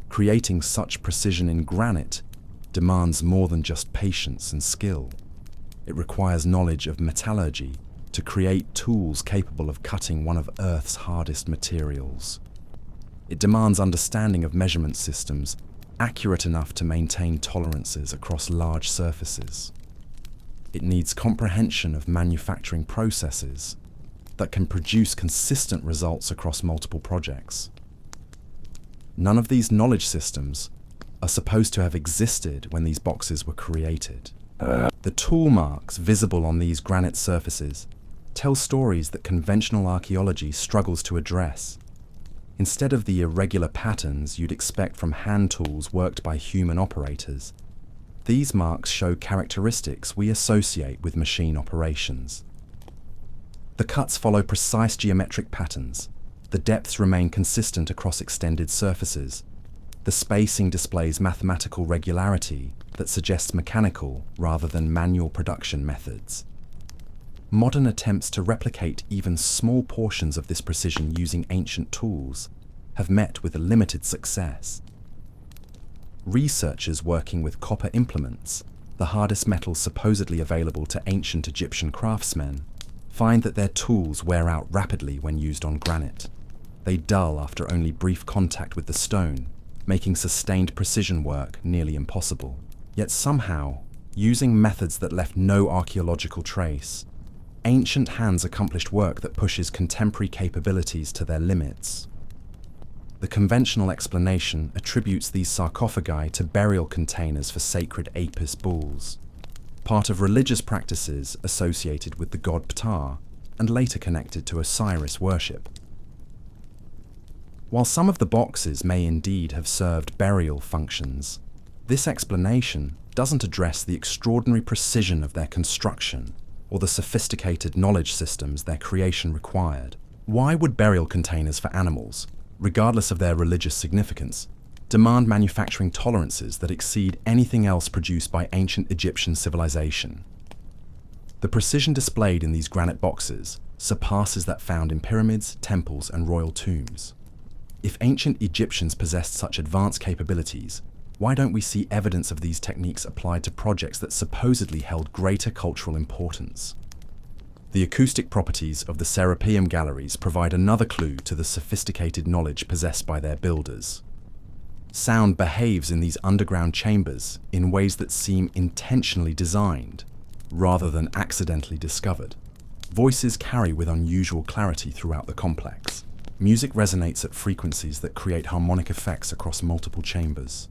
Creating such precision in granite demands more than just patience and skill. It requires knowledge of metallurgy to create tools capable of cutting one of Earth's hardest materials. It demands understanding of measurement systems accurate enough to maintain tolerances across large surfaces. It needs comprehension of manufacturing processes that can produce consistent results across multiple projects. None of these knowledge systems are supposed to have existed when these boxes were created. The tool marks visible on these granite surfaces tell stories that conventional archaeology struggles to address. Instead of the irregular patterns you'd expect from hand tools worked by human operators, these marks show characteristics we associate with machine operations. The cuts follow precise geometric patterns. The depths remain consistent across extended surfaces. The spacing displays mathematical regularity that suggests mechanical rather than manual production methods. Modern attempts to replicate even small portions of this precision using ancient tools have met with a limited success. researchers working with copper implements, the hardest metals supposedly available to ancient Egyptian craftsmen, find that their tools wear out rapidly when used on granite. They dull after only brief contact with the stone, making sustained precision work nearly impossible. Yet somehow, using methods that left no archaeological trace, ancient hands accomplished work that pushes contemporary capabilities to their limits. The conventional explanation attributes these sarcophagi to burial containers for sacred Apis bulls, part of religious practices associated with the god Ptah and later connected to Osiris worship. While some of the boxes may indeed have served burial functions, this explanation doesn't address the extraordinary precision of their construction or the sophisticated knowledge systems their creation required. Why would burial containers for animals, regardless of their religious significance, demand manufacturing tolerances that exceed anything else produced by ancient Egyptian civilization? The precision displayed in these granite boxes surpasses that found in pyramids, temples, and royal tombs. If ancient Egyptians possessed such advanced capabilities, why don't we see evidence of these techniques applied to projects that supposedly held greater cultural importance? The acoustic properties of the Serapeum galleries provide another clue to the sophisticated knowledge possessed by their builders. Sound behaves in these underground chambers in ways that seem intentionally designed, rather than accidentally discovered. Voices carry with unusual clarity throughout the complex. Music resonates at frequencies that create harmonic effects across multiple chambers.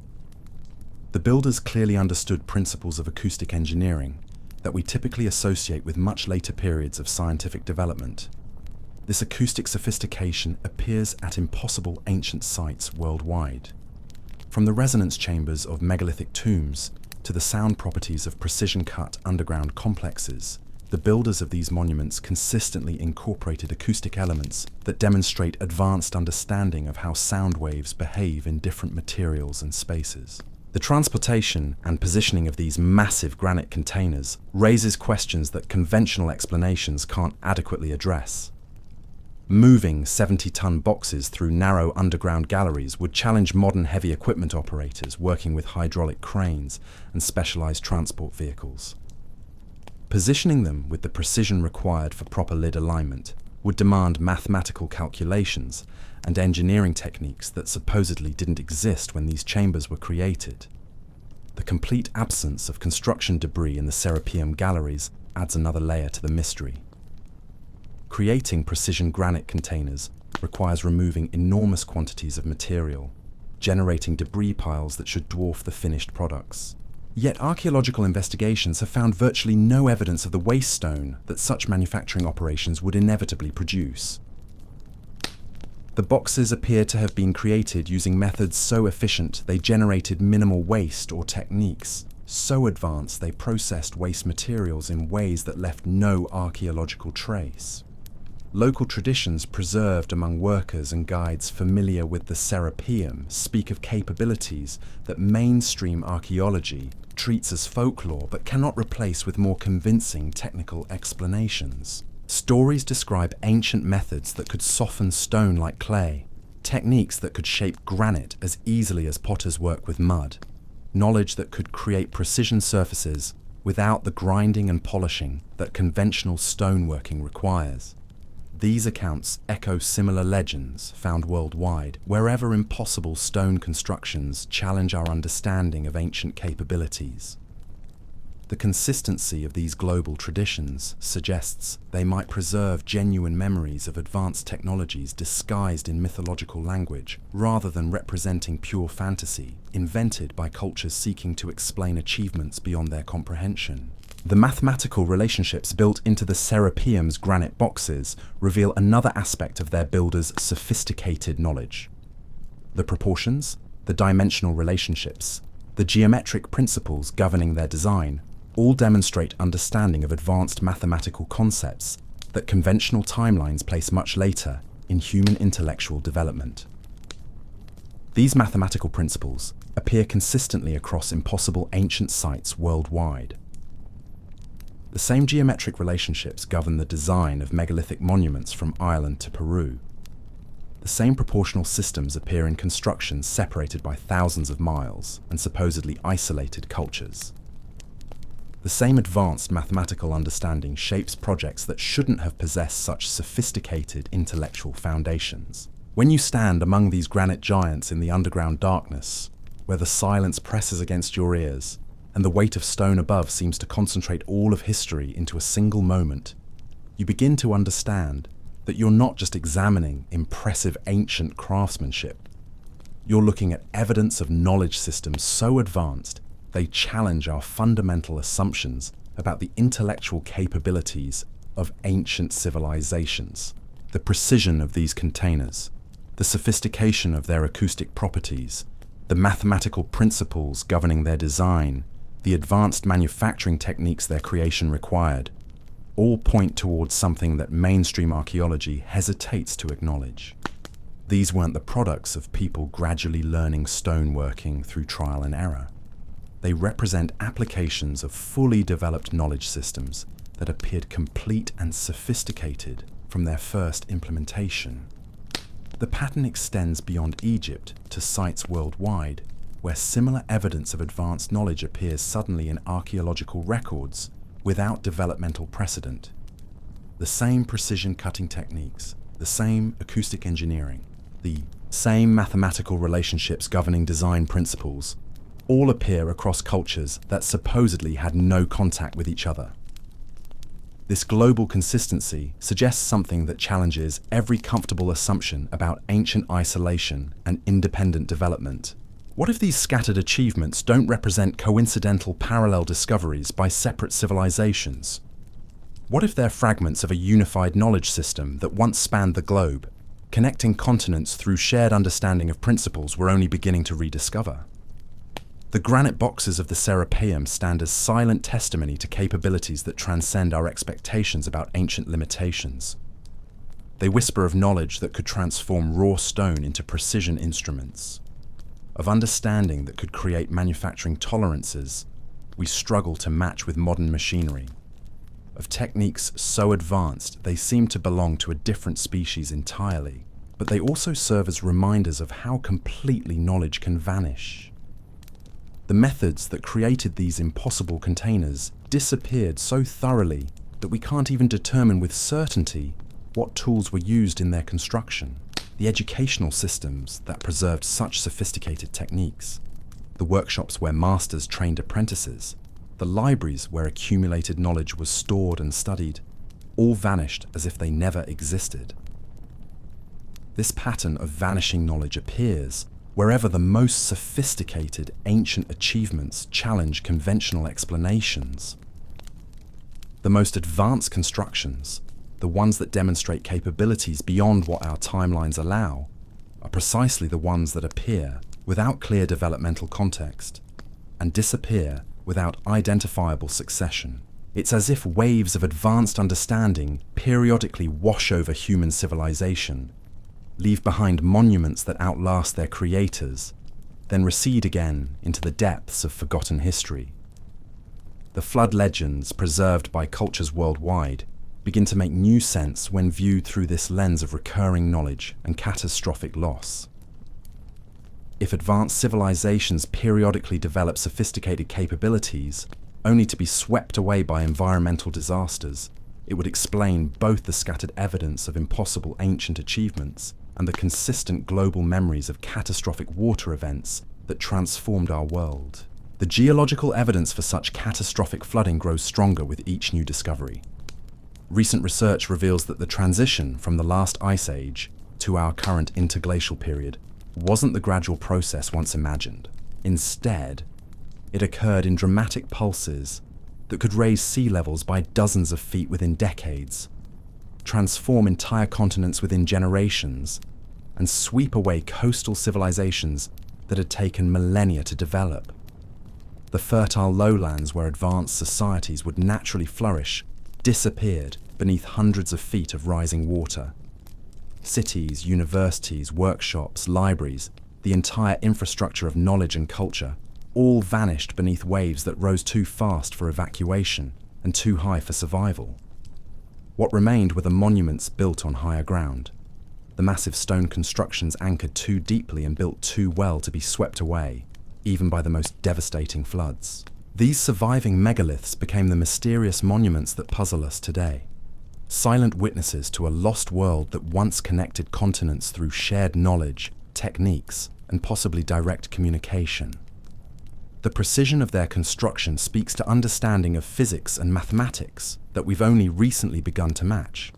The builders clearly understood principles of acoustic engineering that we typically associate with much later periods of scientific development. This acoustic sophistication appears at impossible ancient sites worldwide. From the resonance chambers of megalithic tombs to the sound properties of precision-cut underground complexes, the builders of these monuments consistently incorporated acoustic elements that demonstrate advanced understanding of how sound waves behave in different materials and spaces. The transportation and positioning of these massive granite containers raises questions that conventional explanations can't adequately address. Moving 70-ton boxes through narrow underground galleries would challenge modern heavy equipment operators working with hydraulic cranes and specialized transport vehicles. Positioning them with the precision required for proper lid alignment would demand mathematical calculations and engineering techniques that supposedly didn't exist when these chambers were created. The complete absence of construction debris in the Serapeum galleries adds another layer to the mystery. Creating precision granite containers requires removing enormous quantities of material, generating debris piles that should dwarf the finished products. Yet archaeological investigations have found virtually no evidence of the waste stone that such manufacturing operations would inevitably produce. The boxes appear to have been created using methods so efficient they generated minimal waste, or techniques so advanced they processed waste materials in ways that left no archaeological trace. Local traditions preserved among workers and guides familiar with the Serapeum speak of capabilities that mainstream archaeology treats as folklore but cannot replace with more convincing technical explanations. Stories describe ancient methods that could soften stone like clay, techniques that could shape granite as easily as potters work with mud, knowledge that could create precision surfaces without the grinding and polishing that conventional stoneworking requires. These accounts echo similar legends found worldwide, wherever impossible stone constructions challenge our understanding of ancient capabilities. The consistency of these global traditions suggests they might preserve genuine memories of advanced technologies disguised in mythological language, rather than representing pure fantasy invented by cultures seeking to explain achievements beyond their comprehension. The mathematical relationships built into the Serapeum's granite boxes reveal another aspect of their builders' sophisticated knowledge. The proportions, the dimensional relationships, the geometric principles governing their design all demonstrate understanding of advanced mathematical concepts that conventional timelines place much later in human intellectual development. These mathematical principles appear consistently across impossible ancient sites worldwide. The same geometric relationships govern the design of megalithic monuments from Ireland to Peru. The same proportional systems appear in constructions separated by thousands of miles and supposedly isolated cultures. The same advanced mathematical understanding shapes projects that shouldn't have possessed such sophisticated intellectual foundations. When you stand among these granite giants in the underground darkness, where the silence presses against your ears and the weight of stone above seems to concentrate all of history into a single moment, you begin to understand that you're not just examining impressive ancient craftsmanship. You're looking at evidence of knowledge systems so advanced they challenge our fundamental assumptions about the intellectual capabilities of ancient civilizations. The precision of these containers, the sophistication of their acoustic properties, the mathematical principles governing their design, the advanced manufacturing techniques their creation required, all point towards something that mainstream archaeology hesitates to acknowledge. These weren't the products of people gradually learning stoneworking through trial and error. They represent applications of fully developed knowledge systems that appeared complete and sophisticated from their first implementation. The pattern extends beyond Egypt to sites worldwide, where similar evidence of advanced knowledge appears suddenly in archaeological records without developmental precedent. The same precision cutting techniques, the same acoustic engineering, the same mathematical relationships governing design principles, all appear across cultures that supposedly had no contact with each other. This global consistency suggests something that challenges every comfortable assumption about ancient isolation and independent development. What if these scattered achievements don't represent coincidental parallel discoveries by separate civilizations? What if they're fragments of a unified knowledge system that once spanned the globe, connecting continents through shared understanding of principles we're only beginning to rediscover? The granite boxes of the Serapeum stand as silent testimony to capabilities that transcend our expectations about ancient limitations. They whisper of knowledge that could transform raw stone into precision instruments, of understanding that could create manufacturing tolerances we struggle to match with modern machinery, of techniques so advanced they seem to belong to a different species entirely, but they also serve as reminders of how completely knowledge can vanish. The methods that created these impossible containers disappeared so thoroughly that we can't even determine with certainty what tools were used in their construction. The educational systems that preserved such sophisticated techniques, the workshops where masters trained apprentices, the libraries where accumulated knowledge was stored and studied, all vanished as if they never existed. This pattern of vanishing knowledge appears wherever the most sophisticated ancient achievements challenge conventional explanations. The most advanced constructions, the ones that demonstrate capabilities beyond what our timelines allow, are precisely the ones that appear without clear developmental context and disappear without identifiable succession. It's as if waves of advanced understanding periodically wash over human civilization, leave behind monuments that outlast their creators, then recede again into the depths of forgotten history. The flood legends preserved by cultures worldwide begin to make new sense when viewed through this lens of recurring knowledge and catastrophic loss. If advanced civilizations periodically develop sophisticated capabilities, only to be swept away by environmental disasters, it would explain both the scattered evidence of impossible ancient achievements and the consistent global memories of catastrophic water events that transformed our world. The geological evidence for such catastrophic flooding grows stronger with each new discovery. Recent research reveals that the transition from the last ice age to our current interglacial period wasn't the gradual process once imagined. Instead, it occurred in dramatic pulses that could raise sea levels by dozens of feet within decades, transform entire continents within generations, and sweep away coastal civilizations that had taken millennia to develop. The fertile lowlands where advanced societies would naturally flourish disappeared beneath hundreds of feet of rising water. Cities, universities, workshops, libraries, the entire infrastructure of knowledge and culture, all vanished beneath waves that rose too fast for evacuation and too high for survival. What remained were the monuments built on higher ground, the massive stone constructions anchored too deeply and built too well to be swept away, even by the most devastating floods. These surviving megaliths became the mysterious monuments that puzzle us today, silent witnesses to a lost world that once connected continents through shared knowledge, techniques, and possibly direct communication. The precision of their construction speaks to understanding of physics and mathematics that we've only recently begun to match.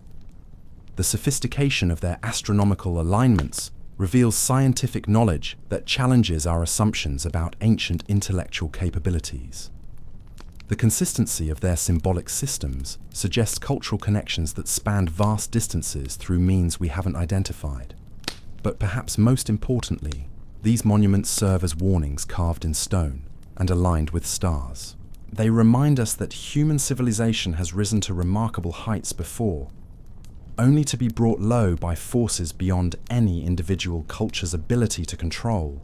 The sophistication of their astronomical alignments reveals scientific knowledge that challenges our assumptions about ancient intellectual capabilities. The consistency of their symbolic systems suggests cultural connections that spanned vast distances through means we haven't identified. But perhaps most importantly, these monuments serve as warnings carved in stone and aligned with stars. They remind us that human civilization has risen to remarkable heights before, only to be brought low by forces beyond any individual culture's ability to control.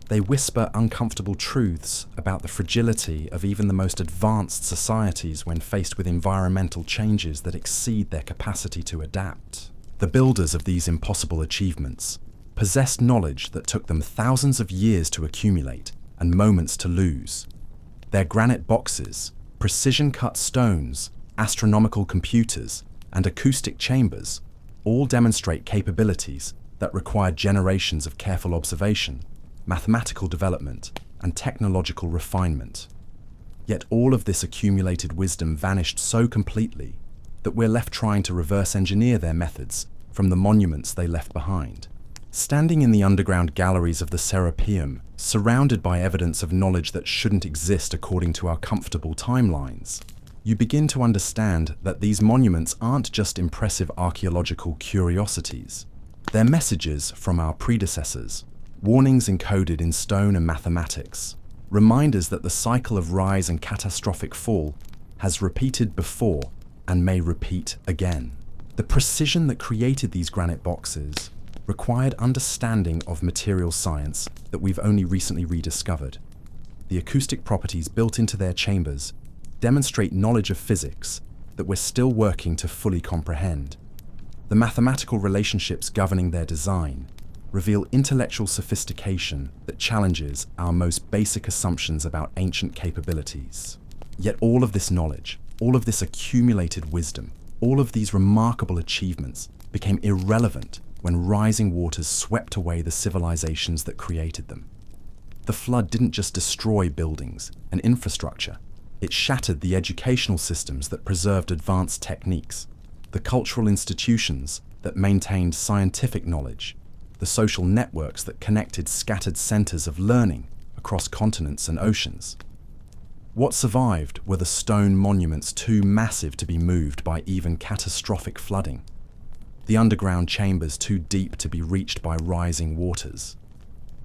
They whisper uncomfortable truths about the fragility of even the most advanced societies when faced with environmental changes that exceed their capacity to adapt. The builders of these impossible achievements possessed knowledge that took them thousands of years to accumulate and moments to lose. Their granite boxes, precision-cut stones, astronomical computers, and acoustic chambers all demonstrate capabilities that require generations of careful observation, mathematical development, and technological refinement. Yet all of this accumulated wisdom vanished so completely that we're left trying to reverse engineer their methods from the monuments they left behind. Standing in the underground galleries of the Serapeum, surrounded by evidence of knowledge that shouldn't exist according to our comfortable timelines, you begin to understand that these monuments aren't just impressive archaeological curiosities. They're messages from our predecessors, warnings encoded in stone and mathematics, reminders that the cycle of rise and catastrophic fall has repeated before and may repeat again. The precision that created these granite boxes required understanding of material science that we've only recently rediscovered. The acoustic properties built into their chambers demonstrate knowledge of physics that we're still working to fully comprehend. The mathematical relationships governing their design reveal intellectual sophistication that challenges our most basic assumptions about ancient capabilities. Yet all of this knowledge, all of this accumulated wisdom, all of these remarkable achievements became irrelevant when rising waters swept away the civilizations that created them. The flood didn't just destroy buildings and infrastructure, it shattered the educational systems that preserved advanced techniques, the cultural institutions that maintained scientific knowledge, the social networks that connected scattered centers of learning across continents and oceans. What survived were the stone monuments too massive to be moved by even catastrophic flooding, the underground chambers too deep to be reached by rising waters,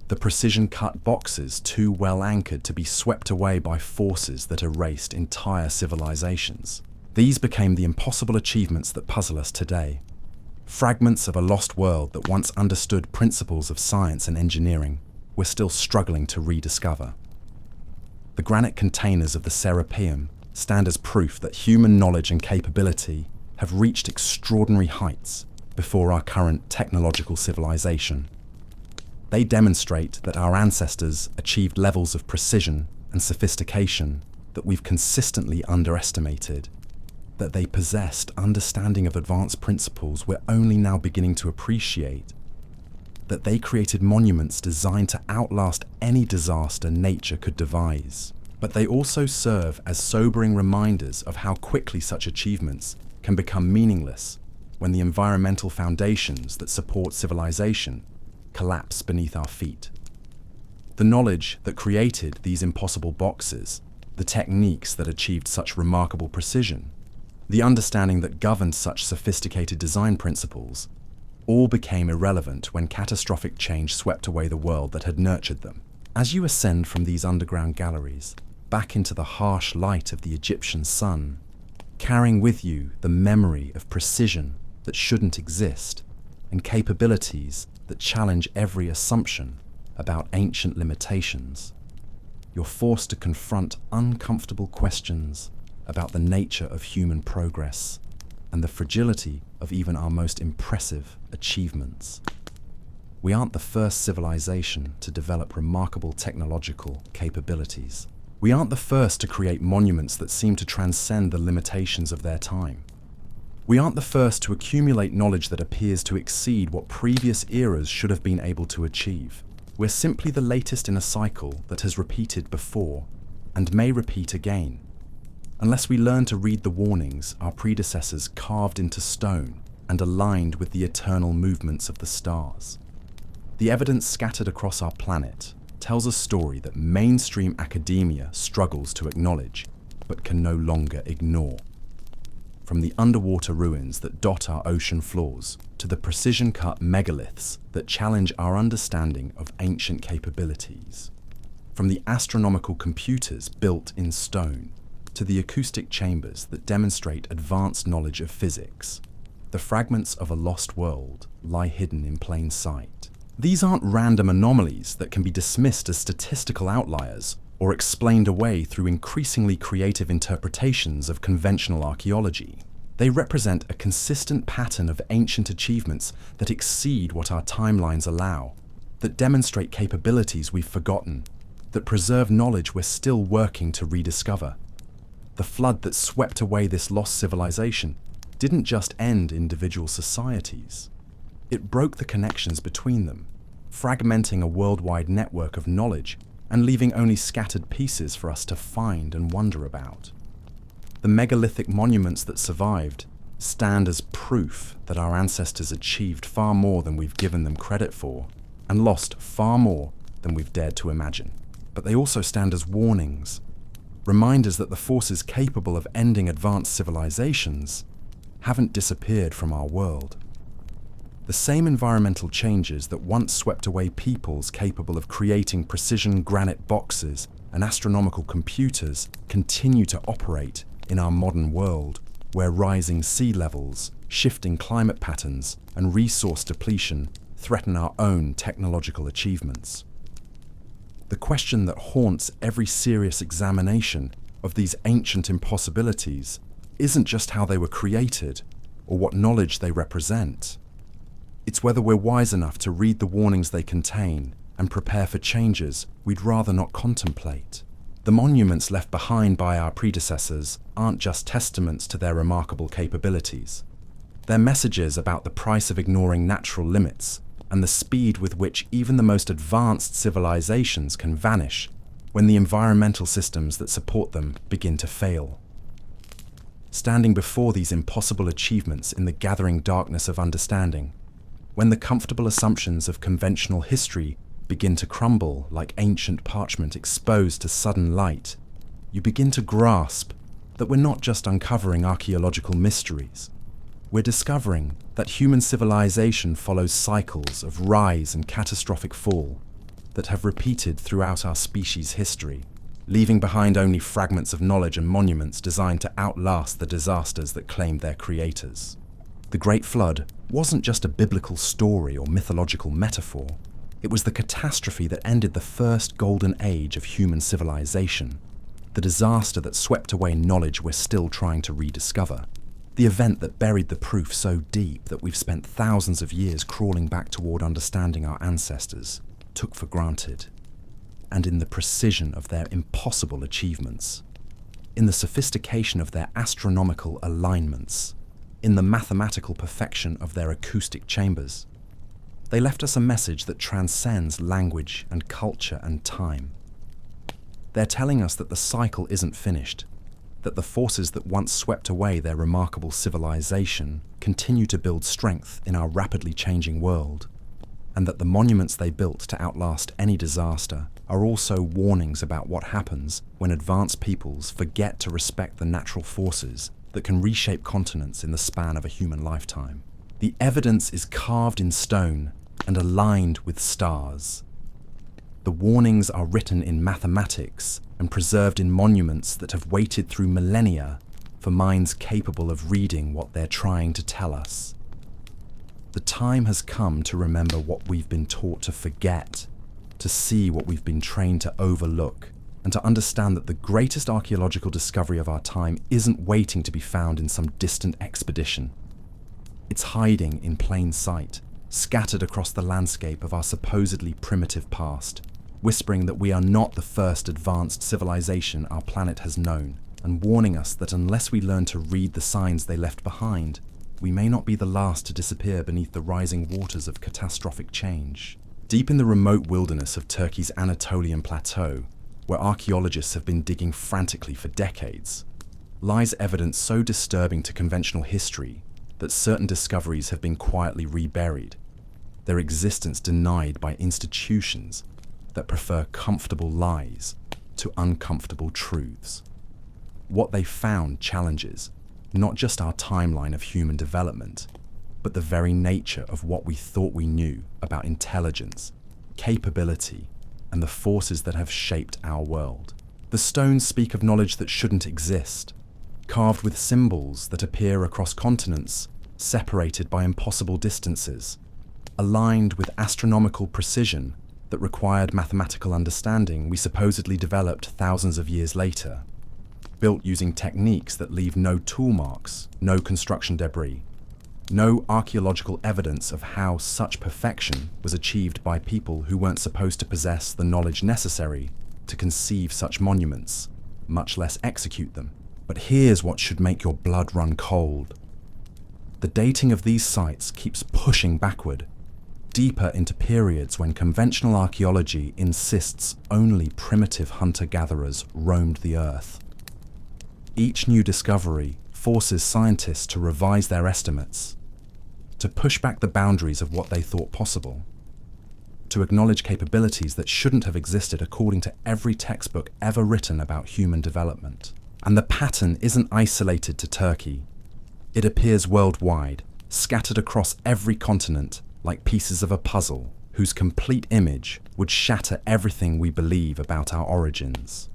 the precision-cut boxes too well anchored to be swept away by forces that erased entire civilizations. These became the impossible achievements that puzzle us today, fragments of a lost world that once understood principles of science and engineering we're still struggling to rediscover. The granite containers of the Serapeum stand as proof that human knowledge and capability have reached extraordinary heights before our current technological civilization. They demonstrate that our ancestors achieved levels of precision and sophistication that we've consistently underestimated, that they possessed understanding of advanced principles we're only now beginning to appreciate, that they created monuments designed to outlast any disaster nature could devise. But they also serve as sobering reminders of how quickly such achievements can become meaningless when the environmental foundations that support civilization collapse beneath our feet. The knowledge that created these impossible boxes, the techniques that achieved such remarkable precision, the understanding that governed such sophisticated design principles, all became irrelevant when catastrophic change swept away the world that had nurtured them. As you ascend from these underground galleries, back into the harsh light of the Egyptian sun, carrying with you the memory of precision that shouldn't exist, and capabilities that challenge every assumption about ancient limitations, you're forced to confront uncomfortable questions about the nature of human progress and the fragility of even our most impressive achievements. We aren't the first civilization to develop remarkable technological capabilities. We aren't the first to create monuments that seem to transcend the limitations of their time. We aren't the first to accumulate knowledge that appears to exceed what previous eras should have been able to achieve. We're simply the latest in a cycle that has repeated before and may repeat again. Unless we learn to read the warnings our predecessors carved into stone and aligned with the eternal movements of the stars. The evidence scattered across our planet tells a story that mainstream academia struggles to acknowledge, but can no longer ignore. From the underwater ruins that dot our ocean floors to the precision-cut megaliths that challenge our understanding of ancient capabilities. From the astronomical computers built in stone to the acoustic chambers that demonstrate advanced knowledge of physics, the fragments of a lost world lie hidden in plain sight. These aren't random anomalies that can be dismissed as statistical outliers or explained away through increasingly creative interpretations of conventional archaeology. They represent a consistent pattern of ancient achievements that exceed what our timelines allow, that demonstrate capabilities we've forgotten, that preserve knowledge we're still working to rediscover. The flood that swept away this lost civilization didn't just end individual societies. It broke the connections between them, fragmenting a worldwide network of knowledge and leaving only scattered pieces for us to find and wonder about. The megalithic monuments that survived stand as proof that our ancestors achieved far more than we've given them credit for, and lost far more than we've dared to imagine. But they also stand as warnings, reminders that the forces capable of ending advanced civilizations haven't disappeared from our world. The same environmental changes that once swept away peoples capable of creating precision granite boxes and astronomical computers continue to operate in our modern world, where rising sea levels, shifting climate patterns, and resource depletion threaten our own technological achievements. The question that haunts every serious examination of these ancient impossibilities isn't just how they were created or what knowledge they represent. It's whether we're wise enough to read the warnings they contain and prepare for changes we'd rather not contemplate. The monuments left behind by our predecessors aren't just testaments to their remarkable capabilities. They're messages about the price of ignoring natural limits and the speed with which even the most advanced civilizations can vanish when the environmental systems that support them begin to fail. Standing before these impossible achievements in the gathering darkness of understanding, when the comfortable assumptions of conventional history begin to crumble like ancient parchment exposed to sudden light, you begin to grasp that we're not just uncovering archaeological mysteries. We're discovering that human civilization follows cycles of rise and catastrophic fall that have repeated throughout our species' history, leaving behind only fragments of knowledge and monuments designed to outlast the disasters that claimed their creators. The Great Flood wasn't just a biblical story or mythological metaphor. It was the catastrophe that ended the first golden age of human civilization, the disaster that swept away knowledge we're still trying to rediscover, the event that buried the proof so deep that we've spent thousands of years crawling back toward understanding our ancestors took for granted, and in the precision of their impossible achievements, in the sophistication of their astronomical alignments, in the mathematical perfection of their acoustic chambers. They left us a message that transcends language and culture and time. They're telling us that the cycle isn't finished, that the forces that once swept away their remarkable civilization continue to build strength in our rapidly changing world, and that the monuments they built to outlast any disaster are also warnings about what happens when advanced peoples forget to respect the natural forces that can reshape continents in the span of a human lifetime. The evidence is carved in stone and aligned with stars. The warnings are written in mathematics and preserved in monuments that have waited through millennia for minds capable of reading what they're trying to tell us. The time has come to remember what we've been taught to forget, to see what we've been trained to overlook, and to understand that the greatest archaeological discovery of our time isn't waiting to be found in some distant expedition. It's hiding in plain sight, scattered across the landscape of our supposedly primitive past, whispering that we are not the first advanced civilization our planet has known, and warning us that unless we learn to read the signs they left behind, we may not be the last to disappear beneath the rising waters of catastrophic change. Deep in the remote wilderness of Turkey's Anatolian plateau, where archaeologists have been digging frantically for decades, lies evidence so disturbing to conventional history that certain discoveries have been quietly reburied, their existence denied by institutions that prefer comfortable lies to uncomfortable truths. What they found challenges not just our timeline of human development, but the very nature of what we thought we knew about intelligence, capability, and the forces that have shaped our world. The stones speak of knowledge that shouldn't exist, carved with symbols that appear across continents, separated by impossible distances, aligned with astronomical precision that required mathematical understanding we supposedly developed thousands of years later, built using techniques that leave no tool marks, no construction debris, no archaeological evidence of how such perfection was achieved by people who weren't supposed to possess the knowledge necessary to conceive such monuments, much less execute them. But here's what should make your blood run cold. The dating of these sites keeps pushing backward, deeper into periods when conventional archaeology insists only primitive hunter-gatherers roamed the earth. Each new discovery forces scientists to revise their estimates, to push back the boundaries of what they thought possible, to acknowledge capabilities that shouldn't have existed according to every textbook ever written about human development. And the pattern isn't isolated to Turkey. It appears worldwide, scattered across every continent like pieces of a puzzle, whose complete image would shatter everything we believe about our origins.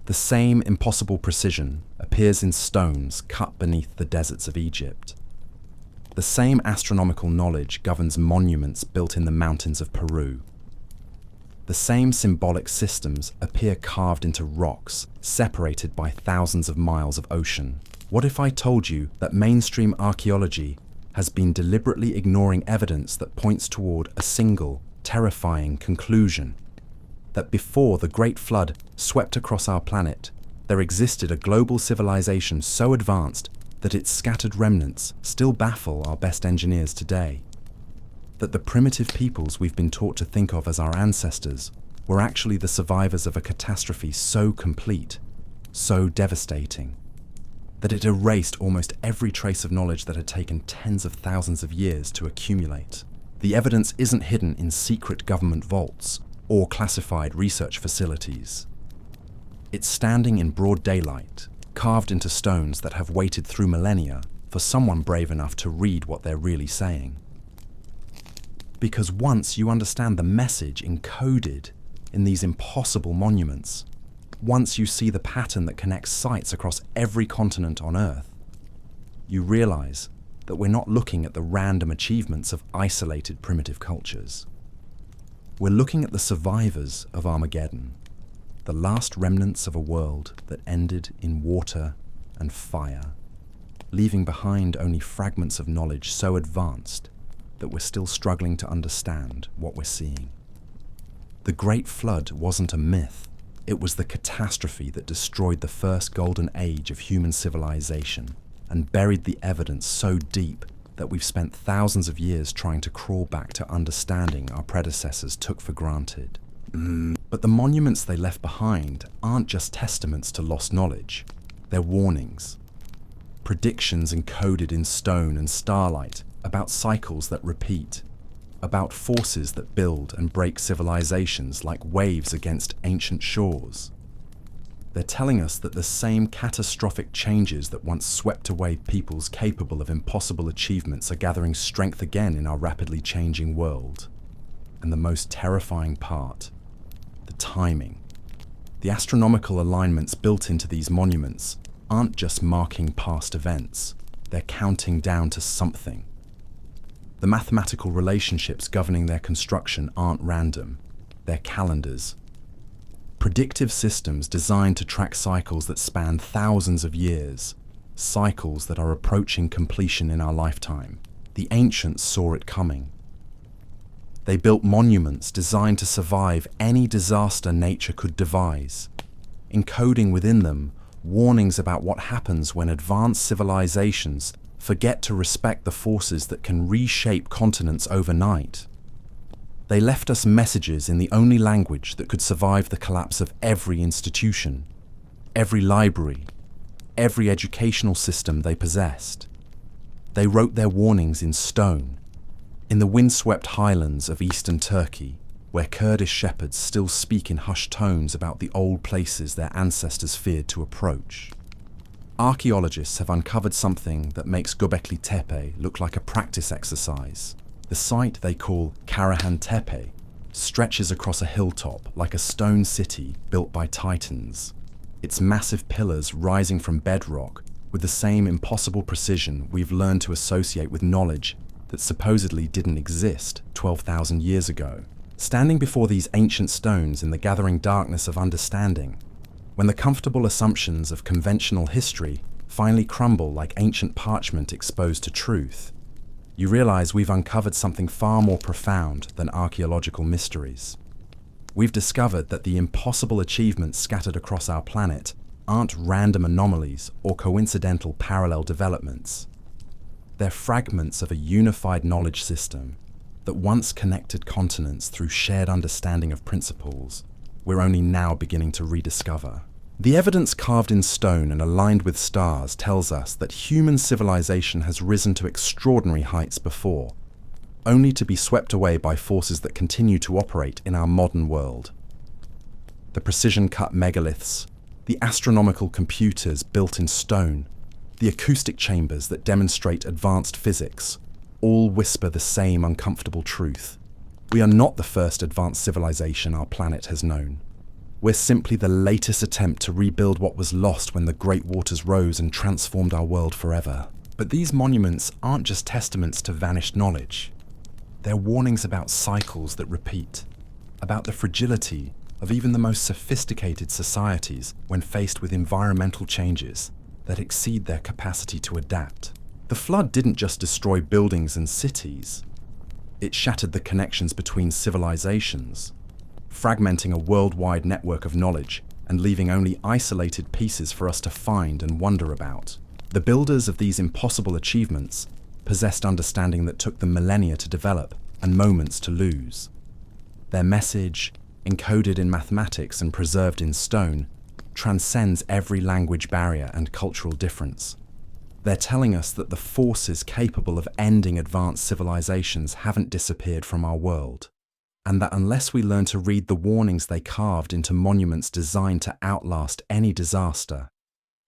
The same impossible precision appears in stones cut beneath the deserts of Egypt. The same astronomical knowledge governs monuments built in the mountains of Peru. The same symbolic systems appear carved into rocks, separated by thousands of miles of ocean. What if I told you that mainstream archaeology has been deliberately ignoring evidence that points toward a single, terrifying conclusion? That before the Great Flood swept across our planet, there existed a global civilization so advanced that its scattered remnants still baffle our best engineers today. That the primitive peoples we've been taught to think of as our ancestors were actually the survivors of a catastrophe so complete, so devastating, that it erased almost every trace of knowledge that had taken tens of thousands of years to accumulate. The evidence isn't hidden in secret government vaults or classified research facilities. It's standing in broad daylight, carved into stones that have waited through millennia for someone brave enough to read what they're really saying. Because once you understand the message encoded in these impossible monuments, once you see the pattern that connects sites across every continent on Earth, you realize that we're not looking at the random achievements of isolated primitive cultures. We're looking at the survivors of Armageddon, the last remnants of a world that ended in water and fire, leaving behind only fragments of knowledge so advanced that we're still struggling to understand what we're seeing. The Great Flood wasn't a myth. It was the catastrophe that destroyed the first golden age of human civilization and buried the evidence so deep that we've spent thousands of years trying to crawl back to understanding our predecessors took for granted. But the monuments they left behind aren't just testaments to lost knowledge. They're warnings. Predictions encoded in stone and starlight about cycles that repeat, about forces that build and break civilizations like waves against ancient shores. They're telling us that the same catastrophic changes that once swept away peoples capable of impossible achievements are gathering strength again in our rapidly changing world. And the most terrifying part, the timing. The astronomical alignments built into these monuments aren't just marking past events, they're counting down to something. The mathematical relationships governing their construction aren't random, they're calendars. predictive systems designed to track cycles that span thousands of years, cycles that are approaching completion in our lifetime. The ancients saw it coming. They built monuments designed to survive any disaster nature could devise, encoding within them warnings about what happens when advanced civilizations forget to respect the forces that can reshape continents overnight. They left us messages in the only language that could survive the collapse of every institution, every library, every educational system they possessed. They wrote their warnings in stone, in the windswept highlands of eastern Turkey, where Kurdish shepherds still speak in hushed tones about the old places their ancestors feared to approach. Archaeologists have uncovered something that makes Göbekli Tepe look like a practice exercise. The site they call Karahan Tepe stretches across a hilltop like a stone city built by titans, its massive pillars rising from bedrock with the same impossible precision we've learned to associate with knowledge that supposedly didn't exist 12,000 years ago. Standing before these ancient stones in the gathering darkness of understanding, when the comfortable assumptions of conventional history finally crumble like ancient parchment exposed to truth, you realize we've uncovered something far more profound than archaeological mysteries. We've discovered that the impossible achievements scattered across our planet aren't random anomalies or coincidental parallel developments. They're fragments of a unified knowledge system that once connected continents through shared understanding of principles we're only now beginning to rediscover. The evidence carved in stone and aligned with stars tells us that human civilization has risen to extraordinary heights before, only to be swept away by forces that continue to operate in our modern world. The precision-cut megaliths, the astronomical computers built in stone, the acoustic chambers that demonstrate advanced physics, all whisper the same uncomfortable truth. We are not the first advanced civilization our planet has known. We're simply the latest attempt to rebuild what was lost when the great waters rose and transformed our world forever. But these monuments aren't just testaments to vanished knowledge. They're warnings about cycles that repeat, about the fragility of even the most sophisticated societies when faced with environmental changes that exceed their capacity to adapt. The flood didn't just destroy buildings and cities. It shattered the connections between civilizations, fragmenting a worldwide network of knowledge and leaving only isolated pieces for us to find and wonder about. The builders of these impossible achievements possessed understanding that took them millennia to develop and moments to lose. Their message, encoded in mathematics and preserved in stone, transcends every language barrier and cultural difference. They're telling us that the forces capable of ending advanced civilizations haven't disappeared from our world, and that unless we learn to read the warnings they carved into monuments designed to outlast any disaster,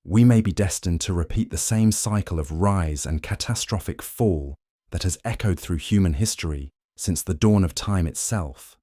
we may be destined to repeat the same cycle of rise and catastrophic fall that has echoed through human history since the dawn of time itself.